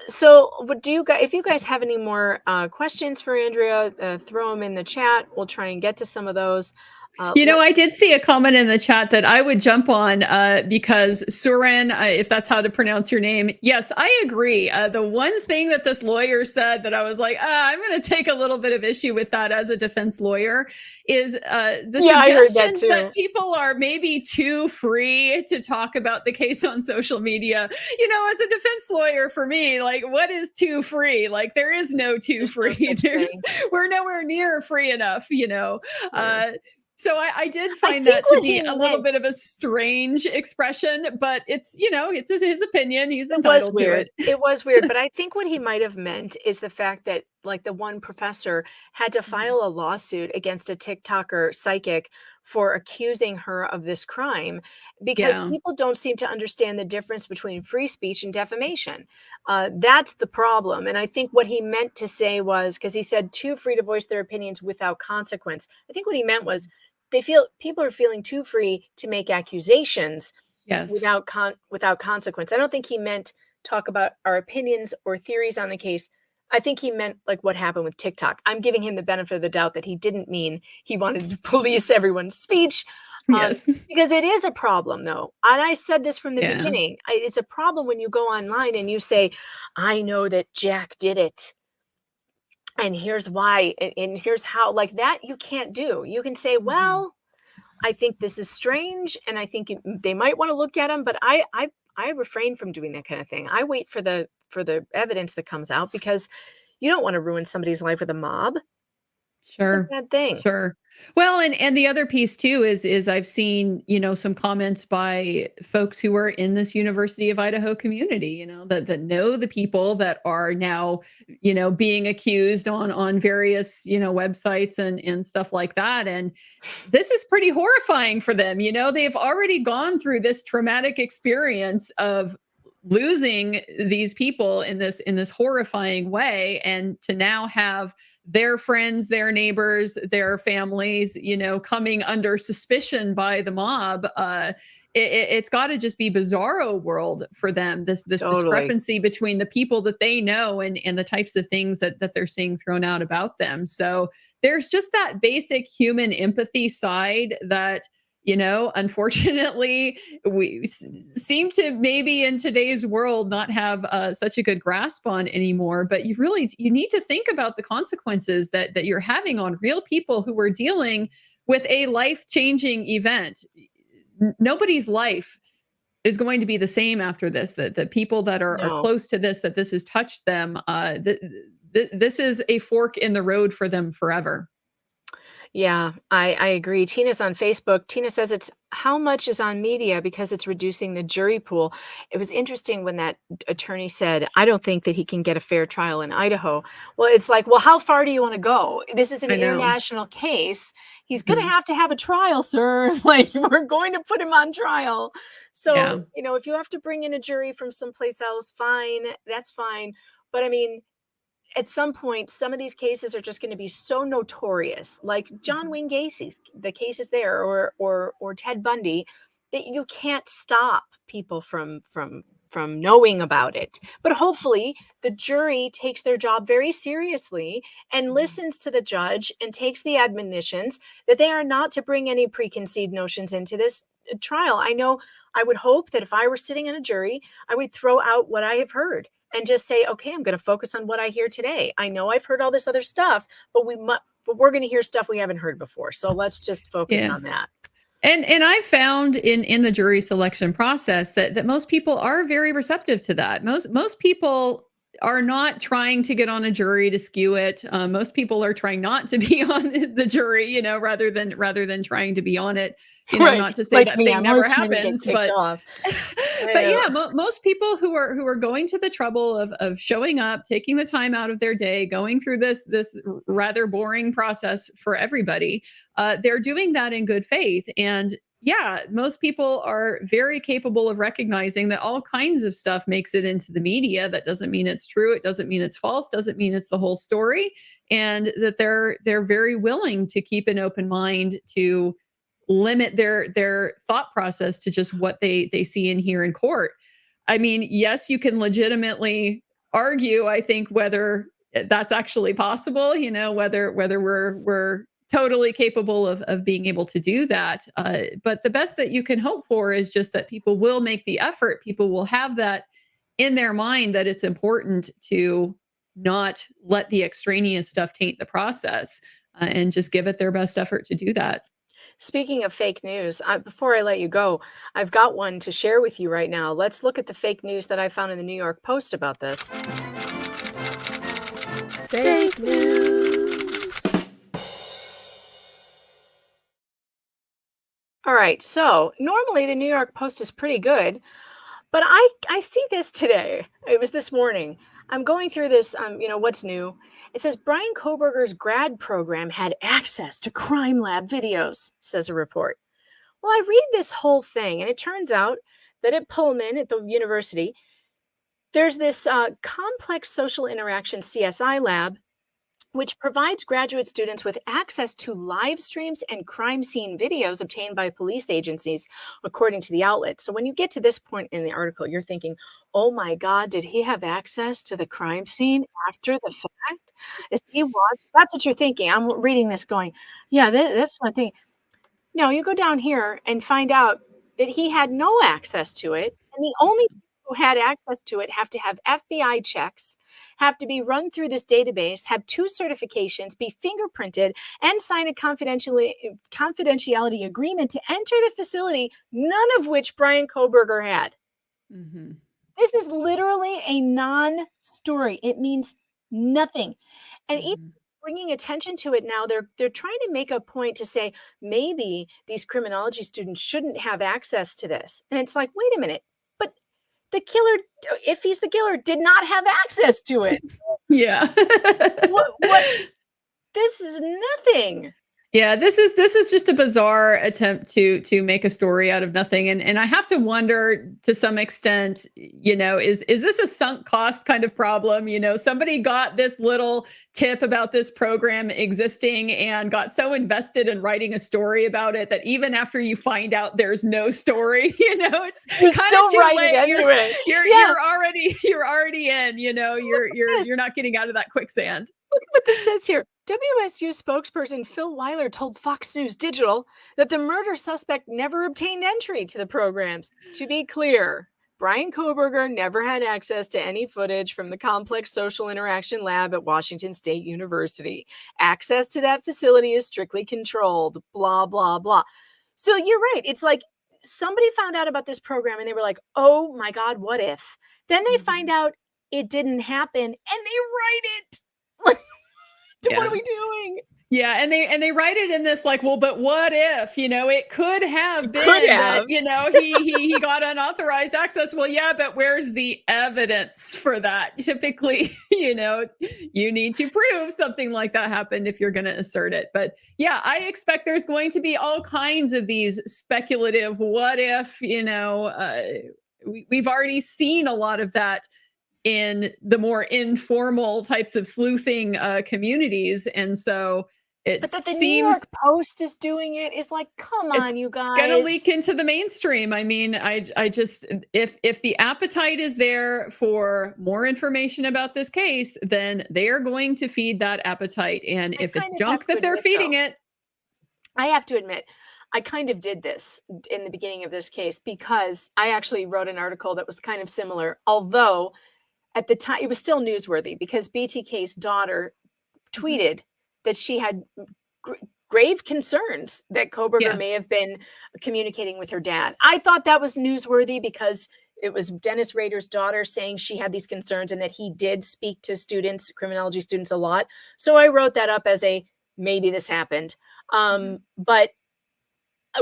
So if you guys have any more questions for Andrea, throw them in the chat. We'll try and get to some of those. I did see a comment in the chat that I would jump on because Suren, if that's how to pronounce your name, yes, I agree. The one thing that this lawyer said that I was like, I'm going to take a little bit of issue with that as a defense lawyer is the suggestion that people are maybe too free to talk about the case on social media. As a defense lawyer, for me, like, what is too free? Like, there is no too free. We're nowhere near free enough, So I did find that to be a little bit of a strange expression, but it's his opinion. He's entitled to it. It was weird, but I think what he might have meant is the fact that, like, the one professor had to file a lawsuit against a TikToker psychic for accusing her of this crime, because people don't seem to understand the difference between free speech and defamation. That's the problem. And I think what he meant to say was, because he said too free to voice their opinions without consequence. I think what he meant was, people are feeling too free to make accusations without consequence. I don't think he meant talk about our opinions or theories on the case. I think he meant like what happened with TikTok. I'm giving him the benefit of the doubt that he didn't mean he wanted to police everyone's speech. Because it is a problem, though. And I said this from the beginning. It's a problem when you go online and you say, I know that Jack did it, and here's why, and here's how. Like, that you can't do. You can say, well, I think this is strange, and I think they might want to look at him, but I refrain from doing that kind of thing. I wait for the evidence that comes out, because you don't want to ruin somebody's life with a mob. Sure. It's a bad thing. Sure. Well, and the other piece too is I've seen, some comments by folks who are in this University of Idaho community, that know the people that are now, being accused on various, websites and stuff like that. And this is pretty horrifying for them. They've already gone through this traumatic experience of losing these people in this horrifying way, and to now have their friends, their neighbors, their families, coming under suspicion by the mob. It's got to just be bizarro world for them. This discrepancy between the people that they know and the types of things that they're seeing thrown out about them. So there's just that basic human empathy side that, unfortunately, we seem to maybe in today's world not have such a good grasp on anymore. But you need to think about the consequences that you're having on real people who are dealing with a life-changing event. Nobody's life is going to be the same after this. The people that are close to this, that this has touched them, this is a fork in the road for them forever. Yeah, I agree. Tina's on Facebook. Tina says it's how much is on media because it's reducing the jury pool. It was interesting when that attorney said, I don't think that he can get a fair trial in Idaho. Well, it's like, well, how far do you want to go? This is an international case. He's going to have a trial, sir. Like, we're going to put him on trial. So, if you have to bring in a jury from someplace else, fine, that's fine. But I mean, at some point, some of these cases are just going to be so notorious, like John Wayne Gacy's, the cases there, or Ted Bundy, that you can't stop people from from knowing about it. But hopefully the jury takes their job very seriously and listens to the judge and takes the admonitions that they are not to bring any preconceived notions into this trial. I know I would hope that if I were sitting in a jury, I would throw out what I have heard and just say, okay, I'm going to focus on what I hear today. I know I've heard all this other stuff, but we're going to hear stuff we haven't heard before. So let's just focus on that. And I found in the jury selection process that most people are very receptive to that. Most people are not trying to get on a jury to skew it. Most people are trying not to be on the jury, you know, rather than trying to be on it. You know, not to say Like that me, thing I'm never always trying to get happens, kicked but off. but yeah, most people who are going to the trouble of showing up, taking the time out of their day, going through this rather boring process for everybody, they're doing that in good faith. And yeah, most people are very capable of recognizing that all kinds of stuff makes it into the media. That doesn't mean it's true. It doesn't mean it's false. Doesn't mean it's the whole story. And that they're very willing to keep an open mind to limit their thought process to just what they see and hear in court. I mean, yes, you can legitimately argue, I think, whether that's actually possible, you know, whether we're totally capable of being able to do that. But the best that you can hope for is just that people will make the effort. People will have that in their mind, that it's important to not let the extraneous stuff taint the process, and just give it their best effort to do that. Speaking of fake news, before I let you go, I've got one to share with you right now. Let's look at the fake news that I found in the New York Post about this. Fake news. All right, so normally the New York Post is pretty good, but I see this today. It was this morning. I'm going through this, you know, what's new. It says Brian Koberger's grad program had access to crime lab videos, says a report. Well, I read this whole thing, and it turns out that at Pullman, at the university, there's this complex social interaction CSI lab, which provides graduate students with access to live streams and crime scene videos obtained by police agencies, according to the outlet. So when you get to this point in the article, you're thinking, oh my God, did he have access to the crime scene after the fact? Is he watching? That's what you're thinking. I'm reading this going, yeah, that's what I think. No, you go down here and find out that he had no access to it. And the only people who had access to it have to have FBI checks, have to be run through this database, have 2 certifications, be fingerprinted, and sign a confidentiality agreement to enter the facility, none of which Brian Koberger had. Mm-hmm. This is literally a non-story. It means nothing. And even bringing attention to it now, they're trying to make a point to say maybe these criminology students shouldn't have access to this. And it's like, wait a minute, but the killer, if he's the killer, did not have access to it. Yeah. what? This is nothing. Yeah, this is just a bizarre attempt to make a story out of nothing. And I have to wonder to some extent, you know, is this a sunk cost kind of problem? You know, somebody got this little tip about this program existing and got so invested in writing a story about it that even after you find out there's no story, you know, it's kind of too late. You're already in, you know, you're not getting out of that quicksand. Look at what this says here. WSU spokesperson Phil Weiler told Fox News Digital that the murder suspect never obtained entry to the programs. To be clear, Brian Koberger never had access to any footage from the complex social interaction lab at Washington State University. Access to that facility is strictly controlled, blah, blah, blah. So you're right. It's like somebody found out about this program and they were like, oh my God, what if? Then they find out it didn't happen and they write it. What are we doing? Yeah, and they write it in this like, well, but what if, you know, it could have been that, you know, he got unauthorized access. Well, yeah, but where's the evidence for that? Typically, you know, you need to prove something like that happened if you're going to assert it. But yeah, I expect there's going to be all kinds of these speculative what if, you know, we've already seen a lot of that in the more informal types of sleuthing communities. And so it But that the New seems York Post is doing it is like, come it's on, you gonna guys. leak into the mainstream. I mean, I just if the appetite is there for more information about this case, then they are going to feed that appetite. And if it's junk that they're feeding it, I have to admit, I kind of did this in the beginning of this case because I actually wrote an article that was kind of similar, although at the time it was still newsworthy because BTK's daughter tweeted that she had grave concerns that Koberger may have been communicating with her dad. I thought that was newsworthy because it was Dennis Rader's daughter saying she had these concerns and that he did speak to students, criminology students, a lot. So I wrote that up as a maybe this happened. But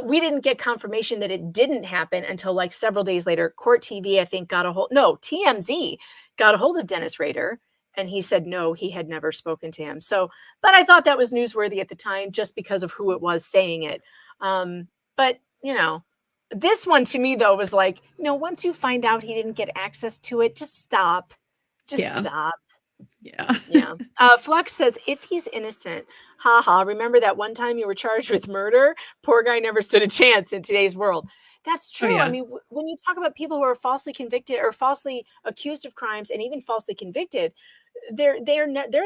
we didn't get confirmation that it didn't happen until like several days later. Court TV, I think, TMZ got a hold of Dennis Rader. And he said, no, he had never spoken to him. So, but I thought that was newsworthy at the time just because of who it was saying it. But, you know, this one to me, though, was like, you know, once you find out he didn't get access to it, just stop. Just stop. Yeah. Flux says, if he's innocent, haha, remember that one time you were charged with murder? Poor guy never stood a chance in today's world. That's true. I mean, when you talk about people who are falsely convicted or falsely accused of crimes and even falsely convicted, their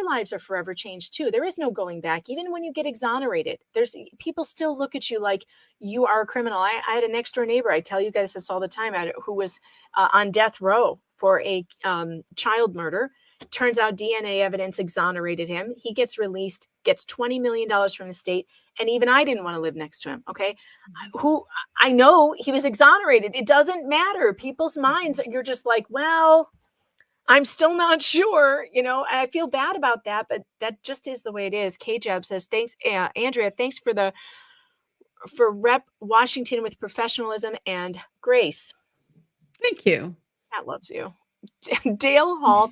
lives are forever changed too. There is no going back. Even when you get exonerated, there's people still look at you like you are a criminal. I had a next door neighbor. I tell you guys this all the time, who was on death row for a child murder. Turns out DNA evidence exonerated him. He gets released, gets $20 million from the state. And even I didn't want to live next to him. Okay. I know he was exonerated. It doesn't matter. People's minds, you're just like, well, I'm still not sure, you know, and I feel bad about that, but that just is the way it is. K-Jab says, thanks, Andrea, thanks for Rep Washington with professionalism and grace. Thank you. Pat loves you. Dale Hall,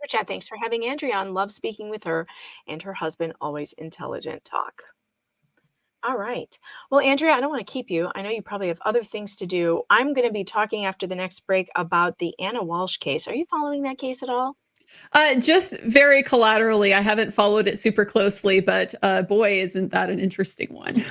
chat, thanks for having Andrea on. Love speaking with her and her husband. Always intelligent talk. All right. Well, Andrea, I don't want to keep you. I know you probably have other things to do. I'm going to be talking after the next break about the Ana Walshe case. Are you following that case at all? Just very collaterally. I haven't followed it super closely, but boy, isn't that an interesting one.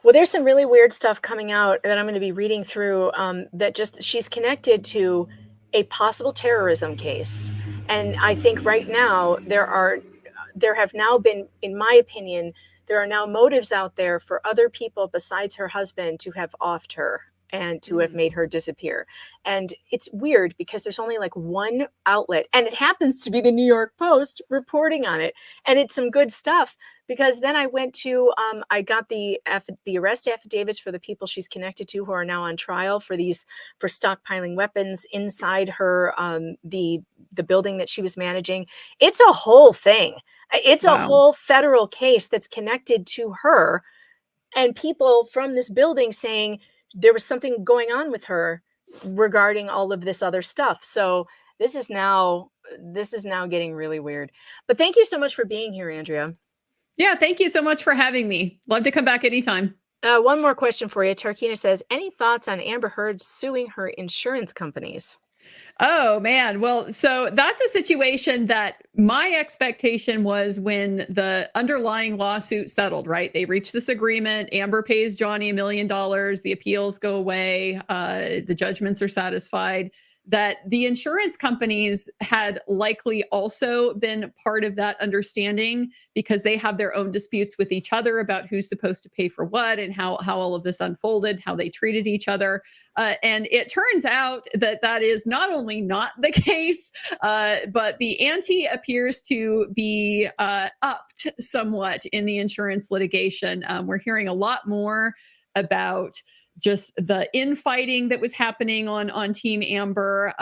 Well, there's some really weird stuff coming out that I'm going to be reading through that just she's connected to a possible terrorism case. And I think right now there have now been, in my opinion, there are now motives out there for other people besides her husband to have offed her and to have made her disappear. And it's weird because there's only like one outlet, and it happens to be the New York Post reporting on it. And it's some good stuff because then I went to, I got the arrest affidavits for the people she's connected to who are now on trial for stockpiling weapons inside her, the building that she was managing. It's a whole thing. It's a whole federal case that's connected to her, and people from this building saying there was something going on with her regarding all of this other stuff. So this is now getting really weird. But thank you so much for being here, Andrea. Yeah, thank you so much for having me. Love to come back anytime. One more question for you. Tarkina says, any thoughts on Amber Heard suing her insurance companies? Oh, man. Well, so that's a situation that my expectation was when the underlying lawsuit settled, right? They reached this agreement. Amber pays Johnny $1 million. The appeals go away. The judgments are satisfied. That the insurance companies had likely also been part of that understanding because they have their own disputes with each other about who's supposed to pay for what and how all of this unfolded, how they treated each other. And it turns out that is not only not the case, but the ante appears to be upped somewhat in the insurance litigation. We're hearing a lot more about just the infighting that was happening on Team Amber.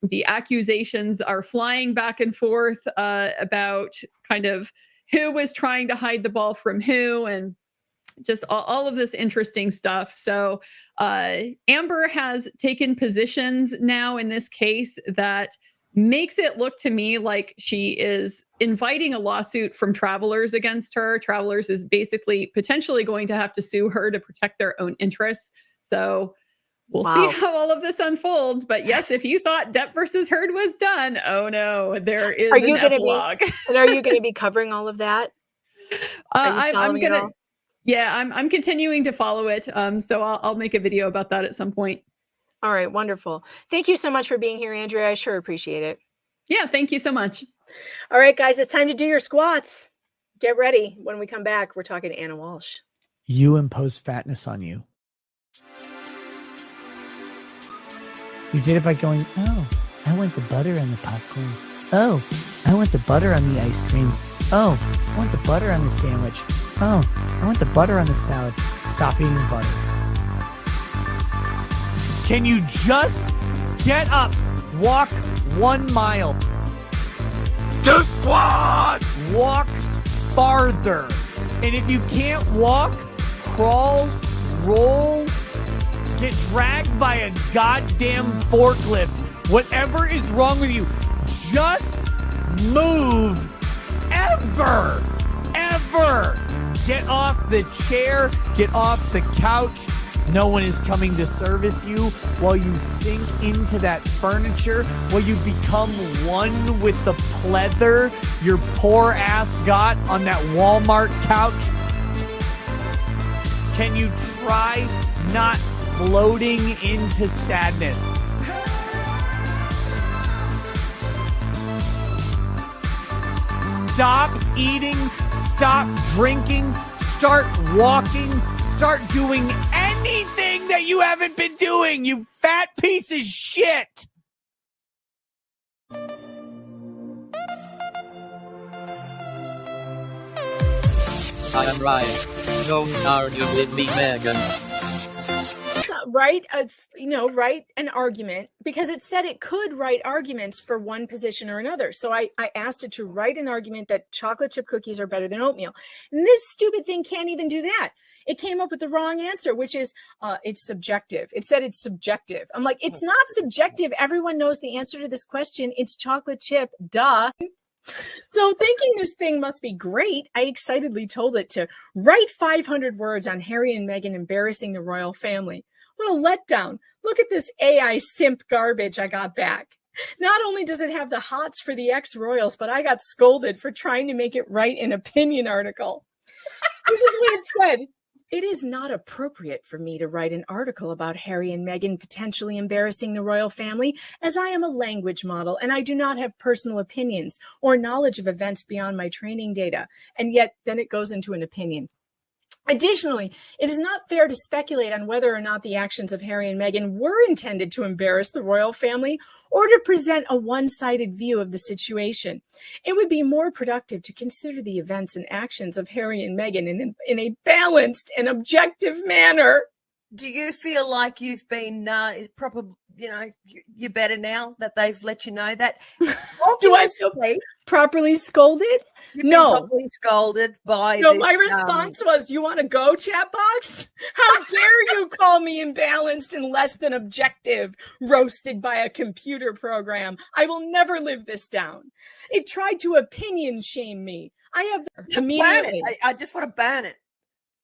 The accusations are flying back and forth about kind of who was trying to hide the ball from who, and just all of this interesting stuff. So Amber has taken positions now in this case that makes it look to me like she is inviting a lawsuit from Travelers against her. Travelers is basically potentially going to have to sue her to protect their own interests. So we'll see how all of this unfolds. But yes, if you thought Depp versus Heard was done, oh no, there is an epilogue. And are you going to be covering all of that? Are you I'm following it gonna. all? Yeah, I'm continuing to follow it. So I'll make a video about that at some point. All right, wonderful. Thank you so much for being here, Andrea. I sure appreciate it. Yeah, thank you so much. All right, guys, it's time to do your squats. Get ready. When we come back, we're talking to Ana Walshe. You impose fatness on you. You did it by going, oh, I want the butter on the popcorn. Oh, I want the butter on the ice cream. Oh, I want the butter on the sandwich. Oh, I want the butter on the salad. Stop eating butter. Can you just get up, walk 1 mile? 2 squats! Walk farther. And if you can't walk, crawl, roll, get dragged by a goddamn forklift. Whatever is wrong with you, just move. Ever. Get off the chair. Get off the couch. No one is coming to service you while you sink into that furniture, while you become one with the pleather your poor ass got on that Walmart couch. Can you try not floating into sadness? Stop eating, stop drinking, start walking, start doing anything that you haven't been doing, you fat piece of shit. I'm right. Don't argue with me, Megan. Write an argument, because it said it could write arguments for one position or another. So I asked it to write an argument that chocolate chip cookies are better than oatmeal. And this stupid thing can't even do that. It came up with the wrong answer, which is it's subjective. It said it's subjective. I'm like, it's not subjective. Everyone knows the answer to this question. It's chocolate chip. Duh. So thinking this thing must be great, I excitedly told it to write 500 words on Harry and Meghan embarrassing the royal family. What a letdown. Look at this AI simp garbage I got back. Not only does it have the hots for the ex-royals, but I got scolded for trying to make it write an opinion article. This is what it said. It is not appropriate for me to write an article about Harry and Meghan potentially embarrassing the royal family, as I am a language model and I do not have personal opinions or knowledge of events beyond my training data. And yet then it goes into an opinion. Additionally, it is not fair to speculate on whether or not the actions of Harry and Meghan were intended to embarrass the royal family or to present a one-sided view of the situation. It would be more productive to consider the events and actions of Harry and Meghan in a balanced and objective manner. Do you feel like you've been proper, you're better now that they've let you know that? Do I feel properly scolded? You've been No. properly scolded by So this, my response was, you want to go, chat box? How dare you call me imbalanced and less than objective, roasted by a computer program? I will never live this down. It tried to opinion shame me. I have immediately. I just want to ban it.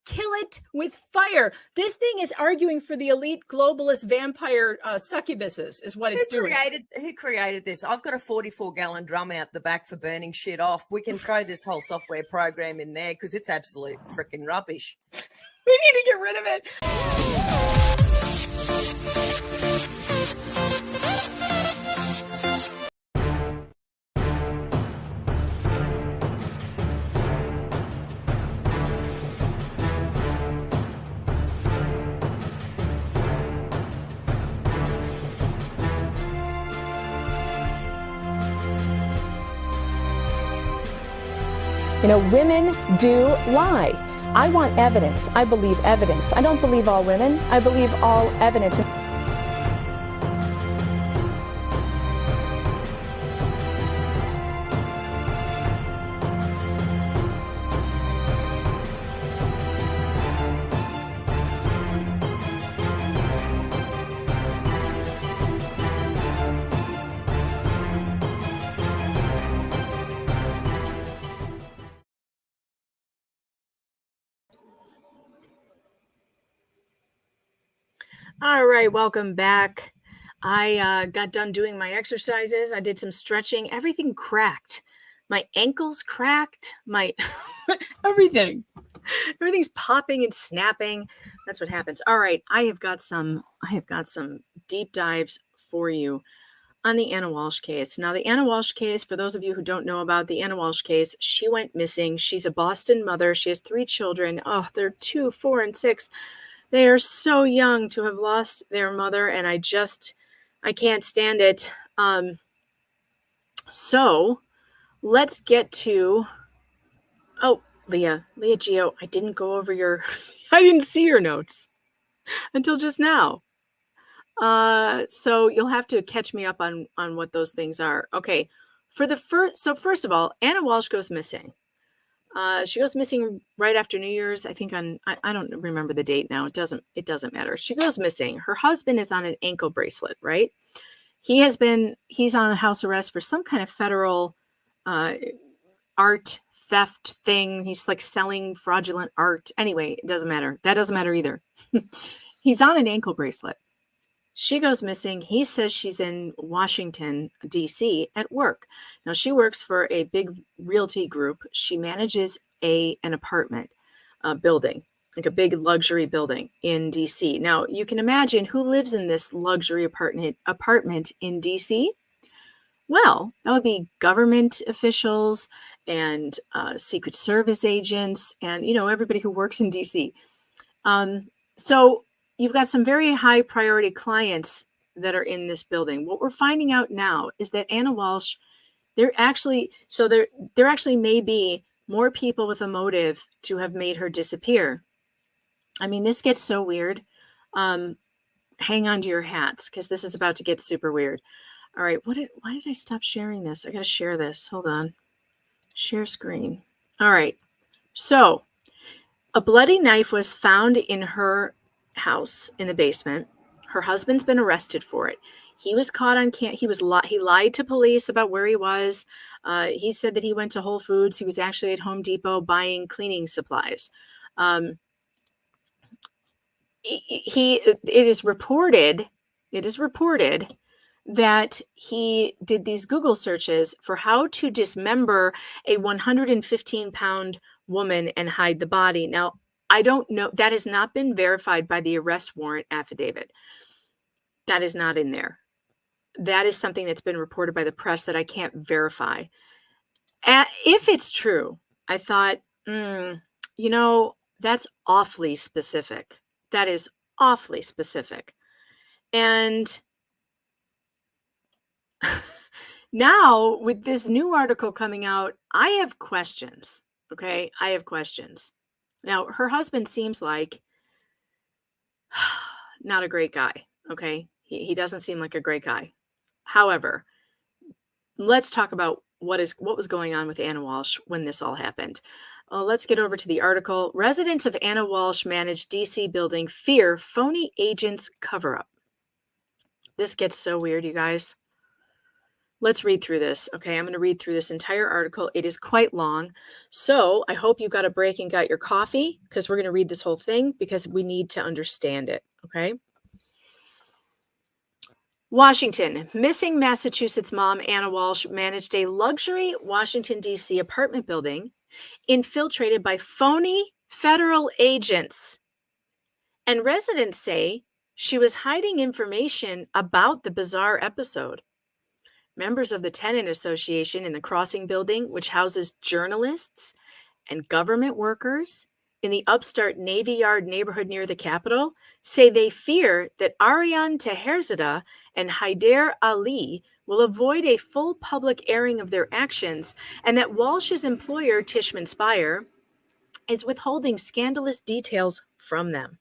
Kill it with fire. This thing is arguing for the elite globalist vampire succubuses is what it's doing. Who created this? I've got a 44-gallon drum out the back for burning shit off. We can throw this whole software program in there because it's absolute freaking rubbish. We need to get rid of it. Women do lie. I want evidence. I believe evidence. I don't believe all women. I believe all evidence. All right, welcome back. I got done doing my exercises. I did some stretching. Everything cracked. My ankle's cracked. My everything's popping and snapping. That's what happens. All right, I have got some deep dives for you on the Ana Walshe case. Now, the Ana Walshe case, for those of you who don't know about the Ana Walshe case, she went missing. She's a Boston mother. She has 3 children. Oh, they're 2, 4, and 6. They are so young to have lost their mother, and I can't stand it. So let's get to, Leah Geo, I didn't go over I didn't see your notes until just now. So you'll have to catch me up on what those things are. Okay. First of all, Ana Walshe goes missing. She goes missing right after New Year's. I think I don't remember the date now. It doesn't matter. She goes missing. Her husband is on an ankle bracelet, right? He's on house arrest for some kind of federal art theft thing. He's like selling fraudulent art. Anyway, it doesn't matter. That doesn't matter either. He's on an ankle bracelet. She goes missing. He says she's in Washington, D.C. at work. Now, she works for a big realty group. She manages an apartment building, like a big luxury building in D.C. Now, you can imagine who lives in this luxury apartment in D.C. Well, that would be government officials and Secret Service agents and, everybody who works in D.C. So you've got some very high priority clients that are in this building. What we're finding out now is that Ana Walshe, there actually may be more people with a motive to have made her disappear. I mean, this gets so weird. Hang on to your hats because this is about to get super weird. All right, why did I stop sharing this? I got to share this. Hold on. Share screen. All right. So a bloody knife was found in her house in the basement. Her husband's been arrested for it. He was caught on he lied to police about where he was. He said that he went to Whole Foods. He was actually at Home Depot buying cleaning supplies. It is reported that he did these Google searches for how to dismember a 115-pound woman and hide the body. Now, I don't know. That has not been verified by the arrest warrant affidavit. That is not in there. That is something that's been reported by the press that I can't verify. If it's true, I thought, that's awfully specific. That is awfully specific. And now with this new article coming out, I have questions. Okay. I have questions. Now, her husband seems like not a great guy. Okay. He doesn't seem like a great guy. However, let's talk about what was going on with Ana Walshe when this all happened. Let's get over to the article. Residents of Ana Walshe managed DC building fear phony agents cover-up. This gets so weird, you guys. Let's read through this. Okay, I'm going to read through this entire article. It is quite long. So I hope you got a break and got your coffee because we're going to read this whole thing because we need to understand it. Okay. Washington. Missing Massachusetts mom Ana Walshe managed a luxury Washington, D.C. apartment building infiltrated by phony federal agents. And residents say she was hiding information about the bizarre episode. Members of the tenant association in the Crossing building, which houses journalists and government workers in the upstart Navy Yard neighborhood near the Capitol, say they fear that Ariane Taherzadeh and Haider Ali will avoid a full public airing of their actions, and that Walsh's employer, Tishman Speyer, is withholding scandalous details from them.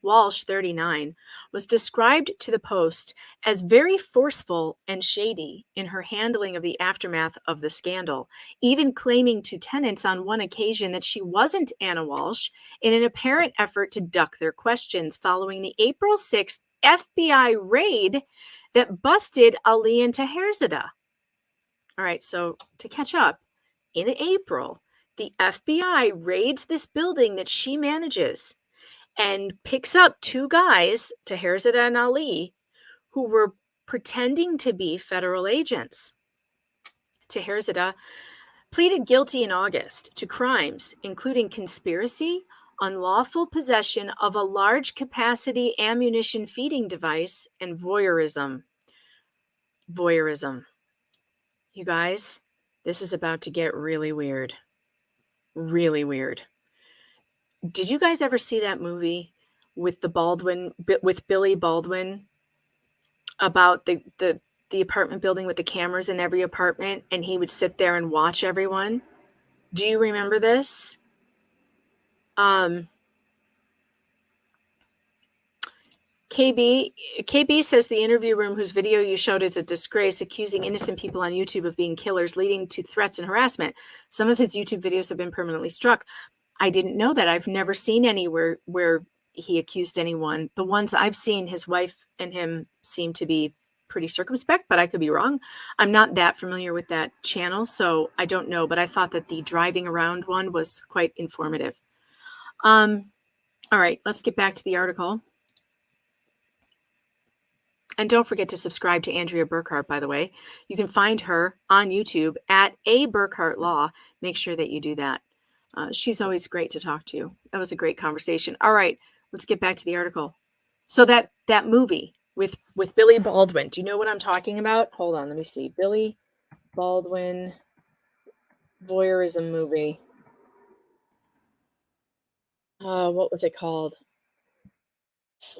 Walsh, 39, was described to the Post as very forceful and shady in her handling of the aftermath of the scandal, even claiming to tenants on one occasion that she wasn't Ana Walshe in an apparent effort to duck their questions following the April 6th FBI raid that busted Ali and Taherzadeh. All right, so to catch up, in April, the FBI raids this building that she manages and picks up 2 guys, Taherzadeh and Ali, who were pretending to be federal agents. Taherzadeh pleaded guilty in August to crimes including conspiracy, unlawful possession of a large capacity ammunition feeding device, and voyeurism. Voyeurism. You guys, this is about to get really weird. Really weird. Did you guys ever see that movie with Billy Baldwin about the apartment building with the cameras in every apartment, and he would sit there and watch everyone? Do you remember this? KB says the interview room whose video you showed is a disgrace, accusing innocent people on YouTube of being killers, leading to threats and harassment. Some of his YouTube videos have been permanently struck. I didn't know that. I've never seen anywhere where he accused anyone. The ones I've seen, his wife and him seem to be pretty circumspect, but I could be wrong. I'm not that familiar with that channel, so I don't know, but I thought that the driving around one was quite informative. All right, let's get back to the article. And don't forget to subscribe to Andrea Burkhart, by the way. You can find her on YouTube at A Burkhart Law. Make sure that you do that. She's always great to talk to. That was a great conversation. All right, let's get back to the article. So that movie with Billy Baldwin, do you know what I'm talking about? Hold on, let me see. Billy Baldwin voyeurism movie. What was it called?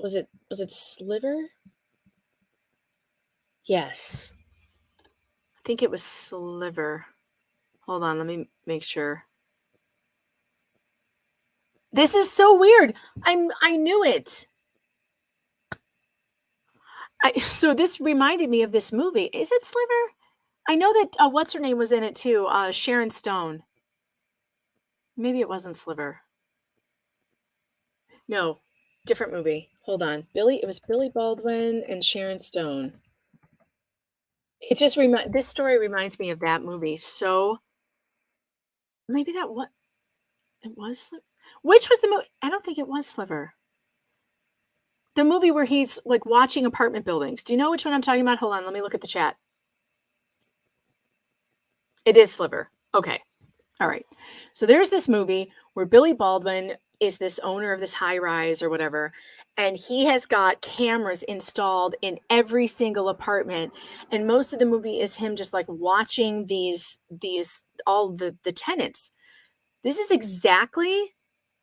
Was it Sliver? Yes. I think it was Sliver. Hold on, let me make sure. This is so weird. I knew it. So this reminded me of this movie. Is it Sliver? I know that what's her name was in it too. Sharon Stone. Maybe it wasn't Sliver. No, different movie. Hold on. It was Billy Baldwin and Sharon Stone. It just this story reminds me of that movie. So maybe it was Sliver. Which was the movie? I don't think it was Sliver. The movie where he's like watching apartment buildings. Do you know which one I'm talking about? Hold on, let me look at the chat. It is Sliver. Okay. All right. So there's this movie where Billy Baldwin is this owner of this high rise or whatever, and he has got cameras installed in every single apartment, and most of the movie is him just like watching all the tenants. This is exactly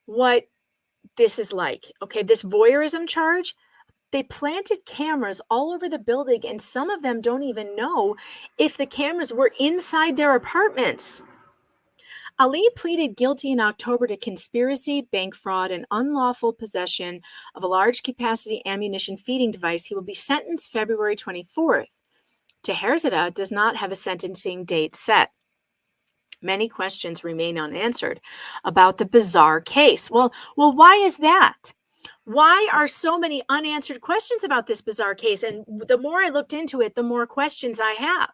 what this is like. Okay, this voyeurism charge, they planted cameras all over the building, and some of them don't even know if the cameras were inside their apartments. Ali pleaded guilty in October to conspiracy, bank fraud, and unlawful possession of a large capacity ammunition feeding device. He will be sentenced February 24th. Teherzada does not have a sentencing date set. Many questions remain unanswered about the bizarre case. Well, why is that? Why are so many unanswered questions about this bizarre case? And the more I looked into it, the more questions I have,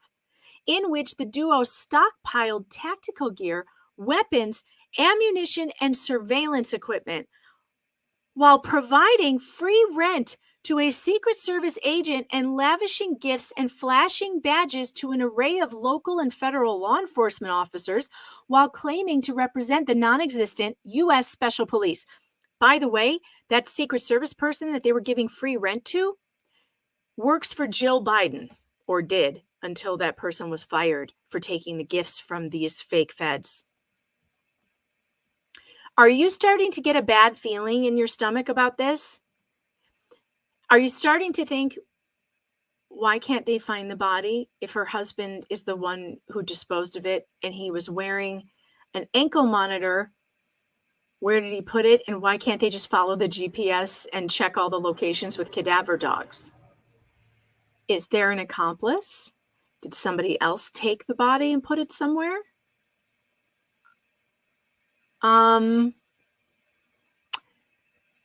in which the duo stockpiled tactical gear, weapons, ammunition, and surveillance equipment while providing free rent to a Secret Service agent and lavishing gifts and flashing badges to an array of local and federal law enforcement officers while claiming to represent the non-existent U.S. Special Police. By the way, that Secret Service person that they were giving free rent to works for Jill Biden, or did, until that person was fired for taking the gifts from these fake feds. Are you starting to get a bad feeling in your stomach about this? Are you starting to think, why can't they find the body if her husband is the one who disposed of it and he was wearing an ankle monitor? Where did he put it? And why can't they just follow the GPS and check all the locations with cadaver dogs? Is there an accomplice? Did somebody else take the body and put it somewhere?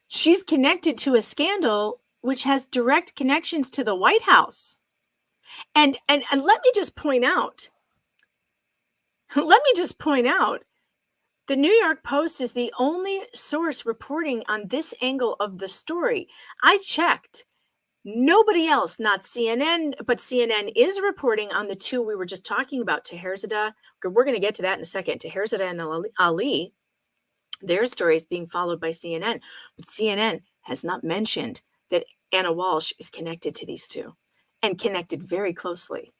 She's connected to a scandal which has direct connections to the White House. And let me just point out, the New York Post is the only source reporting on this angle of the story. I checked, Nobody else, not CNN, but CNN is reporting on the two we were just talking about, Taherzadeh. We're going to get to that in a second. Taherzadeh and Ali, their story is being followed by CNN, but CNN has not mentioned that Ana Walshe is connected to these two and connected very closely.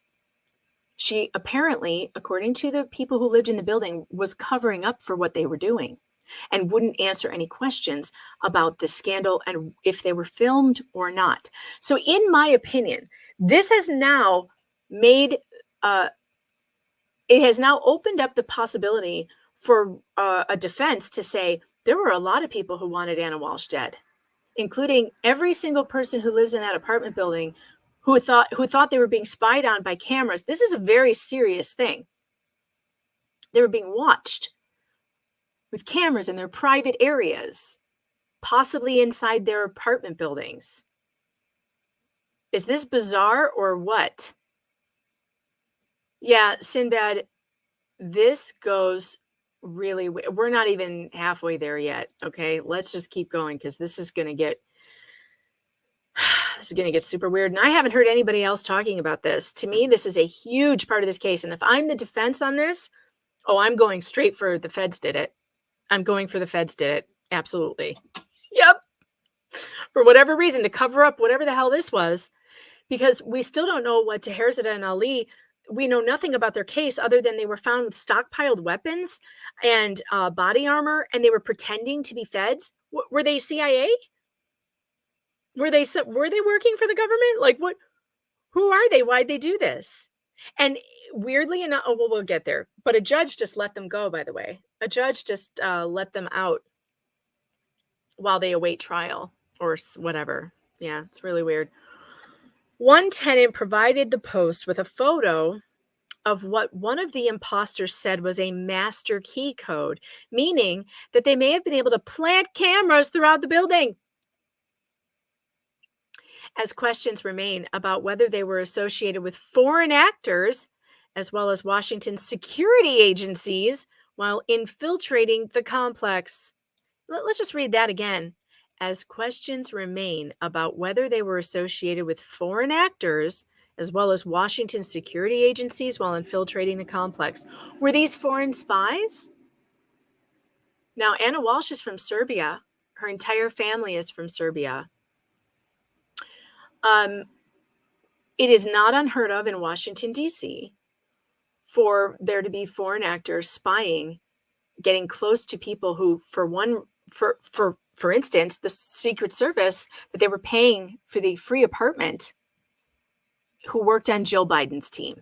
She apparently, according to the people who lived in the building, was covering up for what they were doing and wouldn't answer any questions about the scandal and if they were filmed or not. So in my opinion, this has now made, it has now opened up the possibility for a defense to say there were a lot of people who wanted Ana Walshe dead, including every single person who lives in that apartment building who thought they were being spied on by cameras. This is a very serious thing. They were being watched with cameras in their private areas, possibly inside their apartment buildings. Is this bizarre or what? Yeah, Sinbad, this goes really, we're not even halfway there yet. Okay, let's just keep going because this is going to get super weird. And I haven't heard anybody else talking about this. To me, this is a huge part of this case. And if I'm the defense on this, oh, I'm going straight for the feds did it. I'm going for the feds did it. Absolutely. Yep. For whatever reason, to cover up whatever the hell this was, because we still don't know what Taherzadeh and Ali, we know nothing about their case other than they were found with stockpiled weapons and body armor, and they were pretending to be feds. Were they CIA? Were they working for the government? Like what? Who are they? Why'd they do this? And weirdly enough, oh, well, we'll get there. But a judge just let them go, by the way. A judge just let them out while they await trial or whatever. Yeah, it's really weird. One tenant provided the Post with a photo of what one of the imposters said was a master key code, meaning that they may have been able to plant cameras throughout the building. As questions remain about whether they were associated with foreign actors, as well as Washington's security agencies, while infiltrating the complex. Let's just read that again. As questions remain about whether they were associated with foreign actors, as well as Washington's security agencies, while infiltrating the complex. Were these foreign spies? Now, Ana Walshe is from Serbia. Her entire family is from Serbia. It is not unheard of in Washington, D.C. for there to be foreign actors spying, getting close to people who, for instance, the Secret Service that they were paying for the free apartment, who worked on Jill Biden's team,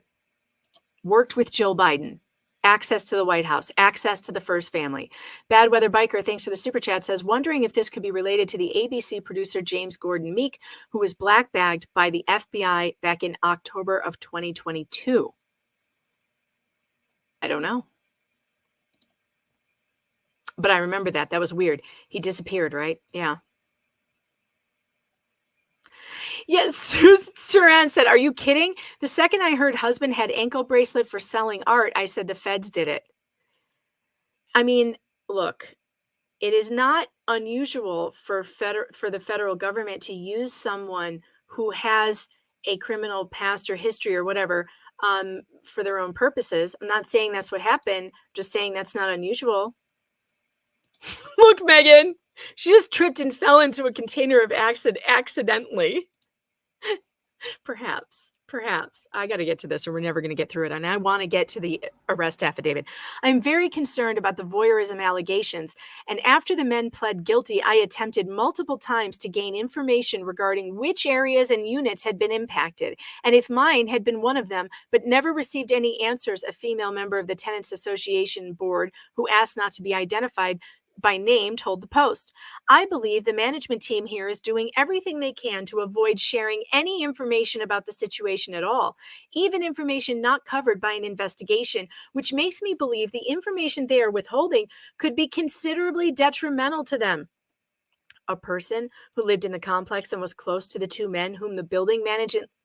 worked with Jill Biden, access to the White House, access to the First Family. Bad Weather Biker, thanks for the super chat, says, wondering if this could be related to the ABC producer James Gordon Meek, who was black-bagged by the FBI back in October of 2022. I don't know. But I remember that. That was weird. He disappeared, right? Yeah. Yes, Saran said, are you kidding? The second I heard husband had ankle bracelet for selling art, I said the feds did it. I mean, look, it is not unusual for the federal government to use someone who has a criminal past or history or whatever for their own purposes. I'm not saying that's what happened, just saying that's not unusual. Look, Megan, she just tripped and fell into a container of acid accidentally. Perhaps. I got to get to this or we're never going to get through it. And I want to get to the arrest affidavit. I'm very concerned about the voyeurism allegations. And after the men pled guilty, I attempted multiple times to gain information regarding which areas and units had been impacted. And if mine had been one of them, but never received any answers, a female member of the Tenants Association board who asked not to be identified by name told the Post. I believe the management team here is doing everything they can to avoid sharing any information about the situation at all, even information not covered by an investigation, which makes me believe the information they are withholding could be considerably detrimental to them. a person who lived in the complex and was close to the two men whom the building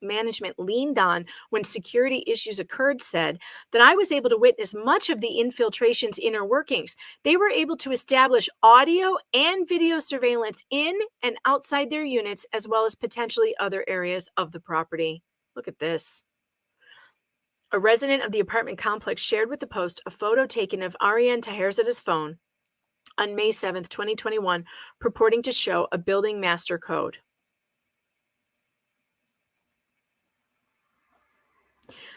management leaned on when security issues occurred, said that I was able to witness much of the infiltration's inner workings. They were able to establish audio and video surveillance in and outside their units, as well as potentially other areas of the property. Look at this. A resident of the apartment complex shared with the Post a photo taken of Ariane Taherzade's phone on May 7th, 2021, purporting to show a building master code.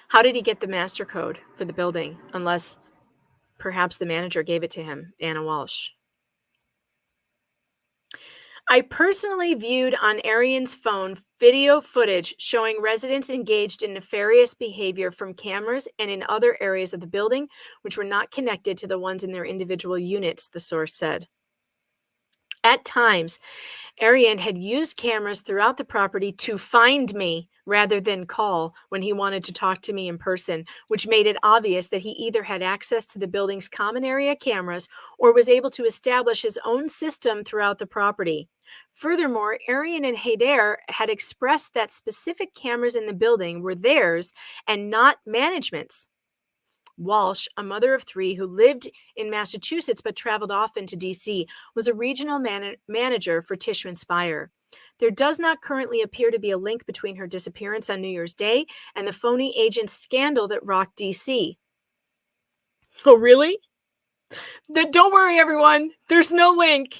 How did he get the master code for the building, unless perhaps the manager gave it to him, Ana Walshe? I personally viewed on Ariane's phone video footage showing residents engaged in nefarious behavior from cameras and in other areas of the building, which were not connected to the ones in their individual units, the source said. At times, Ariane had used cameras throughout the property to find me rather than call when he wanted to talk to me in person, which made it obvious that he either had access to the building's common area cameras or was able to establish his own system throughout the property. Furthermore, Ariane and Haider had expressed that specific cameras in the building were theirs and not management's. Walsh, a mother of three who lived in Massachusetts but traveled often to D.C., was a regional manager for Tishman Speyer. There does not currently appear to be a link between her disappearance on New Year's Day and the phony agent scandal that rocked D.C. Oh, really? Don't worry, everyone. There's no link.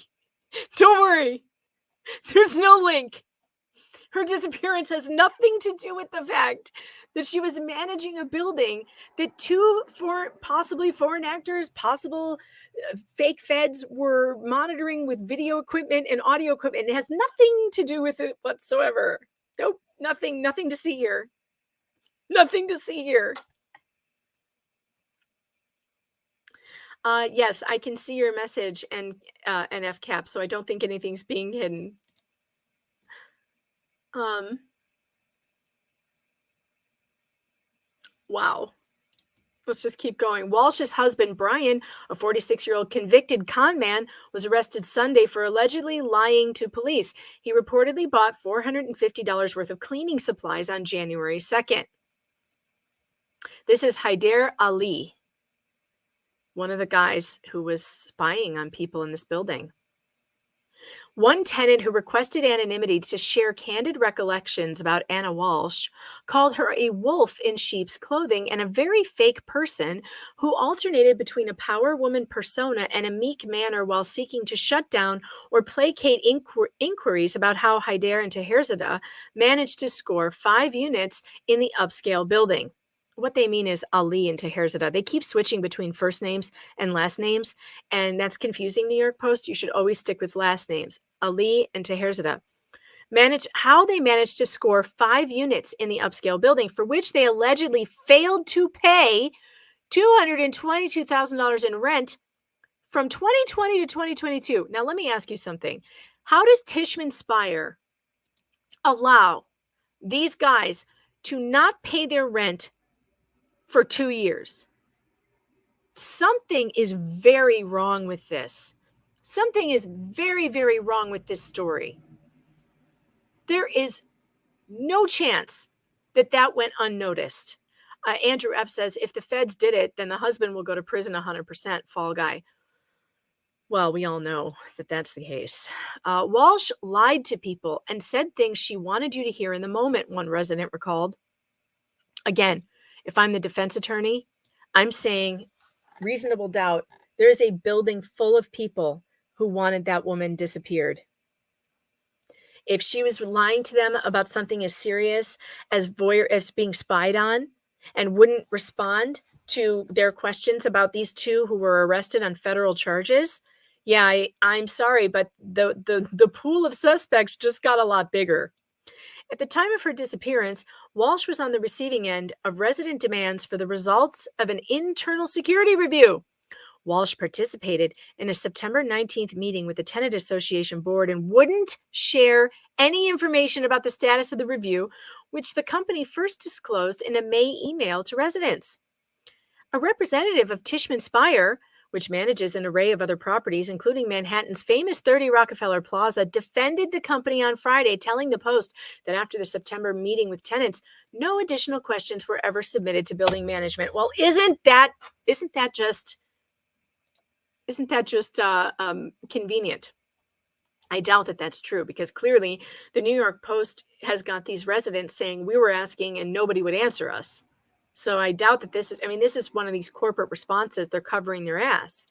Don't worry. There's no link. Her disappearance has nothing to do with the fact that she was managing a building that two possibly foreign actors, possible fake feds were monitoring with video equipment and audio equipment. It has nothing to do with it whatsoever. Nope, nothing to see here. Nothing to see here. Yes, I can see your message and FCAP, so I don't think anything's being hidden. Wow. Let's just keep going. Walsh's husband, Brian, a 46-year-old convicted con man, was arrested Sunday for allegedly lying to police. He reportedly bought $450 worth of cleaning supplies on January 2nd. This is Haider Ali, one of the guys who was spying on people in this building. One tenant who requested anonymity to share candid recollections about Ana Walshe called her a wolf in sheep's clothing and a very fake person who alternated between a power woman persona and a meek manner while seeking to shut down or placate inquiries about how Haider and Taherzadeh managed to score 5 units in the upscale building. What they mean is Ali and Taherzadeh. They keep switching between first names and last names, and that's confusing, New York Post. You should always stick with last names. Ali and Taherzadeh. How they managed to score 5 units in the upscale building, for which they allegedly failed to pay $222,000 in rent from 2020 to 2022. Now, let me ask you something. How does Tishman Speyer allow these guys to not pay their rent for 2 years? Something is very wrong with this. Something is very, very wrong with this story. There is no chance that that went unnoticed. Andrew F. says, if the feds did it, then the husband will go to prison 100%, fall guy. Well, we all know that that's the case. Walsh lied to people and said things she wanted you to hear in the moment, one resident recalled. Again, if I'm the defense attorney, I'm saying reasonable doubt. There is a building full of people who wanted that woman disappeared. If she was lying to them about something as serious as being spied on and wouldn't respond to their questions about these two who were arrested on federal charges, yeah, I'm sorry, but the pool of suspects just got a lot bigger. At the time of her disappearance, Walsh was on the receiving end of resident demands for the results of an internal security review. Walsh participated in a September 19th meeting with the Tenant Association board and wouldn't share any information about the status of the review, which the company first disclosed in a May email to residents. A representative of Tishman Speyer which manages an array of other properties, including Manhattan's famous 30 Rockefeller Plaza, defended the company on Friday, telling the Post that after the September meeting with tenants, no additional questions were ever submitted to building management. Well, isn't that just convenient? I doubt that that's true, because clearly the New York Post has got these residents saying we were asking and nobody would answer us. So I doubt that this is one of these corporate responses. They're covering their ass.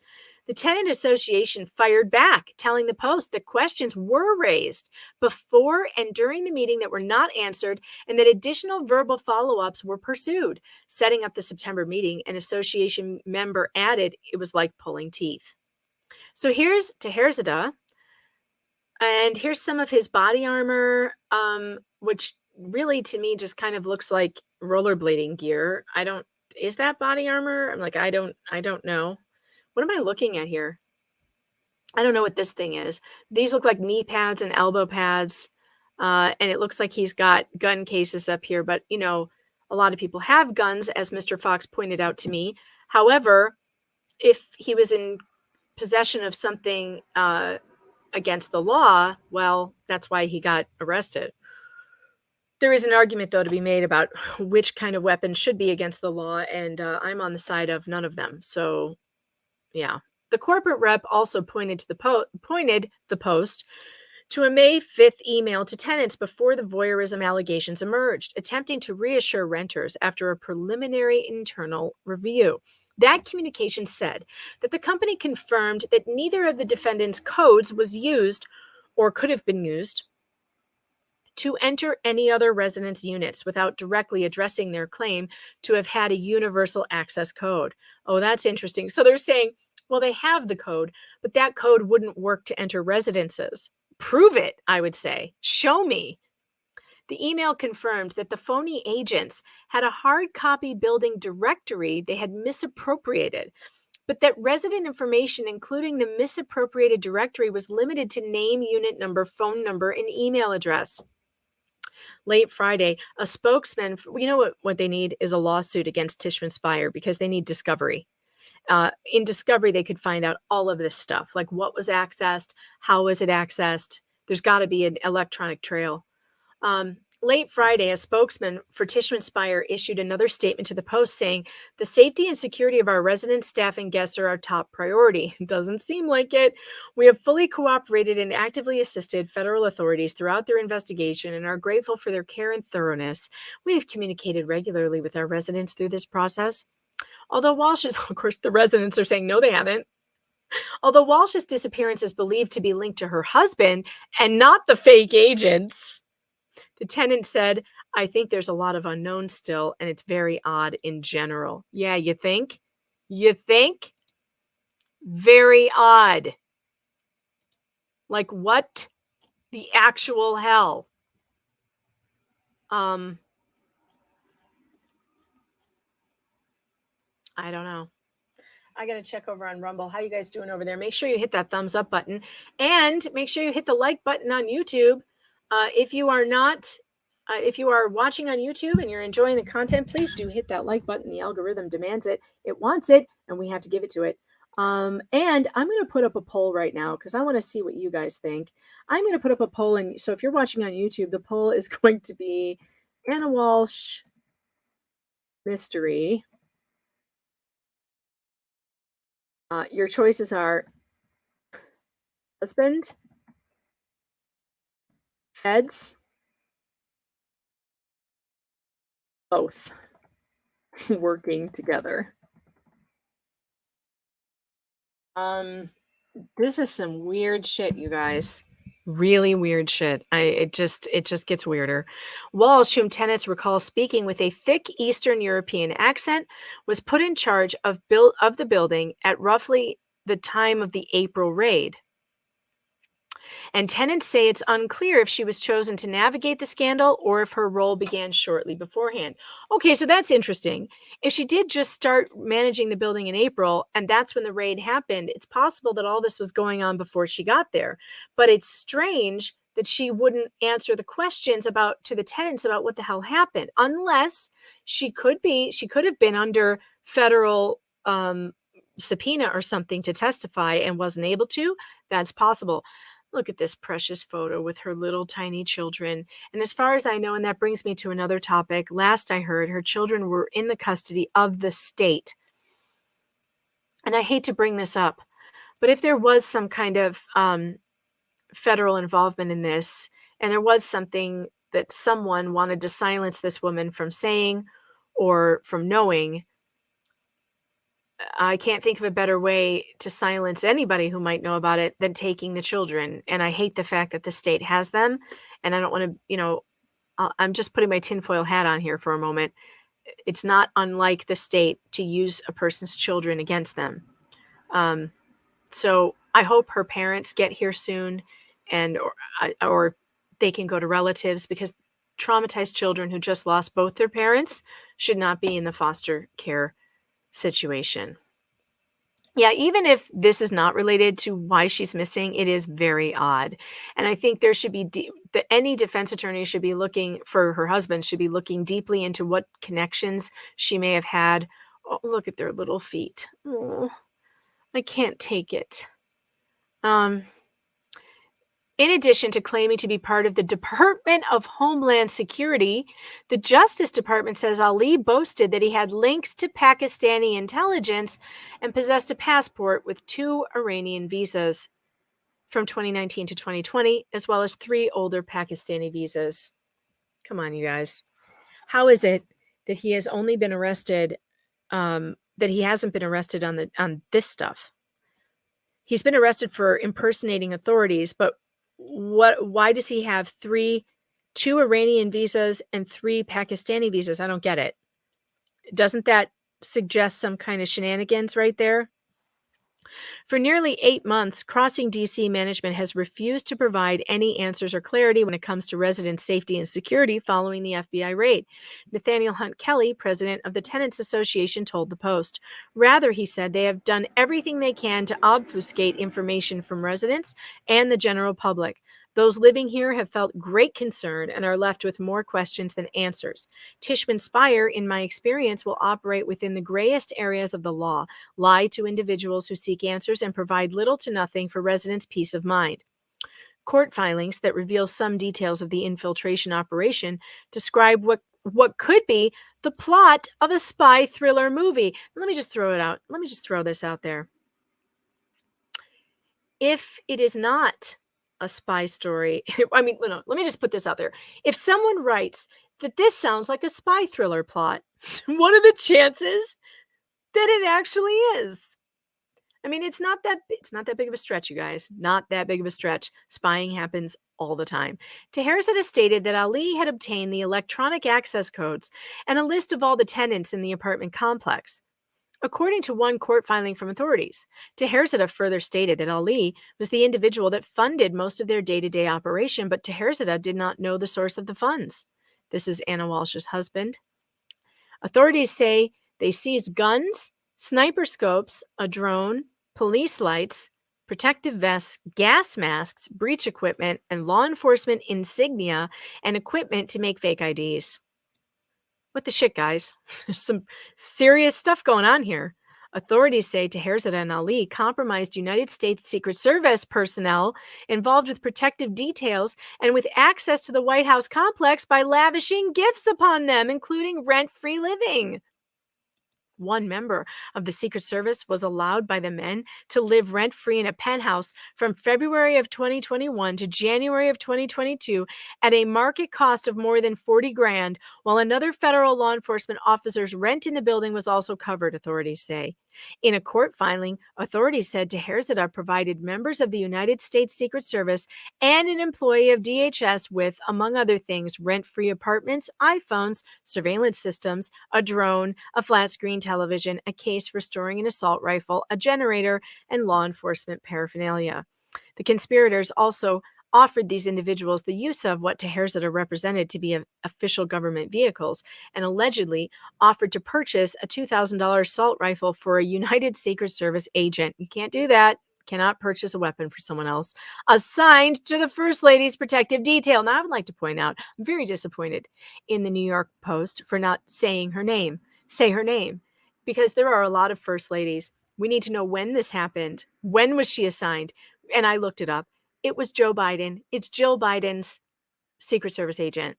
The tenant association fired back, telling the Post that questions were raised before and during the meeting that were not answered, and that additional verbal follow-ups were pursued. Setting up the September meeting, an association member added, it was like pulling teeth. So here's Teherzadeh. And here's some of his body armor, which really to me just kind of looks like rollerblading gear. Is that body armor? I'm like, I don't know. What am I looking at here? I don't know what this thing is. These look like knee pads and elbow pads. And it looks like he's got gun cases up here, but a lot of people have guns, as Mr. Fox pointed out to me. However, if he was in possession of something, against the law, well, that's why he got arrested. There is an argument, though, to be made about which kind of weapon should be against the law, and I'm on the side of none of them. So, yeah. The corporate rep also pointed the Post to a May 5th email to tenants before the voyeurism allegations emerged, attempting to reassure renters after a preliminary internal review. That communication said that the company confirmed that neither of the defendants' codes was used or could have been used to enter any other residence units without directly addressing their claim to have had a universal access code. Oh, that's interesting. So they're saying, well, they have the code, but that code wouldn't work to enter residences. Prove it, I would say. Show me. The email confirmed that the phony agents had a hard copy building directory they had misappropriated, but that resident information, including the misappropriated directory, was limited to name, unit number, phone number, and email address. Late Friday, a spokesman, what they need is a lawsuit against Tishman Speyer, because they need discovery. In discovery, they could find out all of this stuff, like what was accessed, how was it accessed. There's got to be an electronic trail. Late Friday, a spokesman for Tishman Speyer issued another statement to the Post saying, the safety and security of our residents, staff, and guests are our top priority. Doesn't seem like it. We have fully cooperated and actively assisted federal authorities throughout their investigation and are grateful for their care and thoroughness. We have communicated regularly with our residents through this process. Although Walsh's, of course, the residents are saying, no, they haven't. Although Walsh's disappearance is believed to be linked to her husband and not the fake agents, the tenant said, I think there's a lot of unknowns still, and it's very odd in general. Yeah, you think? You think? Very odd. Like what the actual hell? I don't know. I got to check over on Rumble. How you guys doing over there? Make sure you hit that thumbs up button, and make sure you hit the like button on YouTube. If you are watching on YouTube and you're enjoying the content, please do hit that like button. The algorithm demands it. It wants it, and we have to give it to it. And I'm going to put up a poll right now because I want to see what you guys think. I'm going to put up a poll, and so if you're watching on YouTube, the poll is going to be Ana Walshe mystery. Your choices are husband, feds, both working together. This is some weird shit, you guys. Really weird shit. It just gets weirder. Walsh, whom tenants recall speaking with a thick Eastern European accent, was put in charge of the building at roughly the time of the April raid. And tenants say it's unclear if she was chosen to navigate the scandal or if her role began shortly beforehand. Okay, so that's interesting. If she did just start managing the building in April and that's when the raid happened, it's possible that all this was going on before she got there. But it's strange that she wouldn't answer the questions to the tenants about what the hell happened, unless she could have been under federal subpoena or something to testify and wasn't able to, that's possible. Look at this precious photo with her little tiny children. And as far as I know, and that brings me to another topic, last I heard, her children were in the custody of the state. And I hate to bring this up, but if there was some kind of federal involvement in this, and there was something that someone wanted to silence this woman from saying or from knowing, I can't think of a better way to silence anybody who might know about it than taking the children. And I hate the fact that the state has them. And I don't want to, I'm just putting my tinfoil hat on here for a moment. It's not unlike the state to use a person's children against them. So I hope her parents get here soon, and or they can go to relatives, because traumatized children who just lost both their parents should not be in the foster care situation. Yeah, even if this is not related to why she's missing, it is very odd. And I think there should be any defense attorney should be looking for her husband, should be looking deeply into what connections she may have had. Oh, look at their little feet. Oh, I can't take it. In addition to claiming to be part of the Department of Homeland Security, the Justice Department says Ali boasted that he had links to Pakistani intelligence and possessed a passport with 2 Iranian visas from 2019 to 2020, as well as 3 older Pakistani visas. Come on, you guys. How is it that he has only been arrested, that he hasn't been arrested on this stuff? He's been arrested for impersonating authorities, but why does he have 2 Iranian visas and 3 Pakistani visas? I don't get it. Doesn't that suggest some kind of shenanigans right there? For nearly 8 months, Crossing DC management has refused to provide any answers or clarity when it comes to resident safety and security following the FBI raid. Nathaniel Hunt Kelly, president of the Tenants Association, told the Post. Rather, he said, they have done everything they can to obfuscate information from residents and the general public. Those living here have felt great concern and are left with more questions than answers. Tishman Speyer, in my experience, will operate within the grayest areas of the law, lie to individuals who seek answers, and provide little to nothing for residents' peace of mind. Court filings that reveal some details of the infiltration operation describe what could be the plot of a spy thriller movie. Let me just throw it out. Let me just throw this out there. If it is not a spy story, let me just put this out there. If someone writes that this sounds like a spy thriller plot, what are the chances that it actually is? I mean, it's not that big of a stretch, you guys. Not that big of a stretch. Spying happens all the time. Taherzad has stated that Ali had obtained the electronic access codes and a list of all the tenants in the apartment complex. According to one court filing from authorities, Taherzad further stated that Ali was the individual that funded most of their day-to-day operation, but Taherzad did not know the source of the funds. This is Ana Walsh's husband. Authorities say they seized guns, sniper scopes, a drone, police lights, protective vests, gas masks, breach equipment, and law enforcement insignia and equipment to make fake IDs. What the shit, guys? There's some serious stuff going on here. Authorities say Taherzad and Ali compromised United States Secret Service personnel involved with protective details and with access to the White House complex by lavishing gifts upon them, including rent-free living. One member of the Secret Service was allowed by the men to live rent-free in a penthouse from February of 2021 to January of 2022 at a market cost of more than $40,000, while another federal law enforcement officer's rent in the building was also covered, authorities say. In a court filing, authorities said Taherzad provided members of the United States Secret Service and an employee of DHS with, among other things, rent-free apartments, iPhones, surveillance systems, a drone, a flat-screen television, a case for storing an assault rifle, a generator, and law enforcement paraphernalia. The conspirators also offered these individuals the use of what Taherzad represented to be official government vehicles, and allegedly offered to purchase a $2,000 assault rifle for a United Secret Service agent. You can't do that. Cannot purchase a weapon for someone else. Assigned to the First Lady's protective detail. Now, I would like to point out, I'm very disappointed in the New York Post for not saying her name. Say her name. Because there are a lot of First Ladies We need to know when this happened. When was she assigned? And I looked it up. It was Joe Biden. It's Jill Biden's Secret Service agent.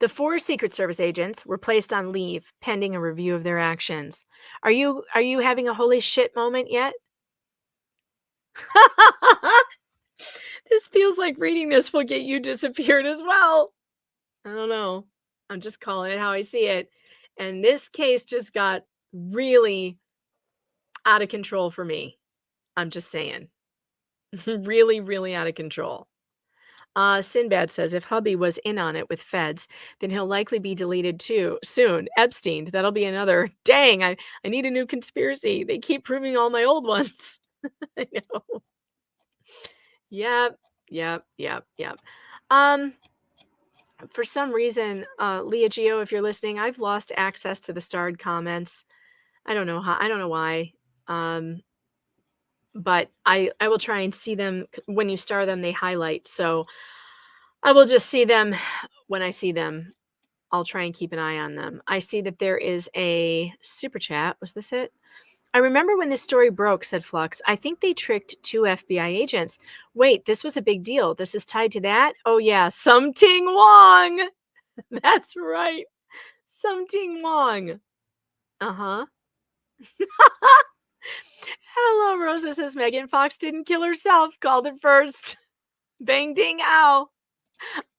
The 4 Secret Service agents were placed on leave pending a review of their actions. Are you having a holy shit moment yet? This feels like reading this will get you disappeared as well. I don't know. I'm just calling it how I see it. And this case just got really out of control for me. I'm just saying. Really, really out of control. Sinbad says, if hubby was in on it with feds, then he'll likely be deleted too soon. Epstein, that'll be another. Dang, I need a new conspiracy. They keep proving all my old ones. I know. Yep. For some reason, Leah Geo, if you're listening, I've lost access to the starred comments. I don't know how. I don't know why. But I will try and see them. When you star them, they highlight. So I will just see them when I see them. I'll try and keep an eye on them. I see that there is a super chat. Was this it? I remember when this story broke, said Flux. I think they tricked 2 FBI agents. Wait, this was a big deal. This is tied to that? Oh, yeah. Something Wong. That's right. Something Wong. Uh-huh. Hello, Rosa says Megan Fox didn't kill herself. Called it first. Bang, ding, ow.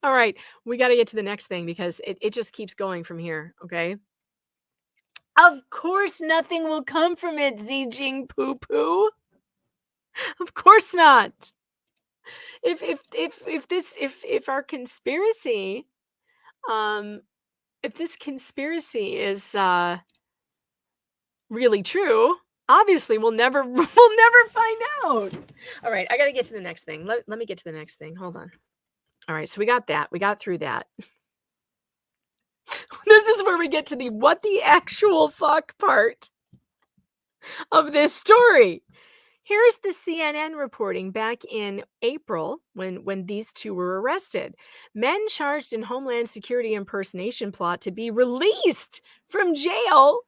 All right. We got to get to the next thing because it just keeps going from here. Okay. Of course nothing will come from it, Zijing Poo Poo. Of course not. If our conspiracy, if this conspiracy is really true, obviously we'll never find out. All right, I got to get to the next thing. Let me get to the next thing. Hold on. All right, so we got that. We got through that. This is where we get to the what the actual fuck part of this story. Here's the CNN reporting back in April when these 2 were arrested. Men charged in Homeland Security impersonation plot to be released from jail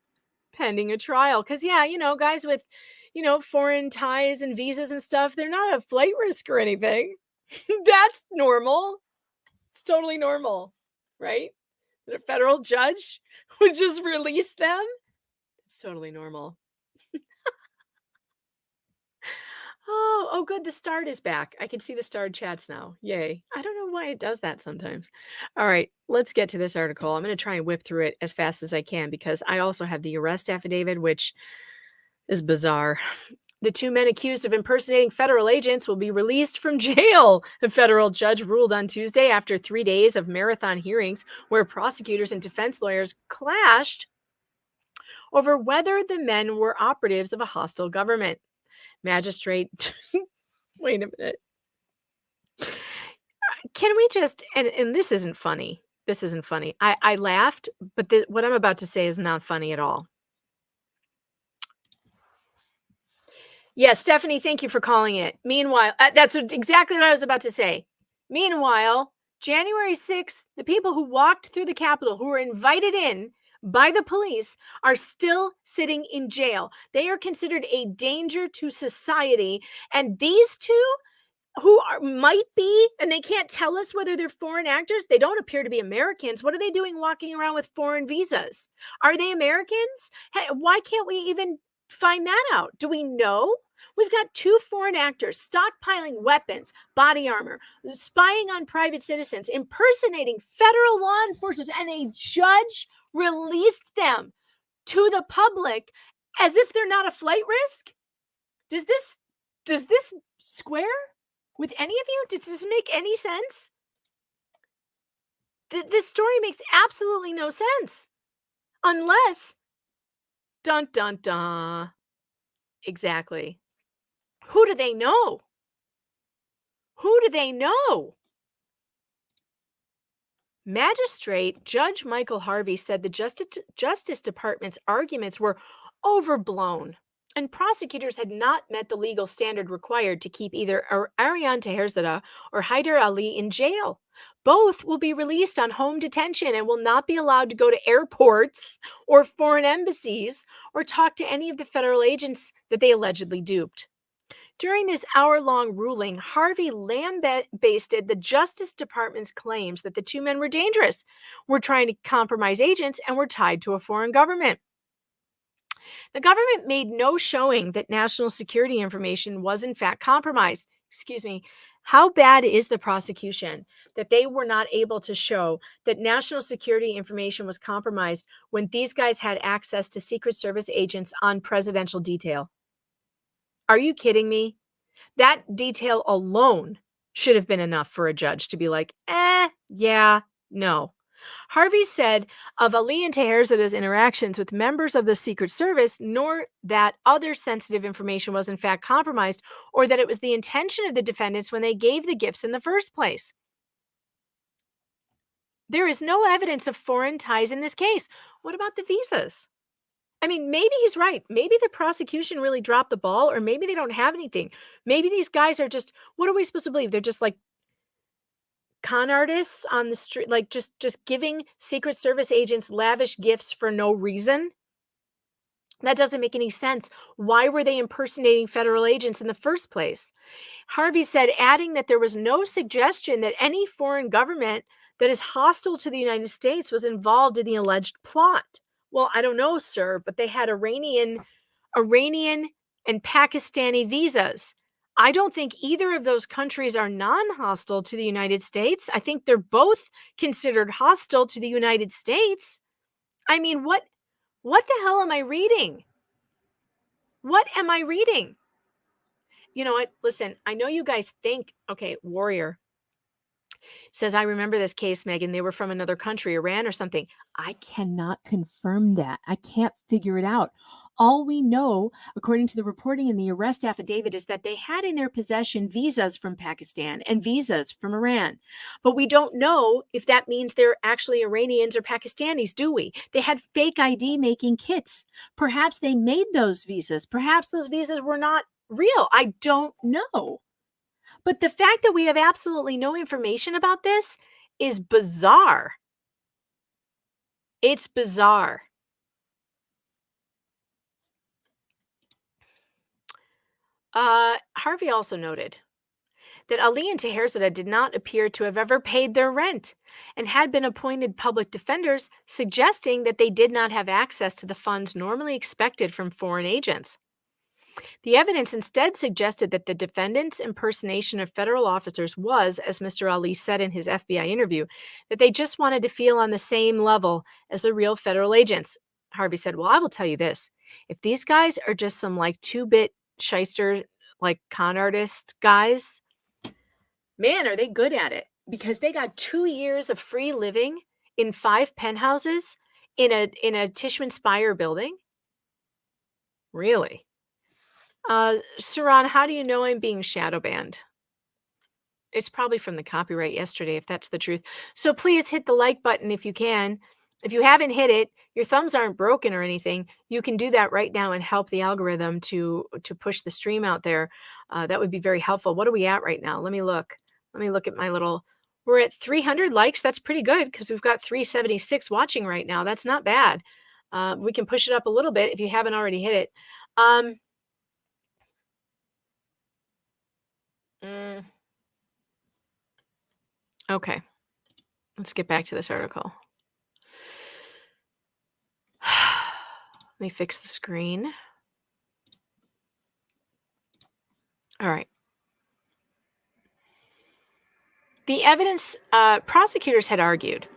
pending a trial. Because, yeah, guys with, foreign ties and visas and stuff, they're not a flight risk or anything. That's normal. It's totally normal, right? That a federal judge would just release them. It's totally normal. Oh, good. The start is back. I can see the starred chats now. Yay. I don't know why it does that sometimes. All right, let's get to this article. I'm going to try and whip through it as fast as I can because I also have the arrest affidavit, which is bizarre. The 2 men accused of impersonating federal agents will be released from jail. A federal judge ruled on Tuesday after 3 days of marathon hearings where prosecutors and defense lawyers clashed over whether the men were operatives of a hostile government. Magistrate, wait a minute. Can we just, and this isn't funny. This isn't funny. I laughed, but what I'm about to say is not funny at all. Yes, Stephanie, thank you for calling it. Meanwhile, that's exactly what I was about to say. Meanwhile, January 6th, the people who walked through the Capitol, who were invited in by the police, are still sitting in jail. They are considered a danger to society. And these 2 who might be, and they can't tell us whether they're foreign actors. They don't appear to be Americans. What are they doing walking around with foreign visas? Are they Americans? Hey, why can't we even find that out? Do we know? We've got 2 foreign actors stockpiling weapons, body armor, spying on private citizens, impersonating federal law enforcement, and a judge released them to the public as if they're not a flight risk? Does this square with any of you? Does this make any sense? This story makes absolutely no sense. Unless, dun, dun, dun. Exactly. Who do they know? Who do they know? Magistrate Judge Michael Harvey said the Justice Department's arguments were overblown. And prosecutors had not met the legal standard required to keep either Aryan Taherzadeh or Haider Ali in jail. Both will be released on home detention and will not be allowed to go to airports or foreign embassies or talk to any of the federal agents that they allegedly duped. During this hour-long ruling, Harvey lambasted the Justice Department's claims that the two men were dangerous, were trying to compromise agents, and were tied to a foreign government. The government made no showing that national security information was in fact compromised. Excuse me. How bad is the prosecution that they were not able to show that national security information was compromised when these guys had access to Secret Service agents on presidential detail? Are you kidding me? That detail alone should have been enough for a judge to be like, yeah, no. Harvey said of Ali and Taherzadeh's interactions with members of the Secret Service, nor that other sensitive information was in fact compromised, or that it was the intention of the defendants when they gave the gifts in the first place. There is no evidence of foreign ties in this case. What about the visas? I mean, maybe he's right. Maybe the prosecution really dropped the ball, or maybe they don't have anything. Maybe these guys are just, what are we supposed to believe? They're just like con artists on the street, like just giving Secret Service agents lavish gifts for no reason? That doesn't make any sense. Why were they impersonating federal agents in the first place? Harvey said, adding that there was no suggestion that any foreign government that is hostile to the United States was involved in the alleged plot. Well, I don't know, sir, but they had Iranian and Pakistani visas. I don't think either of those countries are non-hostile to the United States. I think they're both considered hostile to the United States. I mean, what the hell am I reading? What am I reading? You know what? Listen, I know you guys think, okay, Warrior says, I remember this case, Megan. They were from another country, Iran or something. I cannot confirm that. I can't figure it out. All we know, according to the reporting in the arrest affidavit, is that they had in their possession visas from Pakistan and visas from Iran. But we don't know if that means they're actually Iranians or Pakistanis, do we? They had fake ID making kits. Perhaps they made those visas. Perhaps those visas were not real. I don't know. But the fact that we have absolutely no information about this is bizarre. It's bizarre. Harvey also noted that Ali and Taherzadeh did not appear to have ever paid their rent and had been appointed public defenders, suggesting that they did not have access to the funds normally expected from foreign agents. The evidence instead suggested that the defendants' impersonation of federal officers was, as Mr. Ali said in his FBI interview, that they just wanted to feel on the same level as the real federal agents. Harvey said, well, I will tell you this. If these guys are just some like 2-bit shyster, like con artist guys, man, are they good at it, because they got 2 years of free living in 5 penthouses in a Tishman Speyer building. Really? Saran, how do you know I'm being shadow banned? It's probably from the copyright yesterday, if that's the truth. So please hit the like button if you can. If you haven't hit it, your thumbs aren't broken or anything. You can do that right now and help the algorithm to push the stream out there. That would be very helpful. What are we at right now? Let me look. Let me look at my little, we're at 300 likes. That's pretty good because we've got 376 watching right now. That's not bad. We can push it up a little bit if you haven't already hit it. Okay, let's get back to this article. Let me fix the screen. All right. The evidence, prosecutors had argued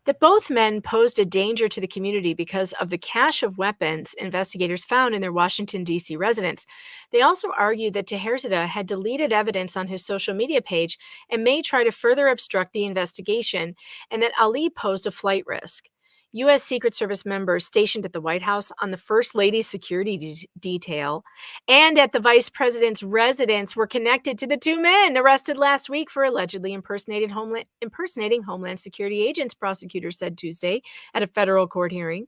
that both men posed a danger to the community because of the cache of weapons investigators found in their Washington, D.C. residence. They also argued that Taherzadeh had deleted evidence on his social media page and may try to further obstruct the investigation, and that Ali posed a flight risk. U.S. Secret Service members stationed at the White House, on the First Lady's security detail, and at the Vice President's residence were connected to the two men arrested last week for allegedly impersonating Homeland Security agents, prosecutors said Tuesday at a federal court hearing.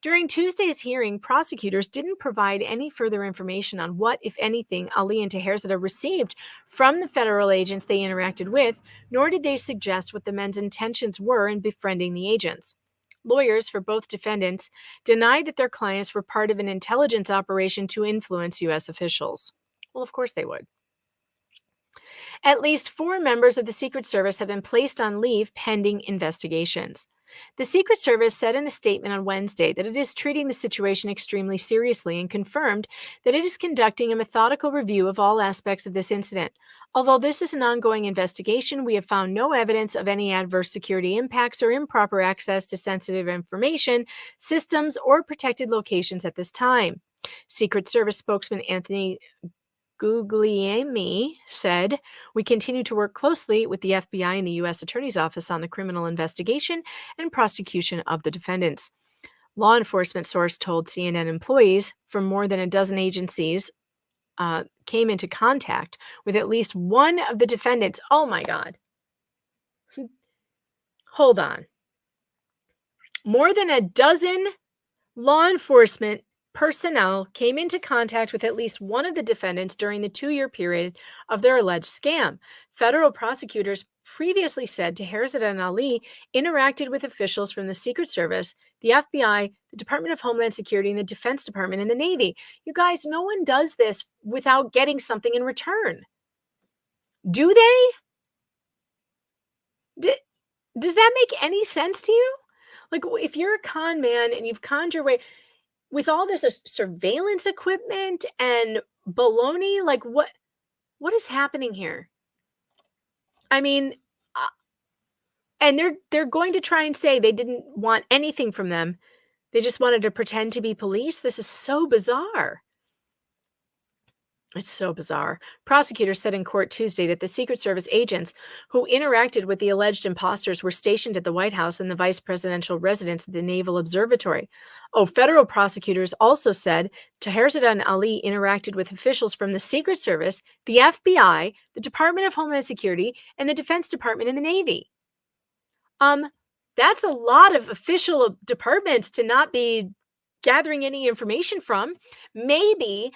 During Tuesday's hearing, prosecutors didn't provide any further information on what, if anything, Ali and Taherzada received from the federal agents they interacted with, nor did they suggest what the men's intentions were in befriending the agents. Lawyers for both defendants denied that their clients were part of an intelligence operation to influence U.S. officials. Well, of course they would. At least 4 members of the Secret Service have been placed on leave pending investigations. The Secret Service said in a statement on Wednesday that it is treating the situation extremely seriously and confirmed that it is conducting a methodical review of all aspects of this incident. Although this is an ongoing investigation, we have found no evidence of any adverse security impacts or improper access to sensitive information, systems, or protected locations at this time. Secret Service spokesman Anthony Guglielmi said, "We continue to work closely with the FBI and the U.S. Attorney's Office on the criminal investigation and prosecution of the defendants." Law enforcement source told CNN employees from more than a dozen agencies came into contact with at least one of the defendants. Oh my God. Hold on. More than a dozen law enforcement personnel came into contact with at least one of the defendants during the 2-year period of their alleged scam. Federal prosecutors previously said Taherzada and Ali interacted with officials from the Secret Service, the FBI, the Department of Homeland Security, and the Defense Department and the Navy. You guys, no one does this without getting something in return. Do they? Does that make any sense to you? Like, if you're a con man and you've conned your way with all this surveillance equipment and baloney, like what is happening here? I mean, and they're going to try and say they didn't want anything from them. They just wanted to pretend to be police. This is so bizarre. It's so bizarre. Prosecutors said in court Tuesday that the Secret Service agents who interacted with the alleged imposters were stationed at the White House and the vice presidential residence at the Naval Observatory. Federal prosecutors also said Taherzada and Ali interacted with officials from the Secret Service, the FBI, the Department of Homeland Security, and the Defense Department and the Navy. That's a lot of official departments to not be gathering any information from. Maybe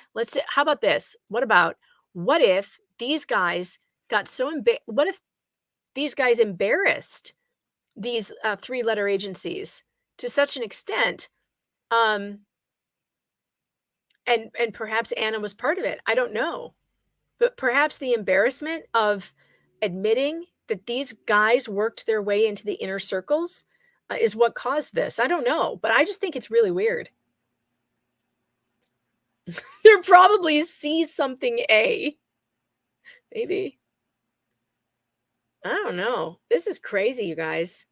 how about this? What if these guys got so what if these guys embarrassed these 3-letter agencies to such an extent, and perhaps Anna was part of it? I don't know, but perhaps the embarrassment of admitting that these guys worked their way into the inner circles is what caused this. I don't know, but I just think it's really weird. They're probably C something A. Maybe. I don't know. This is crazy, you guys.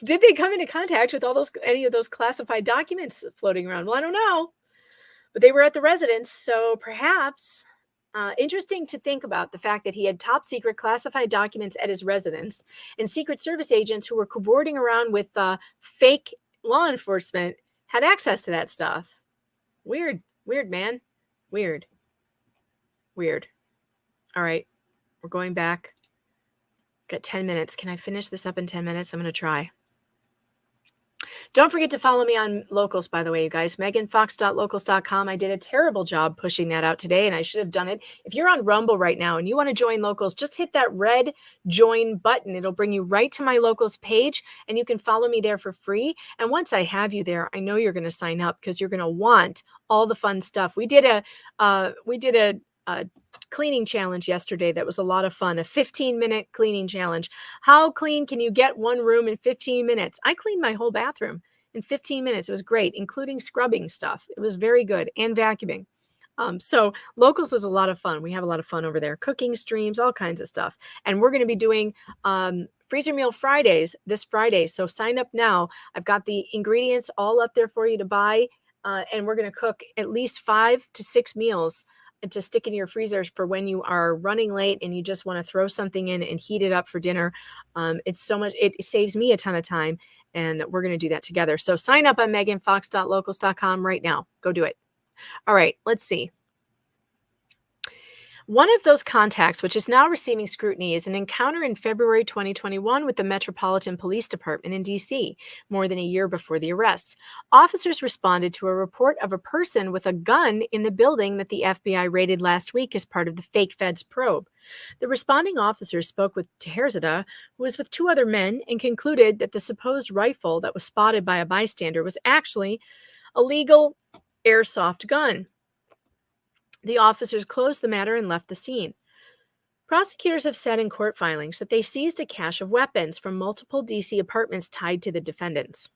Did they come into contact with any of those classified documents floating around? Well, I don't know. But they were at the residence, so perhaps interesting to think about the fact that he had top secret classified documents at his residence, and Secret Service agents who were cavorting around with fake law enforcement had access to that stuff. Weird, man. Weird. All right, we're going back. Got 10 minutes. Can I finish this up in 10 minutes? I'm going to try. Don't forget to follow me on Locals, by the way, you guys. meganfox.locals.com. I did a terrible job pushing that out today, and I should have done it. If you're on Rumble right now and you want to join Locals, just hit that red join button. It'll bring you right to my Locals page, and you can follow me there for free. And once I have you there, I know you're going to sign up because you're going to want all the fun stuff. We did a cleaning challenge yesterday that was a lot of fun. A 15-minute cleaning challenge. How clean can you get one room in 15 minutes? I cleaned my whole bathroom in 15 minutes. It was great, including scrubbing stuff. It was very good, and vacuuming. So Locals is a lot of fun. We have a lot of fun over there. Cooking streams, all kinds of stuff. And we're going to be doing Freezer Meal Fridays this Friday. So sign up now. I've got the ingredients all up there for you to buy. And we're going to cook at least 5 to 6 meals to stick in your freezers for when you are running late and you just want to throw something in and heat it up for dinner. It's so much, it saves me a ton of time, and we're going to do that together. So sign up on meganfox.locals.com right now. Go do it. All right, let's see. One of those contacts, which is now receiving scrutiny, is an encounter in February 2021 with the Metropolitan Police Department in D.C., more than a year before the arrests. Officers responded to a report of a person with a gun in the building that the FBI raided last week as part of the fake feds probe. The responding officers spoke with Teherzadeh, who was with two other men, and concluded that the supposed rifle that was spotted by a bystander was actually a legal airsoft gun. The officers closed the matter and left the scene. Prosecutors have said in court filings that they seized a cache of weapons from multiple D.C. apartments tied to the defendants.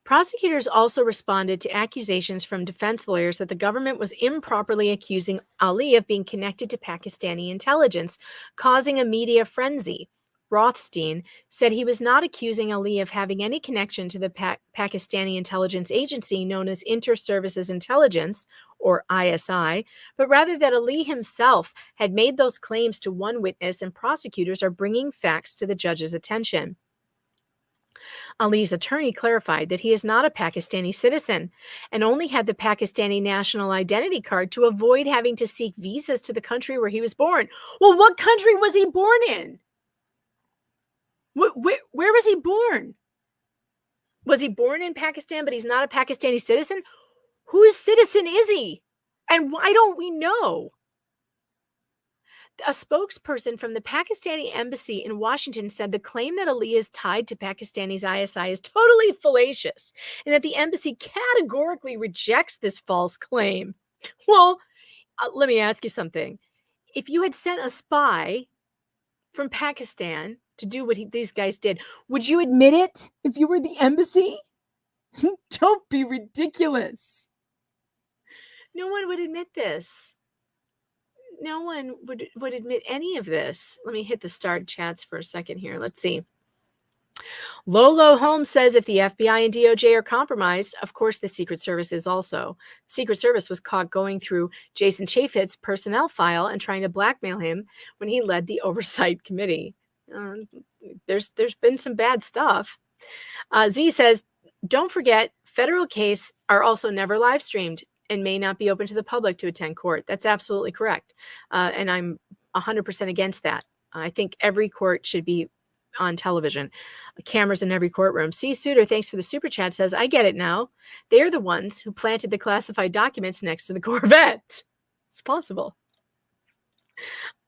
Prosecutors also responded to accusations from defense lawyers that the government was improperly accusing Ali of being connected to Pakistani intelligence, causing a media frenzy. Rothstein said he was not accusing Ali of having any connection to the Pakistani intelligence agency known as Inter-Services Intelligence, or ISI, but rather that Ali himself had made those claims to one witness, and prosecutors are bringing facts to the judge's attention. Ali's attorney clarified that he is not a Pakistani citizen and only had the Pakistani national identity card to avoid having to seek visas to the country where he was born. Well, what country was he born in? Where was he born? Was he born in Pakistan, but he's not a Pakistani citizen? Whose citizen is he? And why don't we know? A spokesperson from the Pakistani embassy in Washington said the claim that Ali is tied to Pakistani's ISI is totally fallacious and that the embassy categorically rejects this false claim. Well, let me ask you something. If you had sent a spy from Pakistan to do what these guys did, would you admit it if you were the embassy? Don't be ridiculous. No one would admit this. No one would admit any of this. Let me hit the start chats for a second here. Let's see. Lolo Holmes says if the FBI and DOJ are compromised, of course the Secret Service is also. The Secret Service was caught going through Jason Chaffetz's personnel file and trying to blackmail him when he led the Oversight Committee. There's been some bad stuff. Z says, don't forget, federal cases are also never live streamed and may not be open to the public to attend court. That's absolutely correct. And I'm 100% against that. I think every court should be on television. Cameras in every courtroom. C. Suter, thanks for the super chat, says, I get it now. They're the ones who planted the classified documents next to the Corvette. It's possible.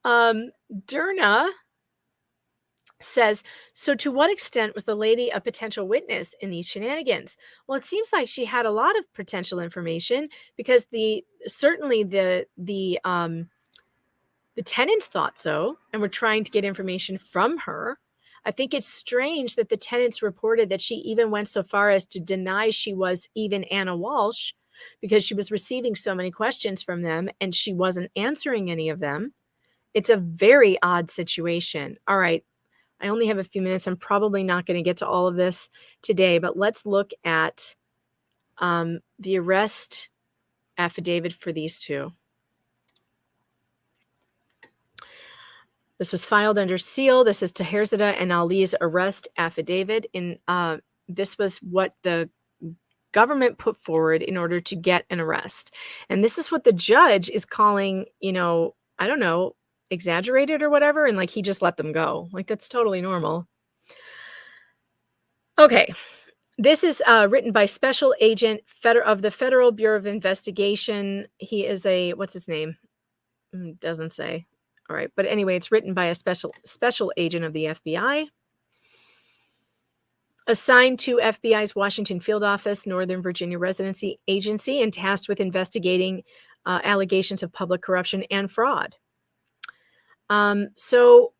Durna says, so to what extent was the lady a potential witness in these shenanigans? Well, it seems like she had a lot of potential information because certainly the tenants thought so and were trying to get information from her. I think it's strange that the tenants reported that she even went so far as to deny she was even Ana Walshe because she was receiving so many questions from them and she wasn't answering any of them. It's a very odd situation. All right. I only have a few minutes. I'm probably not going to get to all of this today, but let's look at the arrest affidavit for these two. This was filed under seal. This is Teherzadeh and Ali's arrest affidavit. This was what the government put forward in order to get an arrest. And this is what the judge is calling, I don't know, exaggerated or whatever, and he just let them go. That's totally normal. Okay, this is written by Special Agent of the Federal Bureau of Investigation. He is what's his name? Doesn't say. All right, but anyway, it's written by a special agent of the FBI, assigned to FBI's Washington Field Office, Northern Virginia Residency Agency, and tasked with investigating allegations of public corruption and fraud. So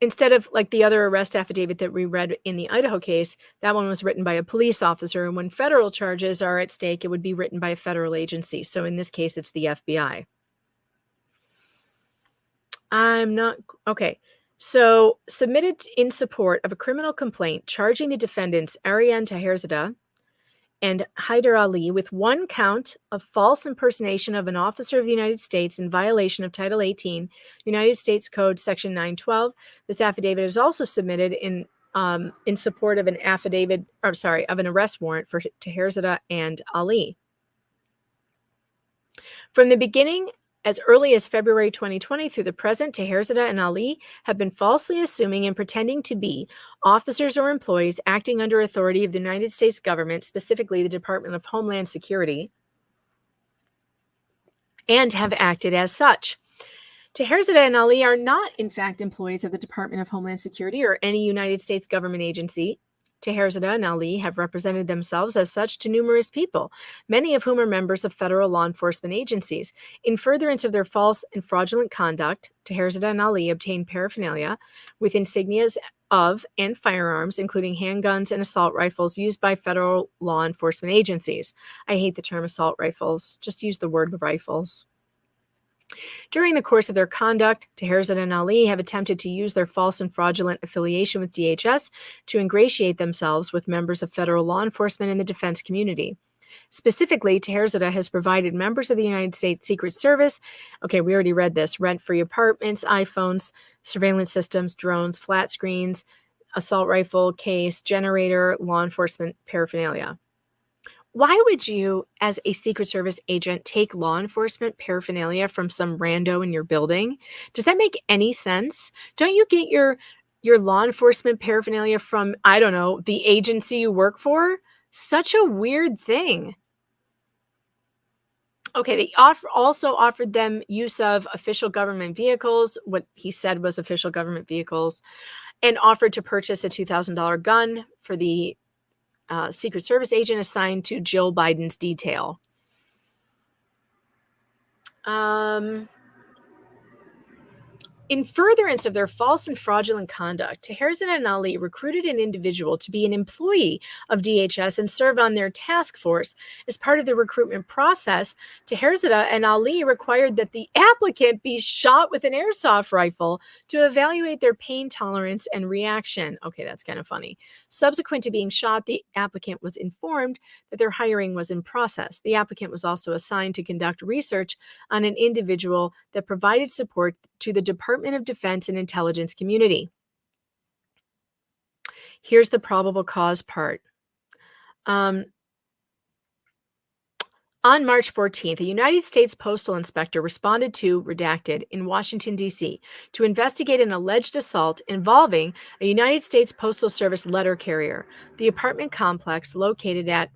instead of the other arrest affidavit that we read in the Idaho case, that one was written by a police officer. And when federal charges are at stake, it would be written by a federal agency. So in this case, it's the FBI. Okay. So submitted in support of a criminal complaint charging the defendants Ariane Teherzadeh and Haider Ali with one count of false impersonation of an officer of the United States in violation of Title 18, United States Code Section 912. This affidavit is also submitted in support of an arrest warrant for Teherzadeh and Ali. From the beginning, as early as February 2020 through the present, Taherzadeh and Ali have been falsely assuming and pretending to be officers or employees acting under authority of the United States government, specifically the Department of Homeland Security, and have acted as such. Taherzadeh and Ali are not, in fact, employees of the Department of Homeland Security or any United States government agency. Taherzadeh and Ali have represented themselves as such to numerous people, many of whom are members of federal law enforcement agencies. In furtherance of their false and fraudulent conduct, Taherzadeh and Ali obtained paraphernalia with insignias of and firearms, including handguns and assault rifles used by federal law enforcement agencies. I hate the term assault rifles. Just use the word rifles. During the course of their conduct, Taherzadeh and Ali have attempted to use their false and fraudulent affiliation with DHS to ingratiate themselves with members of federal law enforcement and the defense community. Specifically, Taherzadeh has provided members of the United States Secret Service, okay, we already read this, rent-free apartments, iPhones, surveillance systems, drones, flat screens, assault rifle case, generator, law enforcement paraphernalia. Why would you, as a Secret Service agent, take law enforcement paraphernalia from some rando in your building? Does that make any sense? Don't you get your law enforcement paraphernalia from, I don't know, the agency you work for? Such a weird thing. Okay, they also offered them use of official government vehicles, what he said was official government vehicles, and offered to purchase a $2,000 gun for the Secret Service agent assigned to Jill Biden's detail. In furtherance of their false and fraudulent conduct, Taherzadeh and Ali recruited an individual to be an employee of DHS and serve on their task force. As part of the recruitment process, Taherzadeh and Ali required that the applicant be shot with an airsoft rifle to evaluate their pain tolerance and reaction. Okay, that's kind of funny. Subsequent to being shot, the applicant was informed that their hiring was in process. The applicant was also assigned to conduct research on an individual that provided support to the Department of Defense and Intelligence community. Here's the probable cause part. On March 14th, a United States postal inspector responded to Redacted in Washington, D.C. to investigate an alleged assault involving a United States Postal Service letter carrier. The apartment complex located at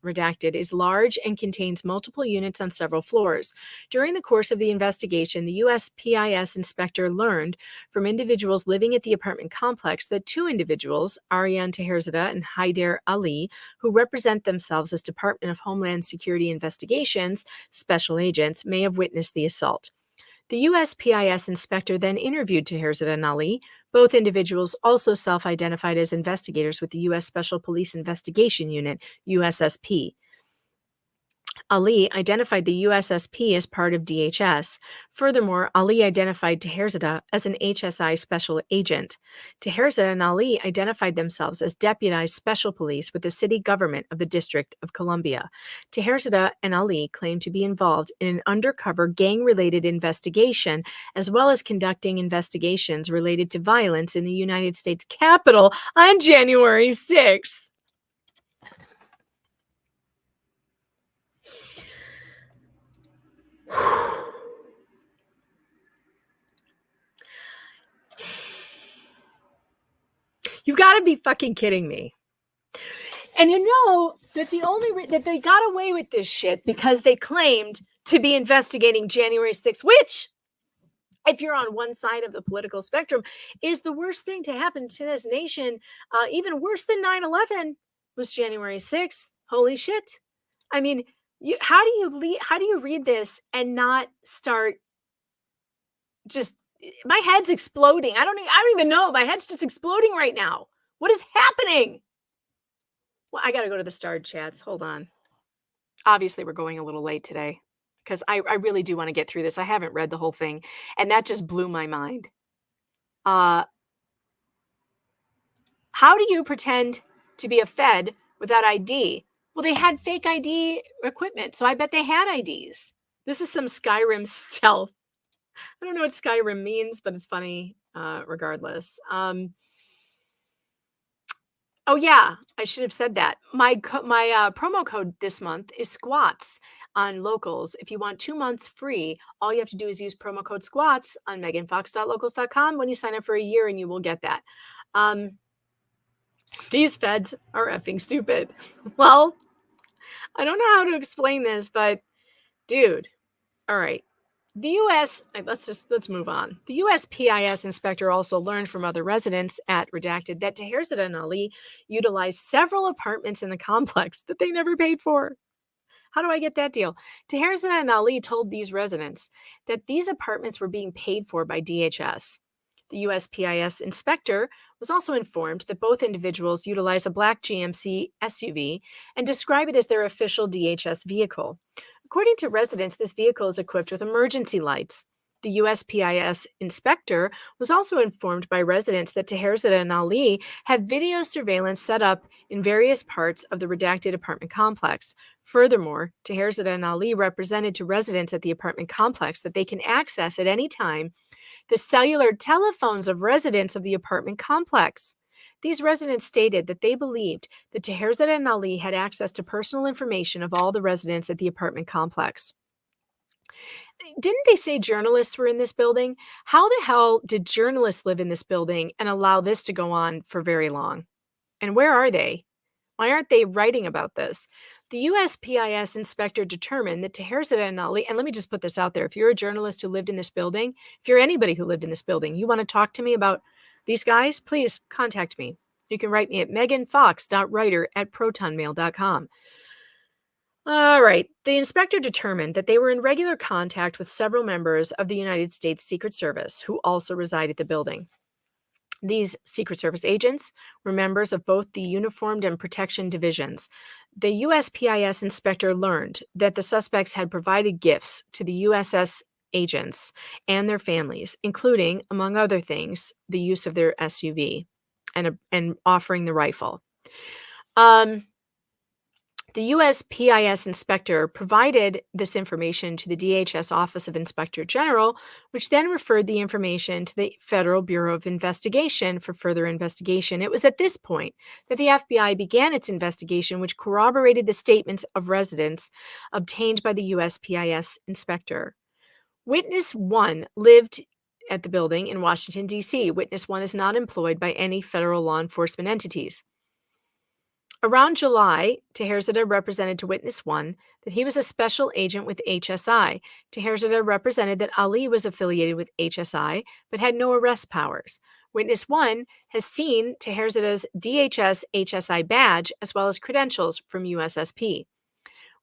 Redacted is large and contains multiple units on several floors. During the course of the investigation, the USPIS inspector learned from individuals living at the apartment complex that two individuals, Aryan Taherzadeh and Haider Ali, who represent themselves as Department of Homeland Security Investigations special agents, may have witnessed the assault. The USPIS inspector then interviewed Taherzadeh and Ali. Both individuals also self-identified as investigators with the U.S. Special Police Investigation Unit, USSP. Ali identified the USSP as part of DHS. Furthermore, Ali identified Taherzadeh as an HSI special agent. Taherzadeh and Ali identified themselves as deputized special police with the city government of the District of Columbia. Taherzadeh and Ali claimed to be involved in an undercover gang-related investigation, as well as conducting investigations related to violence in the United States Capitol on January 6th. You gotta be fucking kidding me. And you know that the only that they got away with this shit because they claimed to be investigating January 6th, which, if you're on one side of the political spectrum, is the worst thing to happen to this nation. Even worse than 9/11 was January 6th. Holy shit. I mean, how do you read this and not start just, my head's exploding. I don't even know. My head's just exploding right now. What is happening? Well, I got to go to the starred chats. Hold on. Obviously, we're going a little late today because I really do want to get through this. I haven't read the whole thing, and that just blew my mind. How do you pretend to be a Fed without ID? Well, they had fake ID equipment, so I bet they had IDs. This is some Skyrim stealth. I don't know what Skyrim means, but it's funny regardless. Oh yeah, I should have said that. My promo code this month is SQUATS on Locals. If you want 2 months free, all you have to do is use promo code SQUATS on meganfox.locals.com when you sign up for a year, and you will get that. These feds are effing stupid. Well, I don't know how to explain this, but dude, all right. The U.S. Let's move on. The USPIS inspector also learned from other residents at Redacted that Taherzada and Ali utilized several apartments in the complex that they never paid for. How do I get that deal? Taherzada and Ali told these residents that these apartments were being paid for by DHS. The USPIS inspector was also informed that both individuals utilize a black GMC SUV and describe it as their official DHS vehicle. According to residents, this vehicle is equipped with emergency lights. The USPIS inspector was also informed by residents that Taherzada and Ali have video surveillance set up in various parts of the redacted apartment complex. Furthermore, Taherzada and Ali represented to residents at the apartment complex that they can access at any time the cellular telephones of residents of the apartment complex. These residents stated that they believed that Taherzada and Ali had access to personal information of all the residents at the apartment complex. Didn't they say journalists were in this building? How the hell did journalists live in this building and allow this to go on for very long? And where are they? Why aren't they writing about this? The USPIS inspector determined that Taherzada and Ali, and let me just put this out there, if you're a journalist who lived in this building, if you're anybody who lived in this building, you want to talk to me about these guys, please contact me. You can write me at meganfox.writer@protonmail.com. All right. The inspector determined that they were in regular contact with several members of the United States Secret Service who also reside at the building. These Secret Service agents were members of both the Uniformed and Protection Divisions. The USPIS inspector learned that the suspects had provided gifts to the USS agents and their families, including, among other things, the use of their SUV and offering the rifle. The USPIS inspector provided this information to the DHS Office of Inspector General, which then referred the information to the Federal Bureau of Investigation for further investigation. It was at this point that the FBI began its investigation, which corroborated the statements of residents obtained by the USPIS inspector. Witness 1 lived at the building in Washington, D.C. Witness 1 is not employed by any federal law enforcement entities. Around July, Taherzada represented to Witness 1 that he was a special agent with HSI. Taherzada represented that Ali was affiliated with HSI but had no arrest powers. Witness 1 has seen Taherzada's DHS HSI badge as well as credentials from USSP.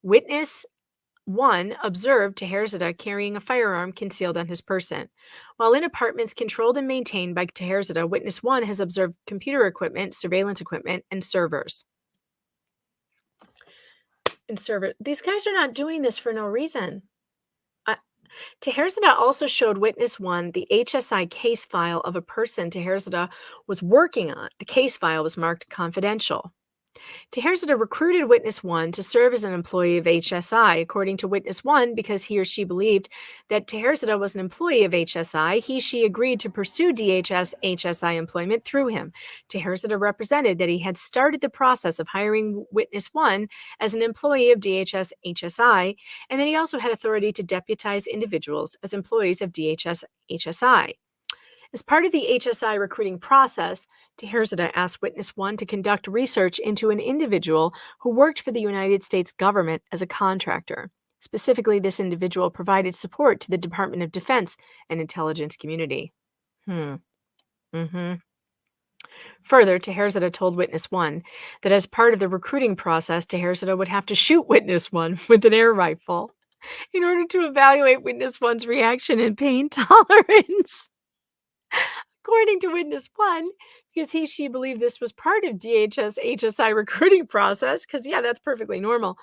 Witness 1 observed Taherzada carrying a firearm concealed on his person. While in apartments controlled and maintained by Taherzada, Witness 1 has observed computer equipment, surveillance equipment, and servers. These guys are not doing this for no reason. Taherzada also showed Witness 1 the HSI case file of a person Taherzada was working on. The case file was marked confidential. Taherzada recruited Witness 1 to serve as an employee of HSI. According to Witness 1, because he or she believed that Taherzada was an employee of HSI, she agreed to pursue DHS HSI employment through him. Taherzada represented that he had started the process of hiring Witness 1 as an employee of DHS HSI, and that he also had authority to deputize individuals as employees of DHS HSI. As part of the HSI recruiting process, Taherzada asked Witness 1 to conduct research into an individual who worked for the United States government as a contractor. Specifically, this individual provided support to the Department of Defense and intelligence community. Further, Taherzada told Witness 1 that as part of the recruiting process, Taherzada would have to shoot Witness 1 with an air rifle in order to evaluate Witness 1's reaction and pain tolerance. According to Witness 1, because she believed this was part of DHS HSI recruiting process, because that's perfectly normal,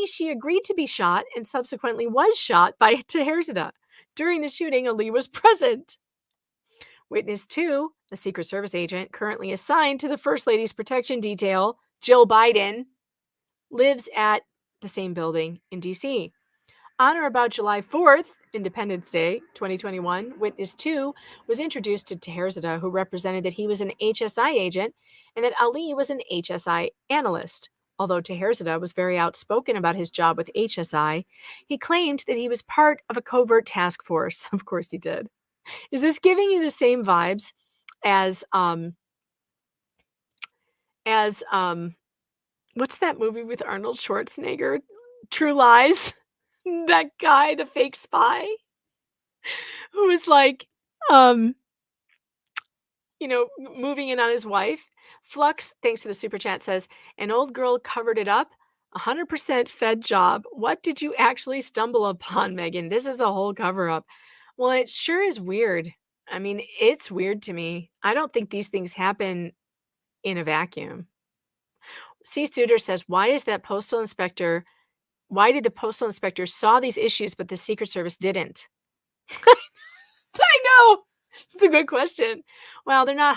she agreed to be shot and subsequently was shot by Taherzada. During the shooting, Ali was present. Witness 2, a Secret Service agent currently assigned to the First Lady's Protection Detail, Jill Biden, lives at the same building in D.C. On or about July 4th, Independence Day, 2021, Witness 2 was introduced to Taherzada, who represented that he was an HSI agent and that Ali was an HSI analyst. Although Taherzada was very outspoken about his job with HSI, he claimed that he was part of a covert task force. Of course he did. Is this giving you the same vibes as what's that movie with Arnold Schwarzenegger? True Lies? That guy, the fake spy, who was like, moving in on his wife. Flux, thanks to the super chat, says, an old girl covered it up. 100% Fed job. What did you actually stumble upon, Megan? This is a whole cover up. Well, it sure is weird. I mean, it's weird to me. I don't think these things happen in a vacuum. C. Suter says, why did the postal inspector saw these issues, but the Secret Service didn't? I know. It's a good question. Well, they're not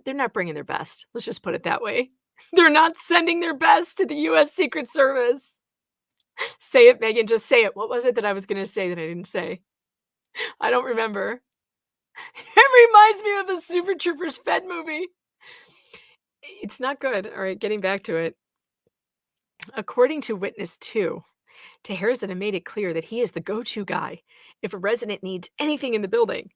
they're not bringing their best. Let's just put it that way. They're not sending their best to the U.S. Secret Service. Say it, Megan. Just say it. What was it that I was going to say that I didn't say? I don't remember. It reminds me of the Super Troopers Fed movie. It's not good. All right, getting back to it. According to Witness 2, Taherzada made it clear that he is the go-to guy if a resident needs anything in the building.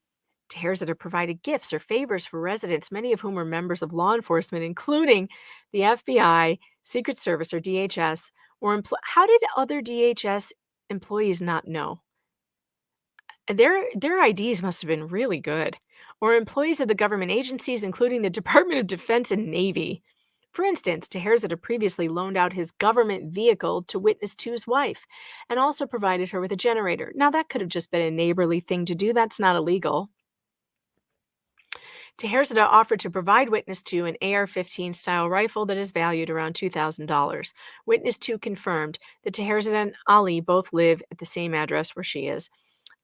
Taherzada provided gifts or favors for residents, many of whom are members of law enforcement, including the FBI, Secret Service, or DHS. How did other DHS employees not know? Their IDs must have been really good. Or employees of the government agencies, including the Department of Defense and Navy. For instance, Taherzada previously loaned out his government vehicle to Witness 2's wife and also provided her with a generator. Now, that could have just been a neighborly thing to do. That's not illegal. Taherzada offered to provide Witness 2 an AR-15 style rifle that is valued around $2,000. Witness 2 confirmed that Taherzada and Ali both live at the same address where she is.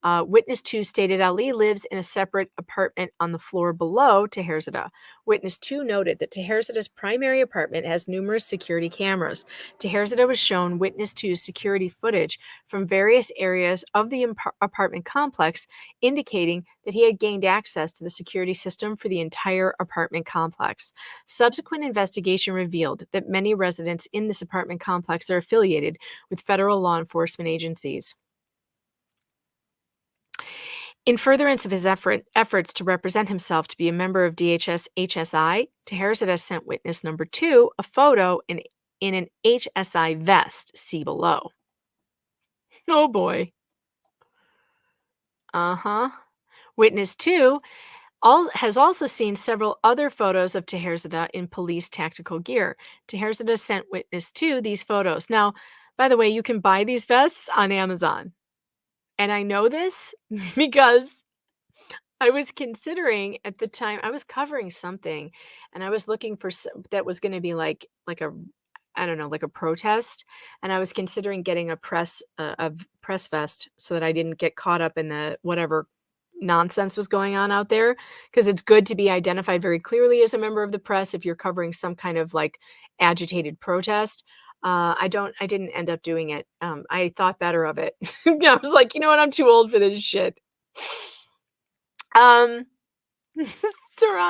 Witness 2 stated Ali lives in a separate apartment on the floor below Taherzada. Witness 2 noted that Taherzada's primary apartment has numerous security cameras. Taherzada was shown Witness 2's security footage from various areas of the apartment complex, indicating that he had gained access to the security system for the entire apartment complex. Subsequent investigation revealed that many residents in this apartment complex are affiliated with federal law enforcement agencies. In furtherance of his efforts to represent himself to be a member of DHS HSI, Taherzada sent Witness number 2 a photo in an HSI vest. See below. Oh boy. Witness 2 has also seen several other photos of Taherzada in police tactical gear. Taherzada sent Witness 2 these photos. Now, by the way, you can buy these vests on Amazon. And I know this because I was considering at the time, I was covering something and I was looking for that was going to be like a protest. And I was considering getting a press vest so that I didn't get caught up in the whatever nonsense was going on out there. Because it's good to be identified very clearly as a member of the press if you're covering some kind of like agitated protest. I didn't end up doing it. I thought better of it. I was like, you know what? I'm too old for this shit. Saran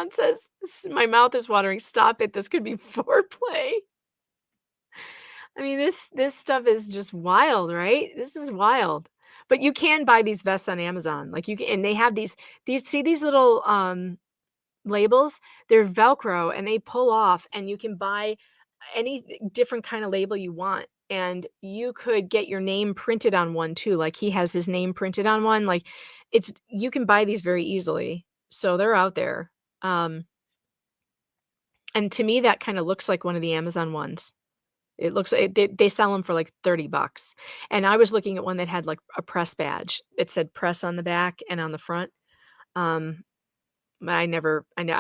says, my mouth is watering. Stop it. This could be foreplay. I mean, this stuff is just wild, right? This is wild. But you can buy these vests on Amazon. Like you can, and they have these little labels. They're Velcro and they pull off, and you can buy any different kind of label you want, and you could get your name printed on one too. Like he has his name printed on one. Like you can buy these very easily, so they're out there. And to me that kind of looks like one of the Amazon ones. It looks like they sell them for like $30, and I was looking at one that had like a press badge. It said press on the back and on the front. I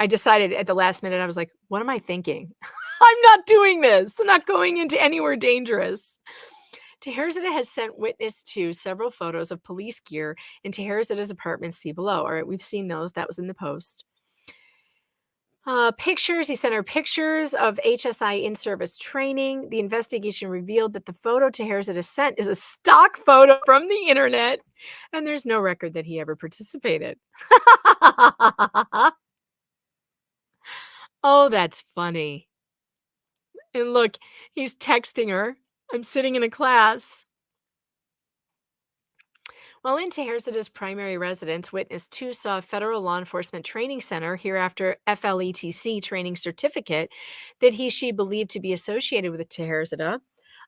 decided at the last minute, I was like, what am I thinking? I'm not doing this. I'm not going into anywhere dangerous. Taherzada has sent Witness 2 several photos of police gear in Taherzada's apartment. See below. All right, we've seen those. That was in the post. Pictures. He sent her pictures of HSI in-service training. The investigation revealed that the photo Teherzada sent is a stock photo from the internet, and there's no record that he ever participated. Oh, that's funny. And look, he's texting her. I'm sitting in a class. While in Teherzada's primary residence, witness 2 saw a federal law enforcement training center, hereafter FLETC training certificate, that she believed to be associated with Teherzada.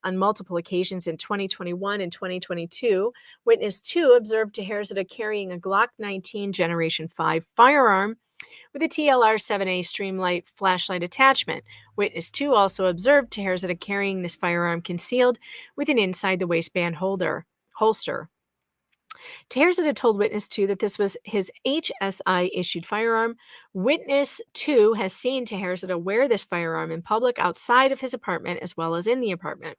On multiple occasions in 2021 and 2022, witness 2 observed Teherzada carrying a Glock 19 Generation 5 firearm with a TLR 7A Streamlight flashlight attachment. Witness 2 also observed Teherzada carrying this firearm concealed with an inside the waistband holster. Teherzada told Witness 2 that this was his HSI-issued firearm. Witness 2 has seen Teherzada wear this firearm in public outside of his apartment as well as in the apartment.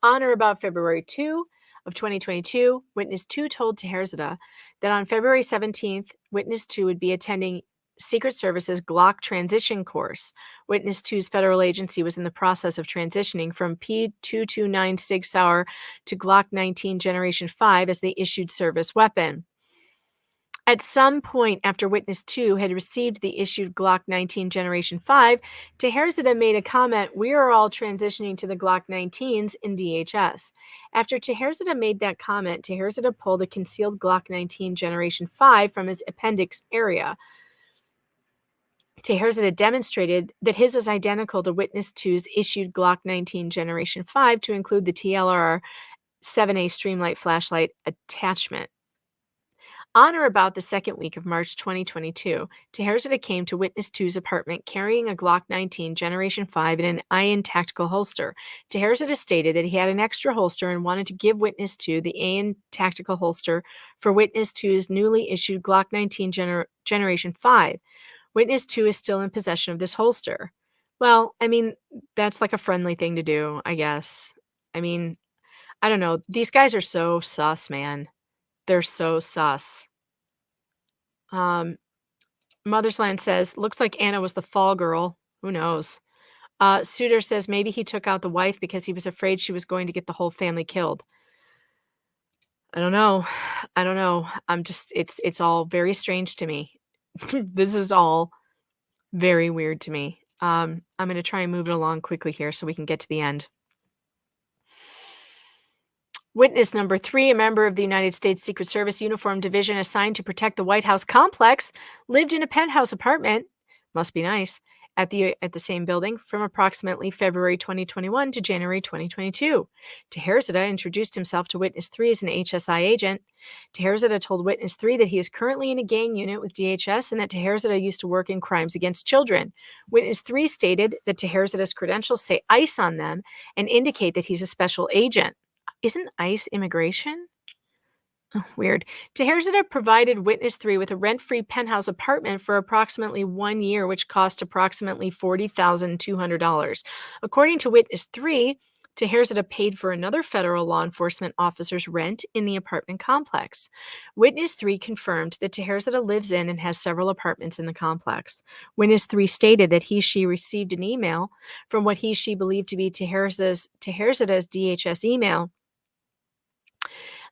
On or about February 2 of 2022, Witness 2 told Teherzada that on February 17th, Witness 2 would be attending Secret Service's Glock transition course. Witness 2's federal agency was in the process of transitioning from P229 Sig Sauer to Glock 19 Generation 5 as they issued service weapon. At some point after Witness 2 had received the issued Glock 19 Generation 5, Teherzada made a comment, "We are all transitioning to the Glock 19s in DHS." After Teherzada made that comment, Teherzada pulled a concealed Glock 19 Generation 5 from his appendix area. Teherzada demonstrated that his was identical to Witness 2's issued Glock 19 Generation 5 to include the TLR 7A Streamlight flashlight attachment. On or about the second week of March 2022, Teherzada came to Witness 2's apartment carrying a Glock 19 Generation 5 in an iron tactical holster. Teherzada stated that he had an extra holster and wanted to give Witness 2 the iron tactical holster for Witness 2's newly issued Glock 19 Generation 5. Witness 2 is still in possession of this holster. Well, I mean, that's like a friendly thing to do, I guess. I mean, I don't know. These guys are so sus, man. They're so sus. Mothersland says, looks like Anna was the fall girl. Who knows? Suitor says maybe he took out the wife because he was afraid she was going to get the whole family killed. I don't know. It's all very strange to me. This is all very weird to me. I'm going to try and move it along quickly here so we can get to the end. Witness number 3, a member of the United States Secret Service Uniform Division assigned to protect the White House complex, lived in a penthouse apartment, must be nice, at the same building from approximately February 2021 to January 2022. Teherzada introduced himself to Witness 3 as an HSI agent. Teherzada told Witness 3 that he is currently in a gang unit with DHS and that Teherzada used to work in crimes against children. Witness 3 stated that Teherzada's credentials say ICE on them and indicate that he's a special agent. Isn't ICE immigration? Oh, weird. Teherzada provided Witness 3 with a rent-free penthouse apartment for approximately 1 year, which cost approximately $40,200. According to Witness 3, Teherzada paid for another federal law enforcement officer's rent in the apartment complex. Witness 3 confirmed that Teherzada lives in and has several apartments in the complex. Witness 3 stated that she received an email from what she believed to be Teherzada's DHS email.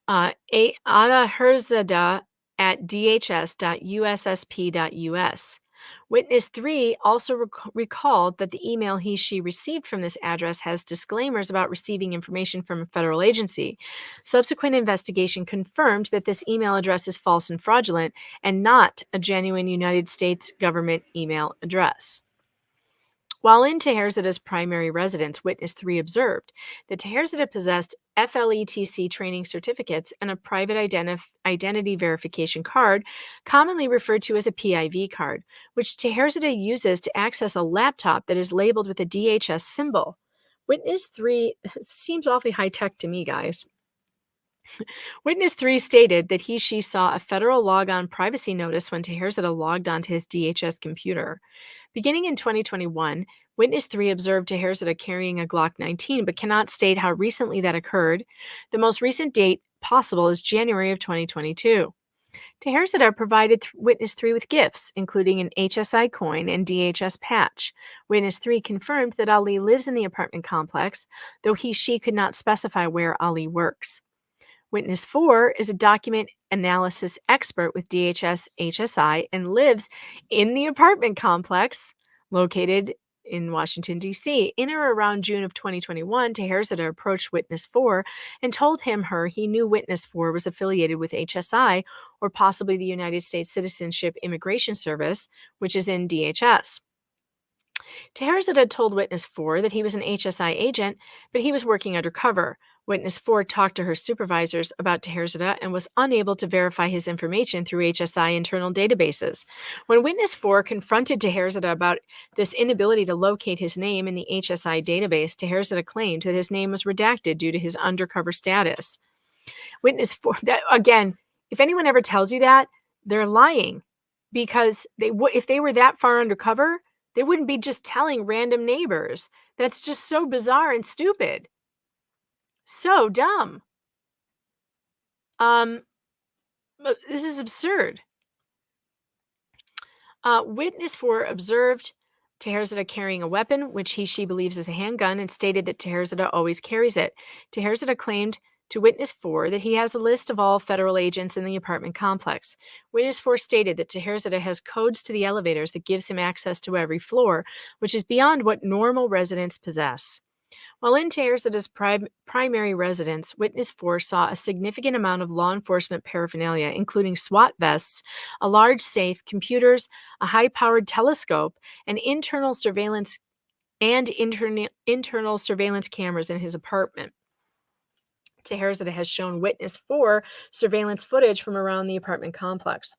Ana Herzada at dhs.ussp.us. Witness 3 also recalled that the email she received from this address has disclaimers about receiving information from a federal agency. Subsequent investigation confirmed that this email address is false and fraudulent and not a genuine United States government email address. While in Teherzada's primary residence, Witness 3 observed that Teherzada possessed FLETC training certificates and a private identity verification card, commonly referred to as a PIV card, which Teherzada uses to access a laptop that is labeled with a DHS symbol. Witness 3 seems awfully high-tech to me, guys. Witness 3 stated that she saw a federal logon privacy notice when Teherzada logged onto his DHS computer. Beginning in 2021, Witness 3 observed Teherzada carrying a Glock 19, but cannot state how recently that occurred. The most recent date possible is January of 2022. Teherzada provided Witness 3 with gifts, including an HSI coin and DHS patch. Witness 3 confirmed that Ali lives in the apartment complex, though she could not specify where Ali works. Witness 4 is a document analysis expert with DHS HSI and lives in the apartment complex located in Washington, D.C. In or around June of 2021, Teherzada approached Witness 4 and told he knew Witness 4 was affiliated with HSI or possibly the United States Citizenship Immigration Service, which is in DHS. Teherzada told Witness 4 that he was an HSI agent, but he was working undercover. Witness 4 talked to her supervisors about Teherzada and was unable to verify his information through HSI internal databases. When Witness 4 confronted Teherzada about this inability to locate his name in the HSI database, Teherzada claimed that his name was redacted due to his undercover status. Witness 4, that, again, if anyone ever tells you that, they're lying, because if they were that far undercover, they wouldn't be just telling random neighbors. That's just so bizarre and stupid. So dumb. This is absurd. Witness 4 observed Teherzada carrying a weapon, which she believes is a handgun, and stated that Teherzada always carries it. Teherzada claimed to Witness 4 that he has a list of all federal agents in the apartment complex. Witness 4 stated that Teherzada has codes to the elevators that gives him access to every floor, which is beyond what normal residents possess. While in Teherzada's primary residence, Witness 4 saw a significant amount of law enforcement paraphernalia, including SWAT vests, a large safe, computers, a high-powered telescope, and internal surveillance cameras in his apartment. Teherzada has shown Witness 4 surveillance footage from around the apartment complex.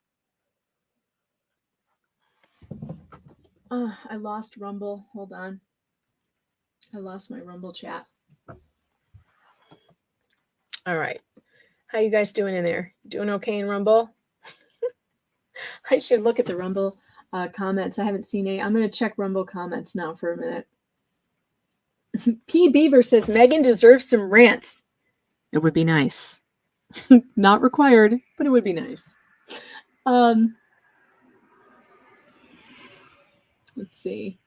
I lost Rumble. Hold on. I lost my Rumble chat. All right. How you guys doing in there? Doing okay in Rumble? I should look at the Rumble comments. I haven't seen any. I'm going to check Rumble comments now for a minute. P. Beaver says, Megan deserves some rants. It would be nice. Not required, but it would be nice. Let's see.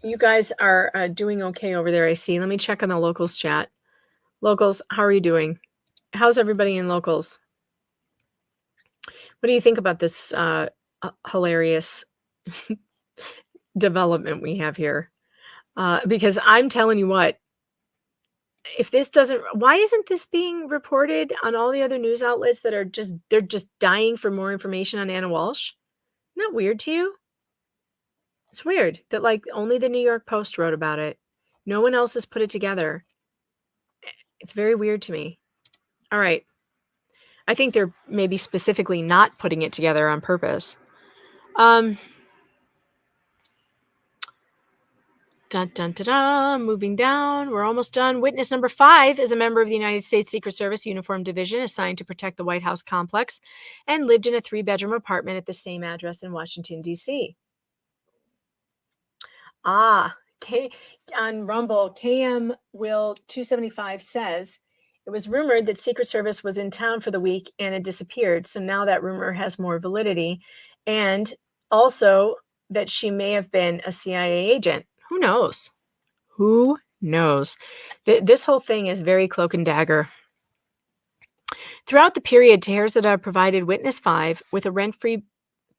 You guys are doing okay over there, I see. Let me check on the locals chat. Locals, how are you doing? How's everybody in locals? What do you think about this hilarious development we have here? Because I'm telling you what, if this doesn't, why isn't this being reported on all the other news outlets that are they're just dying for more information on Ana Walshe? Isn't that weird to you? It's weird that like only the New York Post wrote about it. No one else has put it together. It's very weird to me. All right. I think they're maybe specifically not putting it together on purpose. Dun, dun, dun, dun. Moving down, we're almost done. Witness number 5 is a member of the United States Secret Service Uniform Division assigned to protect the White House complex and lived in a 3-bedroom apartment at the same address in Washington, D.C. On Rumble, KM Will 275 says, it was rumored that Secret Service was in town for the week and it disappeared. So now that rumor has more validity. And also that she may have been a CIA agent. Who knows? Who knows? This whole thing is very cloak and dagger. Throughout the period, Teherzada provided Witness 5 with a rent-free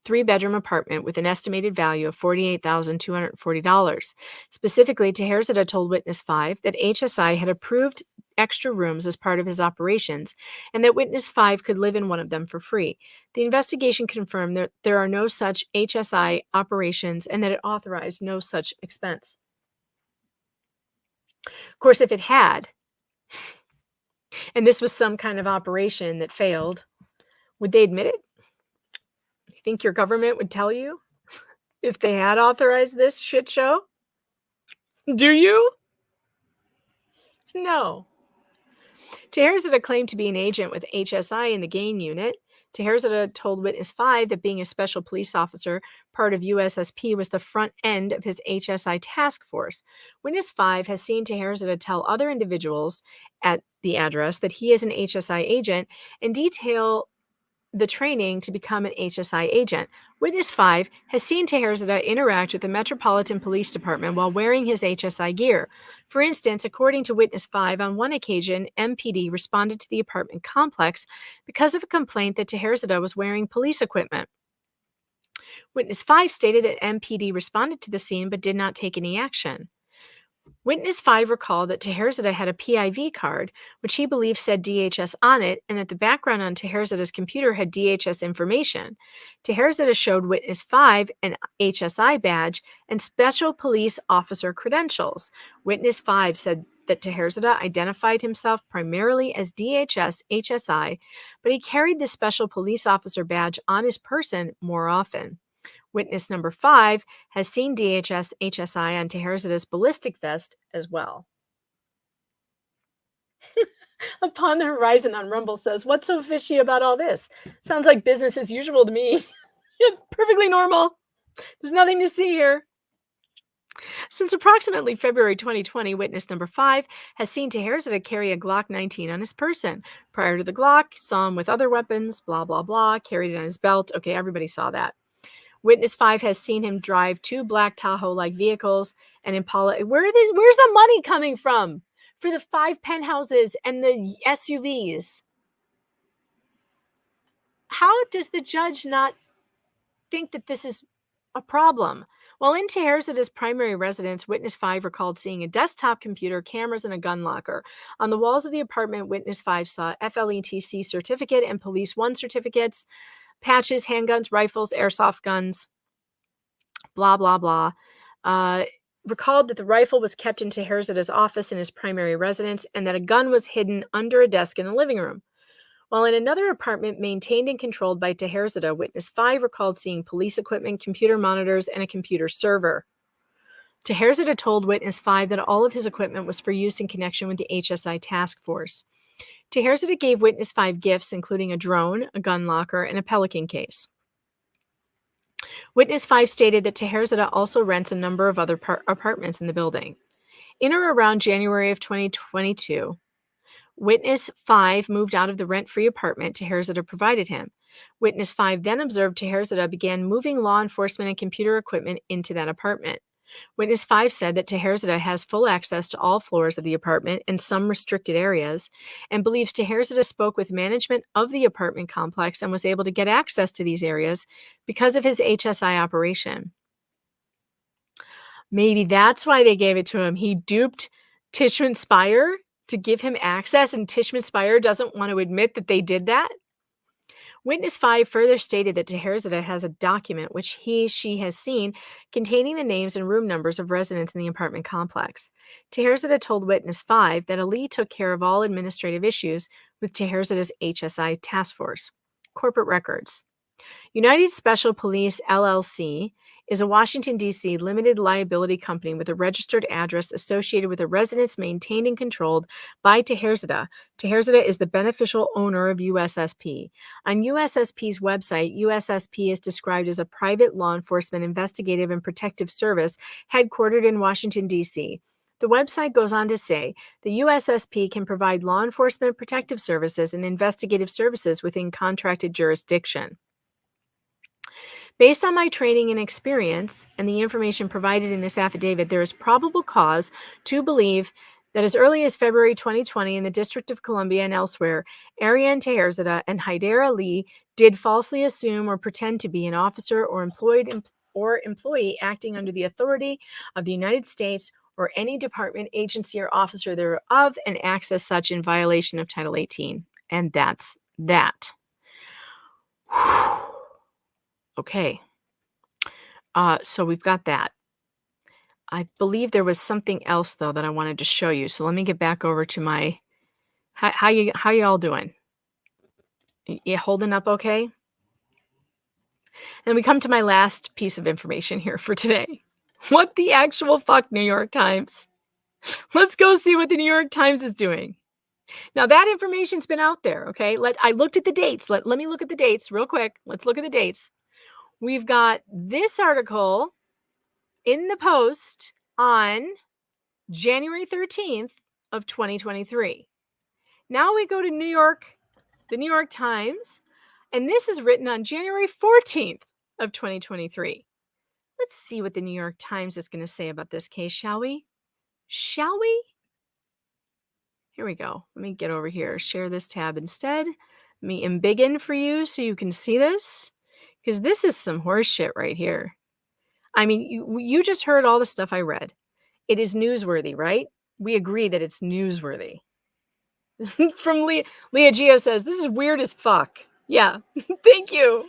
3-bedroom apartment with an estimated value of $48,240. Specifically, Teherzada told Witness 5 that HSI had approved extra rooms as part of his operations and that Witness 5 could live in one of them for free. The investigation confirmed that there are no such HSI operations and that it authorized no such expense. Of course, if it had, and this was some kind of operation that failed, would they admit it? You think your government would tell you if they had authorized this shit show? Do you? No. Teherzada claimed to be an agent with HSI in the GAIN unit. Teherzada told Witness 5 that being a special police officer, part of USSP, was the front end of his HSI task force. Witness 5 has seen Teherzada tell other individuals at the address that he is an HSI agent and detail the training to become an HSI agent. Witness 5 has seen Teherzada interact with the Metropolitan Police Department while wearing his HSI gear. For instance, according to Witness 5, on one occasion, MPD responded to the apartment complex because of a complaint that Teherzada was wearing police equipment. Witness 5 stated that MPD responded to the scene but did not take any action. Witness 5 recalled that Teherzada had a PIV card, which he believed said DHS on it, and that the background on Teherzada's computer had DHS information. Teherzada showed Witness 5 an HSI badge and special police officer credentials. Witness 5 said that Teherzada identified himself primarily as DHS HSI, but he carried the special police officer badge on his person more often. Witness number 5 has seen DHS HSI on Teherzada's ballistic vest as well. Upon the Horizon on Rumble says, "What's so fishy about all this? Sounds like business as usual to me." It's perfectly normal. There's nothing to see here. Since approximately February 2020, Witness number 5 has seen Teherzada carry a Glock 19 on his person. Prior to the Glock, saw him with other weapons, blah, blah, blah, carried it on his belt. Okay, everybody saw that. Witness 5 has seen him drive 2 black Tahoe-like vehicles and Impala. Where's the money coming from for the 5 penthouses and the SUVs? How does the judge not think that this is a problem? While in Teherzada's primary residence, Witness 5 recalled seeing a desktop computer, cameras, and a gun locker. On the walls of the apartment, Witness 5 saw FLETC certificate and Police 1 certificates, patches, handguns, rifles, airsoft guns, blah, blah, blah. Recalled that the rifle was kept in Teherzada's office in his primary residence and that a gun was hidden under a desk in the living room. While in another apartment maintained and controlled by Teherzada, Witness 5 recalled seeing police equipment, computer monitors, and a computer server. Teherzada told Witness 5 that all of his equipment was for use in connection with the HSI task force. Teherzada gave Witness 5 gifts, including a drone, a gun locker, and a Pelican case. Witness 5 stated that Teherzada also rents a number of other apartments in the building. In or around January of 2022, Witness 5 moved out of the rent-free apartment Teherzada provided him. Witness 5 then observed Teherzada began moving law enforcement and computer equipment into that apartment. Witness 5 said that Teherzada has full access to all floors of the apartment and some restricted areas, and believes Teherzada spoke with management of the apartment complex and was able to get access to these areas because of his HSI operation. Maybe that's why they gave it to him. He duped Tishman Speyer to give him access, and Tishman Speyer doesn't want to admit that they did that? Witness 5 further stated that Teherzada has a document which she has seen containing the names and room numbers of residents in the apartment complex. Teherzada told Witness 5 that Ali took care of all administrative issues with Teherzada's HSI task force. Corporate records. United Special Police, LLC, is a Washington, D.C. limited liability company with a registered address associated with a residence maintained and controlled by Teherzada. Teherzada is the beneficial owner of USSP. On USSP's website, USSP is described as a private law enforcement investigative and protective service headquartered in Washington, D.C. The website goes on to say the USSP can provide law enforcement protective services and investigative services within contracted jurisdiction. Based on my training and experience and the information provided in this affidavit, there is probable cause to believe that as early as February 2020 in the District of Columbia and elsewhere, Ariane Teherzada and Haider Ali did falsely assume or pretend to be an officer or employee acting under the authority of the United States or any department, agency, or officer thereof and acts as such in violation of Title 18. And that's that. Okay, so we've got that. I believe there was something else though that I wanted to show you. So let me get back over to my. How you all doing? You holding up okay? And we come to my last piece of information here for today. What the actual fuck, New York Times? Let's go see what the New York Times is doing. Now that information's been out there, okay? I looked at the dates. Let me look at the dates real quick. Let's look at the dates. We've got this article in the Post on January 13th of 2023. Now we go to New York, the New York Times, and this is written on January 14th of 2023. Let's see what the New York Times is going to say about this case, shall we? Shall we? Here we go. Let me get over here. Share this tab instead. Let me embiggen for you so you can see this, because this is some horse shit right here. I mean, you just heard all the stuff I read. It is newsworthy, right? We agree that it's newsworthy. From Leah Geo says, this is weird as fuck. Yeah, thank you.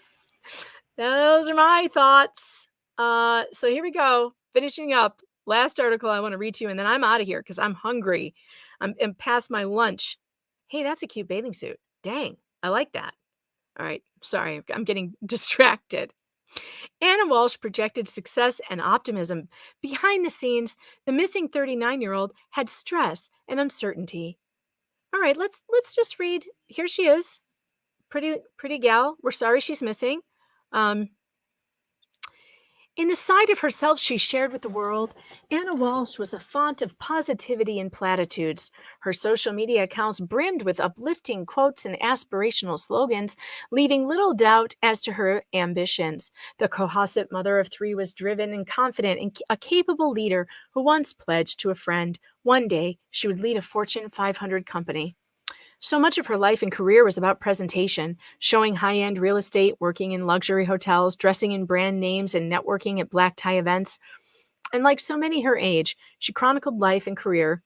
Those are my thoughts. So here we go. Finishing up. Last article I want to read to you, and then I'm out of here because I'm hungry. I'm past my lunch. Hey, that's a cute bathing suit. Dang, I like that. All right, sorry, I'm getting distracted. Ana Walshe projected success and optimism. Behind the scenes, the missing 39-year-old had stress and uncertainty. All right, let's just read. Here she is. Pretty gal. We're sorry she's missing. In the side of herself she shared with the world, Ana Walshe was a font of positivity and platitudes. Her social media accounts brimmed with uplifting quotes and aspirational slogans, leaving little doubt as to her ambitions. The Cohasset mother of three was driven and confident and a capable leader who once pledged to a friend one day she would lead a Fortune 500 company. So much of her life and career was about presentation, showing high-end real estate, working in luxury hotels, dressing in brand names, and networking at black tie events. And like so many her age, she chronicled life and career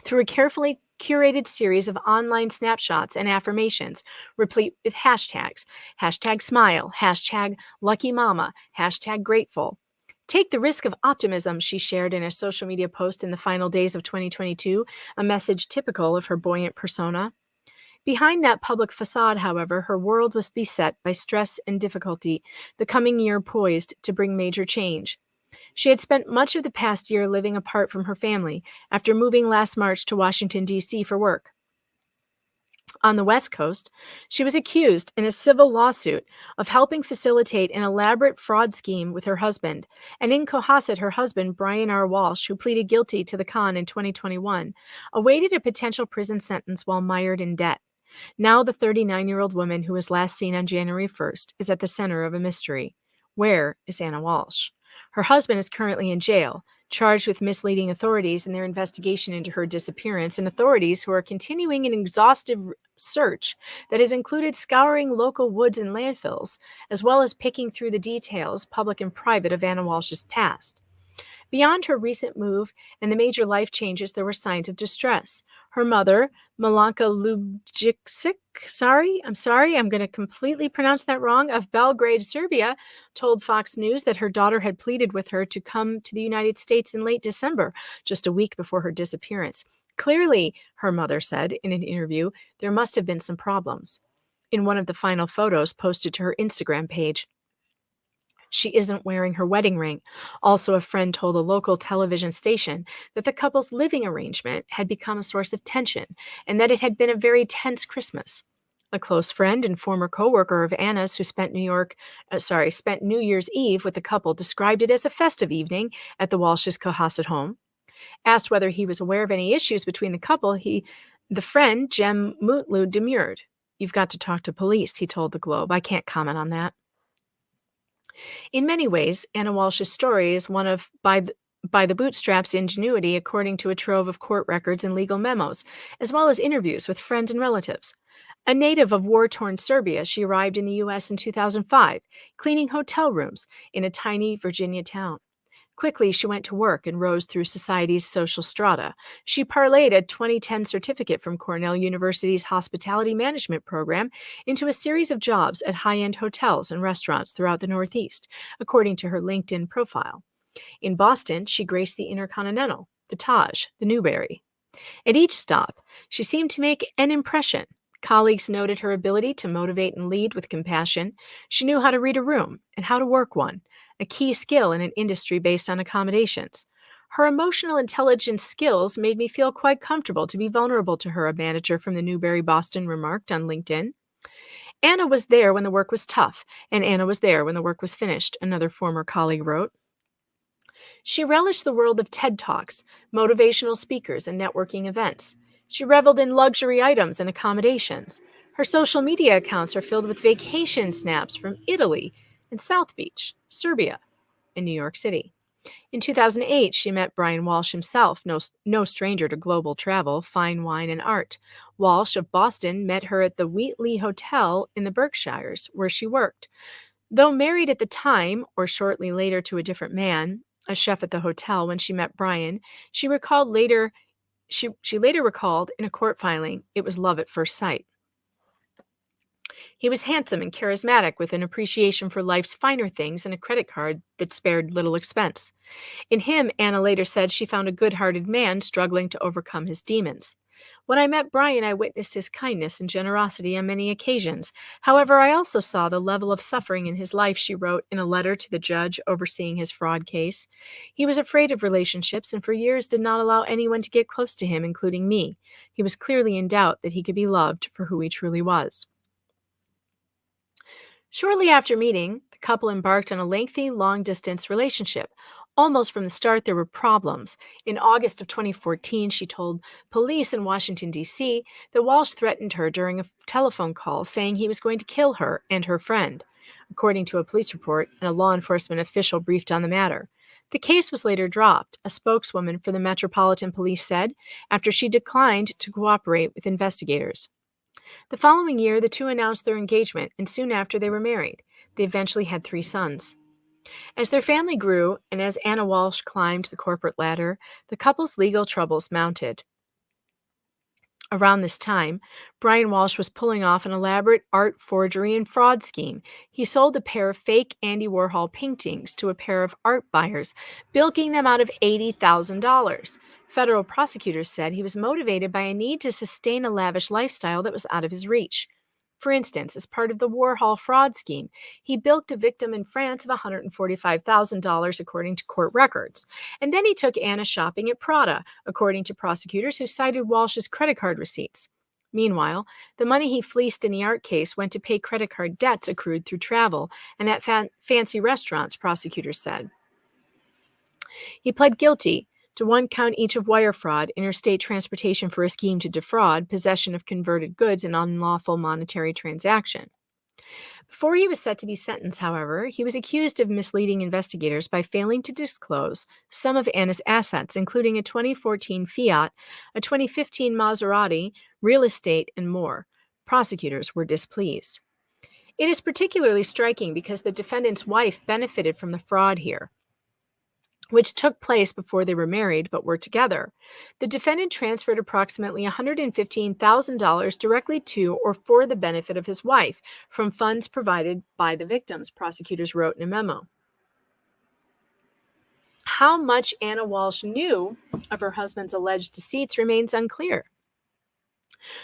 through a carefully curated series of online snapshots and affirmations, replete with hashtags, #smile, #luckymama, #grateful. Take the risk of optimism, she shared in a social media post in the final days of 2022, a message typical of her buoyant persona. Behind that public facade, however, her world was beset by stress and difficulty, the coming year poised to bring major change. She had spent much of the past year living apart from her family after moving last March to Washington, D.C. for work. On the West Coast, she was accused in a civil lawsuit of helping facilitate an elaborate fraud scheme with her husband, and in Cohasset, her husband, Brian R. Walsh, who pleaded guilty to the con in 2021, awaited a potential prison sentence while mired in debt. Now the 39-year-old woman who was last seen on January 1st is at the center of a mystery. Where is Ana Walshe? Her husband is currently in jail, charged with misleading authorities in their investigation into her disappearance, and authorities who are continuing an exhaustive search that has included scouring local woods and landfills, as well as picking through the details, public and private, of Ana Walshe's past. Beyond her recent move and the major life changes, there were signs of distress. Her mother, Milanka Lubjičić, I'm going to completely pronounce that wrong, of Belgrade, Serbia, told Fox News that her daughter had pleaded with her to come to the United States in late December, just a week before her disappearance. Clearly, her mother said in an interview, there must have been some problems. In one of the final photos posted to her Instagram page, she isn't wearing her wedding ring. Also, a friend told a local television station that the couple's living arrangement had become a source of tension and that it had been a very tense Christmas. A close friend and former co-worker of Anna's who spent New Year's Eve with the couple described it as a festive evening at the Walsh's Cohasset home. Asked whether he was aware of any issues between the couple, the friend, Jem Mutlu, demurred. You've got to talk to police, he told the Globe. I can't comment on that. In many ways, Ana Walshe's story is one of by the bootstraps ingenuity, according to a trove of court records and legal memos, as well as interviews with friends and relatives. A native of war-torn Serbia, she arrived in the U.S. in 2005, cleaning hotel rooms in a tiny Virginia town. Quickly, she went to work and rose through society's social strata. She parlayed a 2010 certificate from Cornell University's hospitality management program into a series of jobs at high-end hotels and restaurants throughout the Northeast, according to her LinkedIn profile. In Boston, she graced the Intercontinental, the Taj, the Newberry. At each stop, she seemed to make an impression. Colleagues noted her ability to motivate and lead with compassion. She knew how to read a room and how to work one, a key skill in an industry based on accommodations. Her emotional intelligence skills made me feel quite comfortable to be vulnerable to her, a manager from the Newberry Boston remarked on LinkedIn. Anna was there when the work was tough, and Anna was there when the work was finished, another former colleague wrote. She relished the world of TED Talks, motivational speakers, and networking events. She reveled in luxury items and accommodations. Her social media accounts are filled with vacation snaps from Italy and South Beach, Serbia, and New York City. In 2008, she met Brian Walsh himself, no stranger to global travel, fine wine, and art. Walsh of Boston met her at the Wheatley Hotel in the Berkshires, where she worked. Though married at the time, or shortly later to a different man, a chef at the hotel when she met Brian, she later recalled in a court filing, it was love at first sight. He was handsome and charismatic with an appreciation for life's finer things and a credit card that spared little expense. In him, Anna later said she found a good-hearted man struggling to overcome his demons. When I met Brian, I witnessed his kindness and generosity on many occasions. However, I also saw the level of suffering in his life, she wrote in a letter to the judge overseeing his fraud case. He was afraid of relationships and for years did not allow anyone to get close to him, including me. He was clearly in doubt that he could be loved for who he truly was. Shortly after meeting, the couple embarked on a lengthy, long-distance relationship. Almost from the start, there were problems. In August of 2014, she told police in Washington, D.C., that Walsh threatened her during a telephone call, saying he was going to kill her and her friend, according to a police report and a law enforcement official briefed on the matter. The case was later dropped, a spokeswoman for the Metropolitan Police said, after she declined to cooperate with investigators. The following year, the two announced their engagement, and soon after they were married. They eventually had 3 sons. As their family grew, and as Ana Walshe climbed the corporate ladder, the couple's legal troubles mounted. Around this time, Brian Walsh was pulling off an elaborate art forgery and fraud scheme. He sold a pair of fake Andy Warhol paintings to a pair of art buyers, bilking them out of $80,000. Federal prosecutors said he was motivated by a need to sustain a lavish lifestyle that was out of his reach. For instance, as part of the Warhol fraud scheme, he bilked a victim in France of $145,000 according to court records. And then he took Anna shopping at Prada, according to prosecutors who cited Walsh's credit card receipts. Meanwhile, the money he fleeced in the art case went to pay credit card debts accrued through travel and at fancy restaurants, prosecutors said. He pled guilty to 1 count each of wire fraud, interstate transportation for a scheme to defraud, possession of converted goods, and unlawful monetary transaction. Before he was set to be sentenced, however, he was accused of misleading investigators by failing to disclose some of Anna's assets, including a 2014 Fiat, a 2015 Maserati, real estate, and more. Prosecutors were displeased. It is particularly striking because the defendant's wife benefited from the fraud here, which took place before they were married but were together. The defendant transferred approximately $115,000 directly to or for the benefit of his wife from funds provided by the victims, prosecutors wrote in a memo. How much Ana Walshe knew of her husband's alleged deceits remains unclear.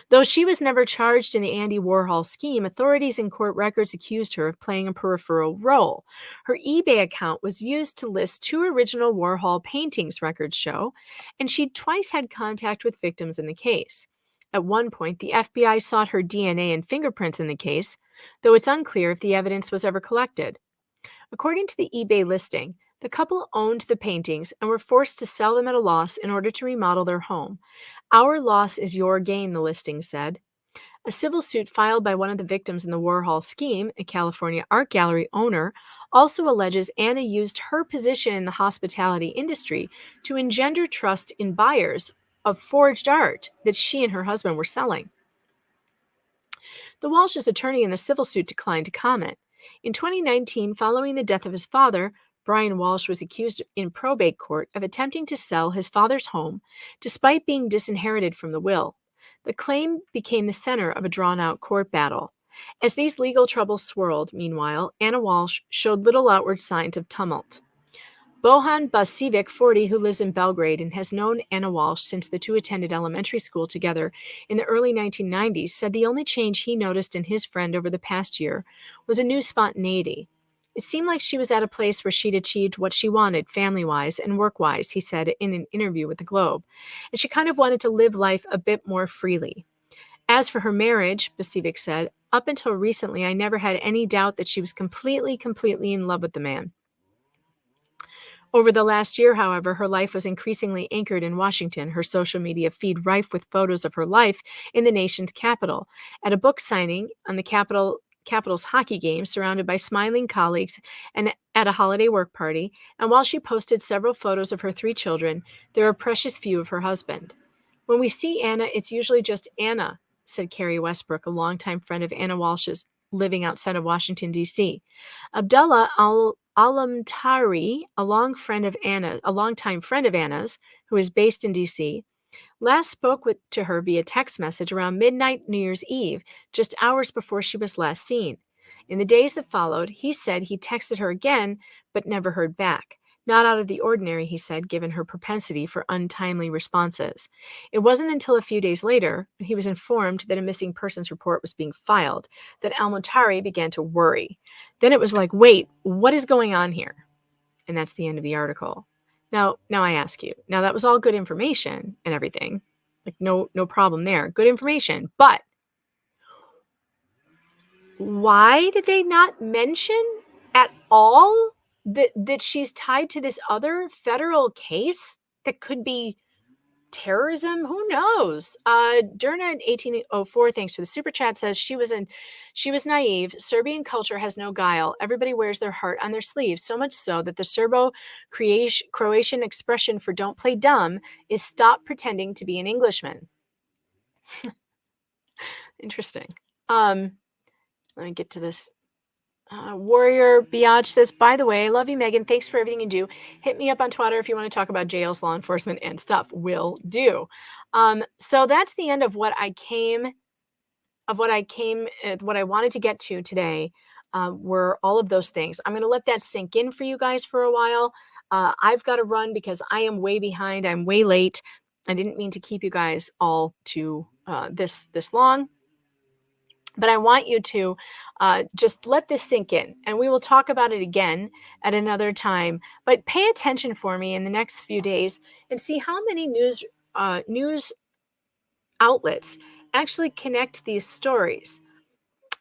Though she was never charged in the Andy Warhol scheme, authorities in court records accused her of playing a peripheral role. Her eBay account was used to list 2 original Warhol paintings, records show, and she'd twice had contact with victims in the case. At one point, the FBI sought her DNA and fingerprints in the case, though it's unclear if the evidence was ever collected. According to the eBay listing, the couple owned the paintings and were forced to sell them at a loss in order to remodel their home. Our loss is your gain, the listing said. A civil suit filed by one of the victims in the Warhol scheme, a California art gallery owner, also alleges Anna used her position in the hospitality industry to engender trust in buyers of forged art that she and her husband were selling. The Walsh's attorney in the civil suit declined to comment. In 2019, following the death of his father, Brian Walsh was accused in probate court of attempting to sell his father's home despite being disinherited from the will. The claim became the center of a drawn-out court battle. As these legal troubles swirled, meanwhile, Ana Walshe showed little outward signs of tumult. Bohan Basivic, 40, who lives in Belgrade and has known Ana Walshe since the two attended elementary school together in the early 1990s, said the only change he noticed in his friend over the past year was a new spontaneity. It seemed like she was at a place where she'd achieved what she wanted family-wise and work-wise, he said in an interview with the Globe. And she kind of wanted to live life a bit more freely. As for her marriage, Basivic said, up until recently, I never had any doubt that she was completely in love with the man. Over the last year, however, her life was increasingly anchored in Washington, her social media feed rife with photos of her life in the nation's capital, at a book signing on the Capitals hockey game, surrounded by smiling colleagues, and at a holiday work party. And while she posted several photos of her 3 children, there are precious few of her husband. When we see Anna, it's usually just Anna, said Carrie Westbrook, a longtime friend of Ana Walsh's, living outside of Washington, D.C. Abdullah Alamtari, a longtime friend of Anna's, who is based in D.C., last spoke to her via text message around midnight New Year's Eve, just hours before she was last seen. In the days that followed, he said he texted her again, but never heard back. Not out of the ordinary, he said, given her propensity for untimely responses. It wasn't until a few days later, when he was informed that a missing persons report was being filed, that Al-Mutari began to worry. Then it was like, wait, what is going on here? And that's the end of the article. Now I ask you, now that was all good information and everything, like no problem there, good information, but why did they not mention at all that she's tied to this other federal case that could be terrorism? Who knows? Durna 1804, thanks for the super chat, says she was naive. Serbian culture has no guile. Everybody wears their heart on their sleeves, so much so that the Serbo-Croatian expression for don't play dumb is stop pretending to be an Englishman. Interesting. Let me get to this. Warrior Biatch says, by the way, I love you, Megan. Thanks for everything you do. Hit me up on Twitter if you want to talk about jails, law enforcement, and stuff. Will do. So that's the end of what I wanted to get to today. Were all of those things. I'm going to let that sink in for you guys for a while. I've got to run because I am way behind. I'm way late. I didn't mean to keep you guys all to this long. But I want you to just let this sink in, and we will talk about it again at another time. But pay attention for me in the next few days and see how many news outlets actually connect these stories.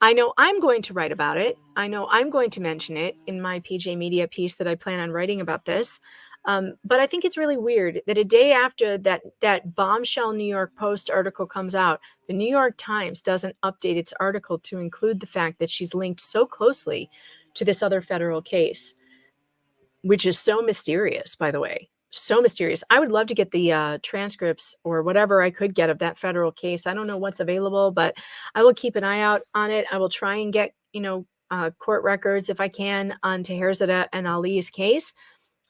I know I'm going to write about it. I know I'm going to mention it in my PJ Media piece that I plan on writing about this. But I think it's really weird that a day after that bombshell New York Post article comes out, the New York Times doesn't update its article to include the fact that she's linked so closely to this other federal case, which is so mysterious, by the way. So mysterious. I would love to get the transcripts or whatever I could get of that federal case. I don't know what's available, but I will keep an eye out on it. I will try and get, court records if I can on Taherzadeh and Ali's case.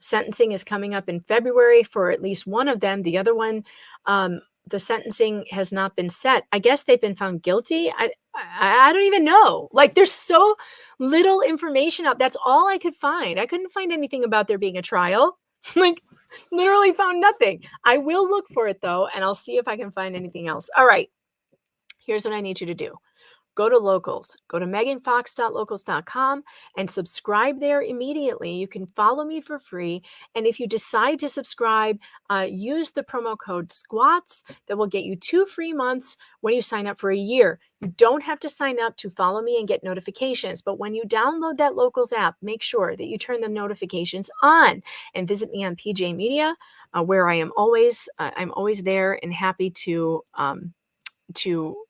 Sentencing is coming up in February for at least one of them. The other one, the sentencing has not been set. I guess they've been found guilty. I don't even know. Like, there's so little information out. That's all I could find. I couldn't find anything about there being a trial. Like, literally found nothing. I will look for it, though, and I'll see if I can find anything else. All right. Here's what I need you to do. Go to Locals. Go to meganfox.locals.com and subscribe there immediately. You can follow me for free. And if you decide to subscribe, use the promo code SQUATS that will get you 2 free months when you sign up for a year. You don't have to sign up to follow me and get notifications. But when you download that Locals app, make sure that you turn the notifications on and visit me on PJ Media, where I am always, I'm always there and happy to,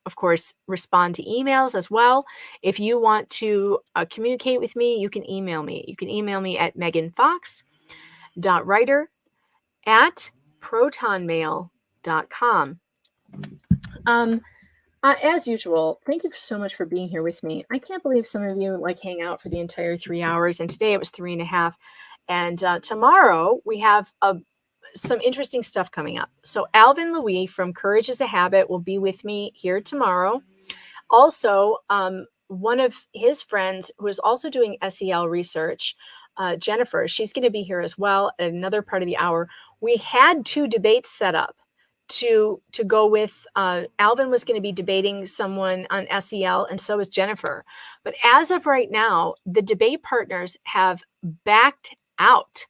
of course, respond to emails as well. If you want to communicate with me, you can email me. You can email me at meganfox.writer@protonmail.com. As usual, thank you so much for being here with me. I can't believe some of you hang out for the entire 3 hours, and today it was 3.5. And tomorrow we have some interesting stuff coming up. So Alvin Louis from Courage is a Habit will be with me here tomorrow. Also, one of his friends who is also doing SEL research, Jennifer, she's going to be here as well at another part of the hour. We had 2 debates set up to go with. Alvin was going to be debating someone on SEL, and so is Jennifer. But as of right now, the debate partners have backed out.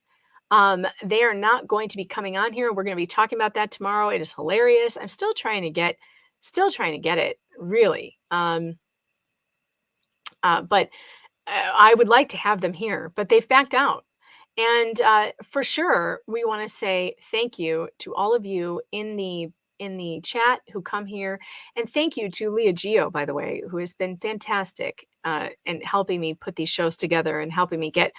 They are not going to be coming on here. We're going to be talking about that tomorrow. It is hilarious. I'm still trying to get it, really. But I would like to have them here, but they've backed out. And for sure, we want to say thank you to all of you in the chat who come here, and thank you to Leah Gio, by the way, who has been fantastic in helping me put these shows together and helping me get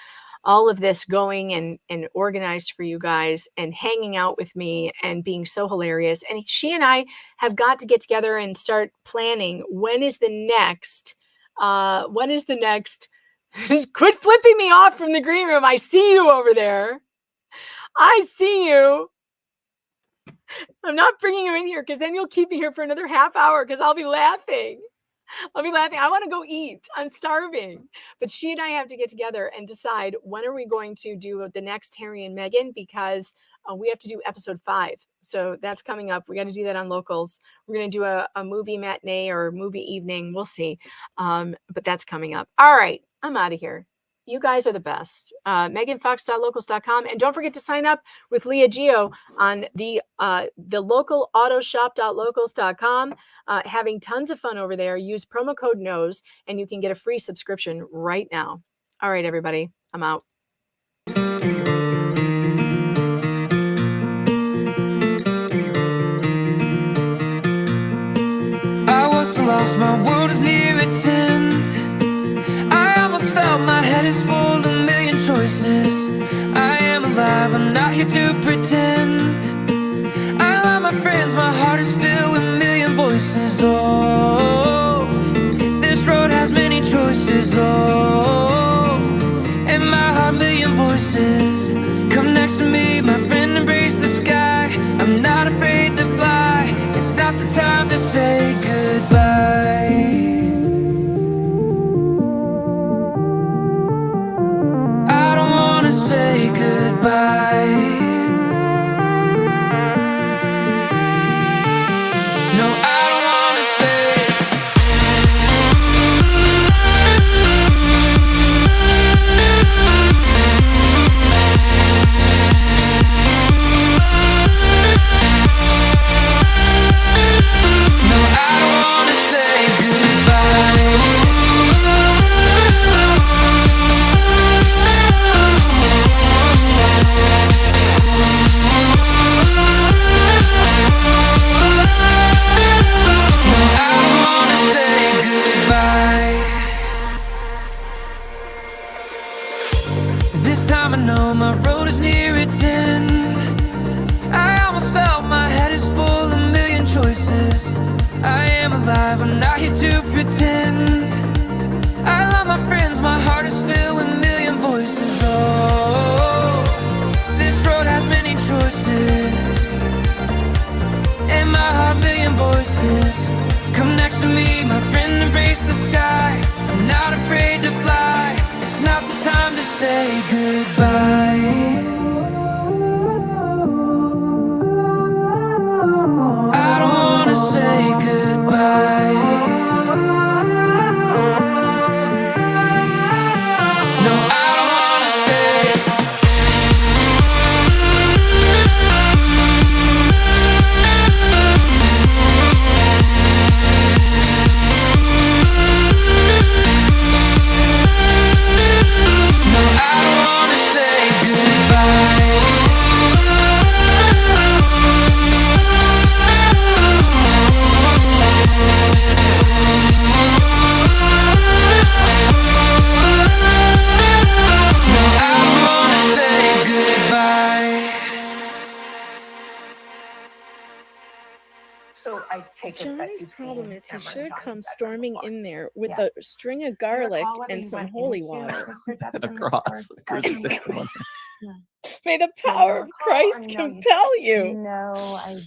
all of this going and organized for you guys, and hanging out with me and being so hilarious. And she and I have got to get together and start planning when is the next. Just quit flipping me off from the green room. I see you over there. I see you. I'm not bringing you in here because then you'll keep me here for another half hour because I'll be laughing. I want to go eat. I'm starving. But she and I have to get together and decide when are we going to do the next Harry and Meghan, because we have to do episode 5. So that's coming up. We got to do that on Locals. We're going to do a movie matinee or movie evening. We'll see. But that's coming up. All right. I'm out of here. You guys are the best. MeganFox.locals.com. And don't forget to sign up with Leah Gio on the local autoshop.locals.com. Having tons of fun over there. Use promo code KNOWS and you can get a free subscription right now. All right, everybody. I'm out. I was so lost, my world is near its end. I almost felt my head is full of a million choices. I am alive, I'm not here to pretend. I love my friends, my heart is filled with a million voices. Oh, this road has many choices. Oh, and my heart, million voices. Come next to me, my friend, embrace the sky. I'm not afraid to fly. It's not the time to say goodbye. I don't wanna say goodbye. No, I don't wanna say. No, I don't wanna say goodbye. This time I know my road is near its end. I almost felt my head is full of a million choices. I am alive, I'm not here to pretend. I love my friends, my heart is filled with a million voices. Oh, this road has many choices. And my heart, million voices. Come next to me, my friend, embrace the sky. I'm not afraid to fly. It's not the time to say goodbye. I don't wanna say goodbye. No, I don't wanna say. No, I don't wanna say goodbye. No, I don't wanna say goodbye. So I take Johnny's problem is he should have come storming in there with a string of garlic and some holy water. Across the crucifixion. May the power of Christ compel you. No, I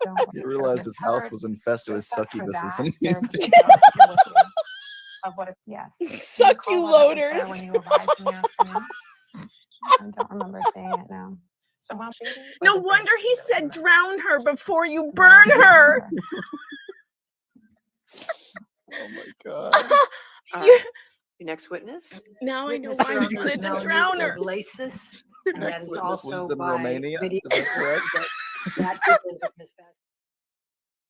don't. He realized his house was infested with succubuses. Of what? Yes. Suck you loaders. When you arrived in the afternoon. I don't remember saying it now. So while she No wonder he said drown her before you burn her. Oh my god. You- Your next witness? Now I know Witness why you wanted to drown her. Lasis, and that is Witness also lives in by Romania. video. Is that correct? That begins with Miss Vasquez.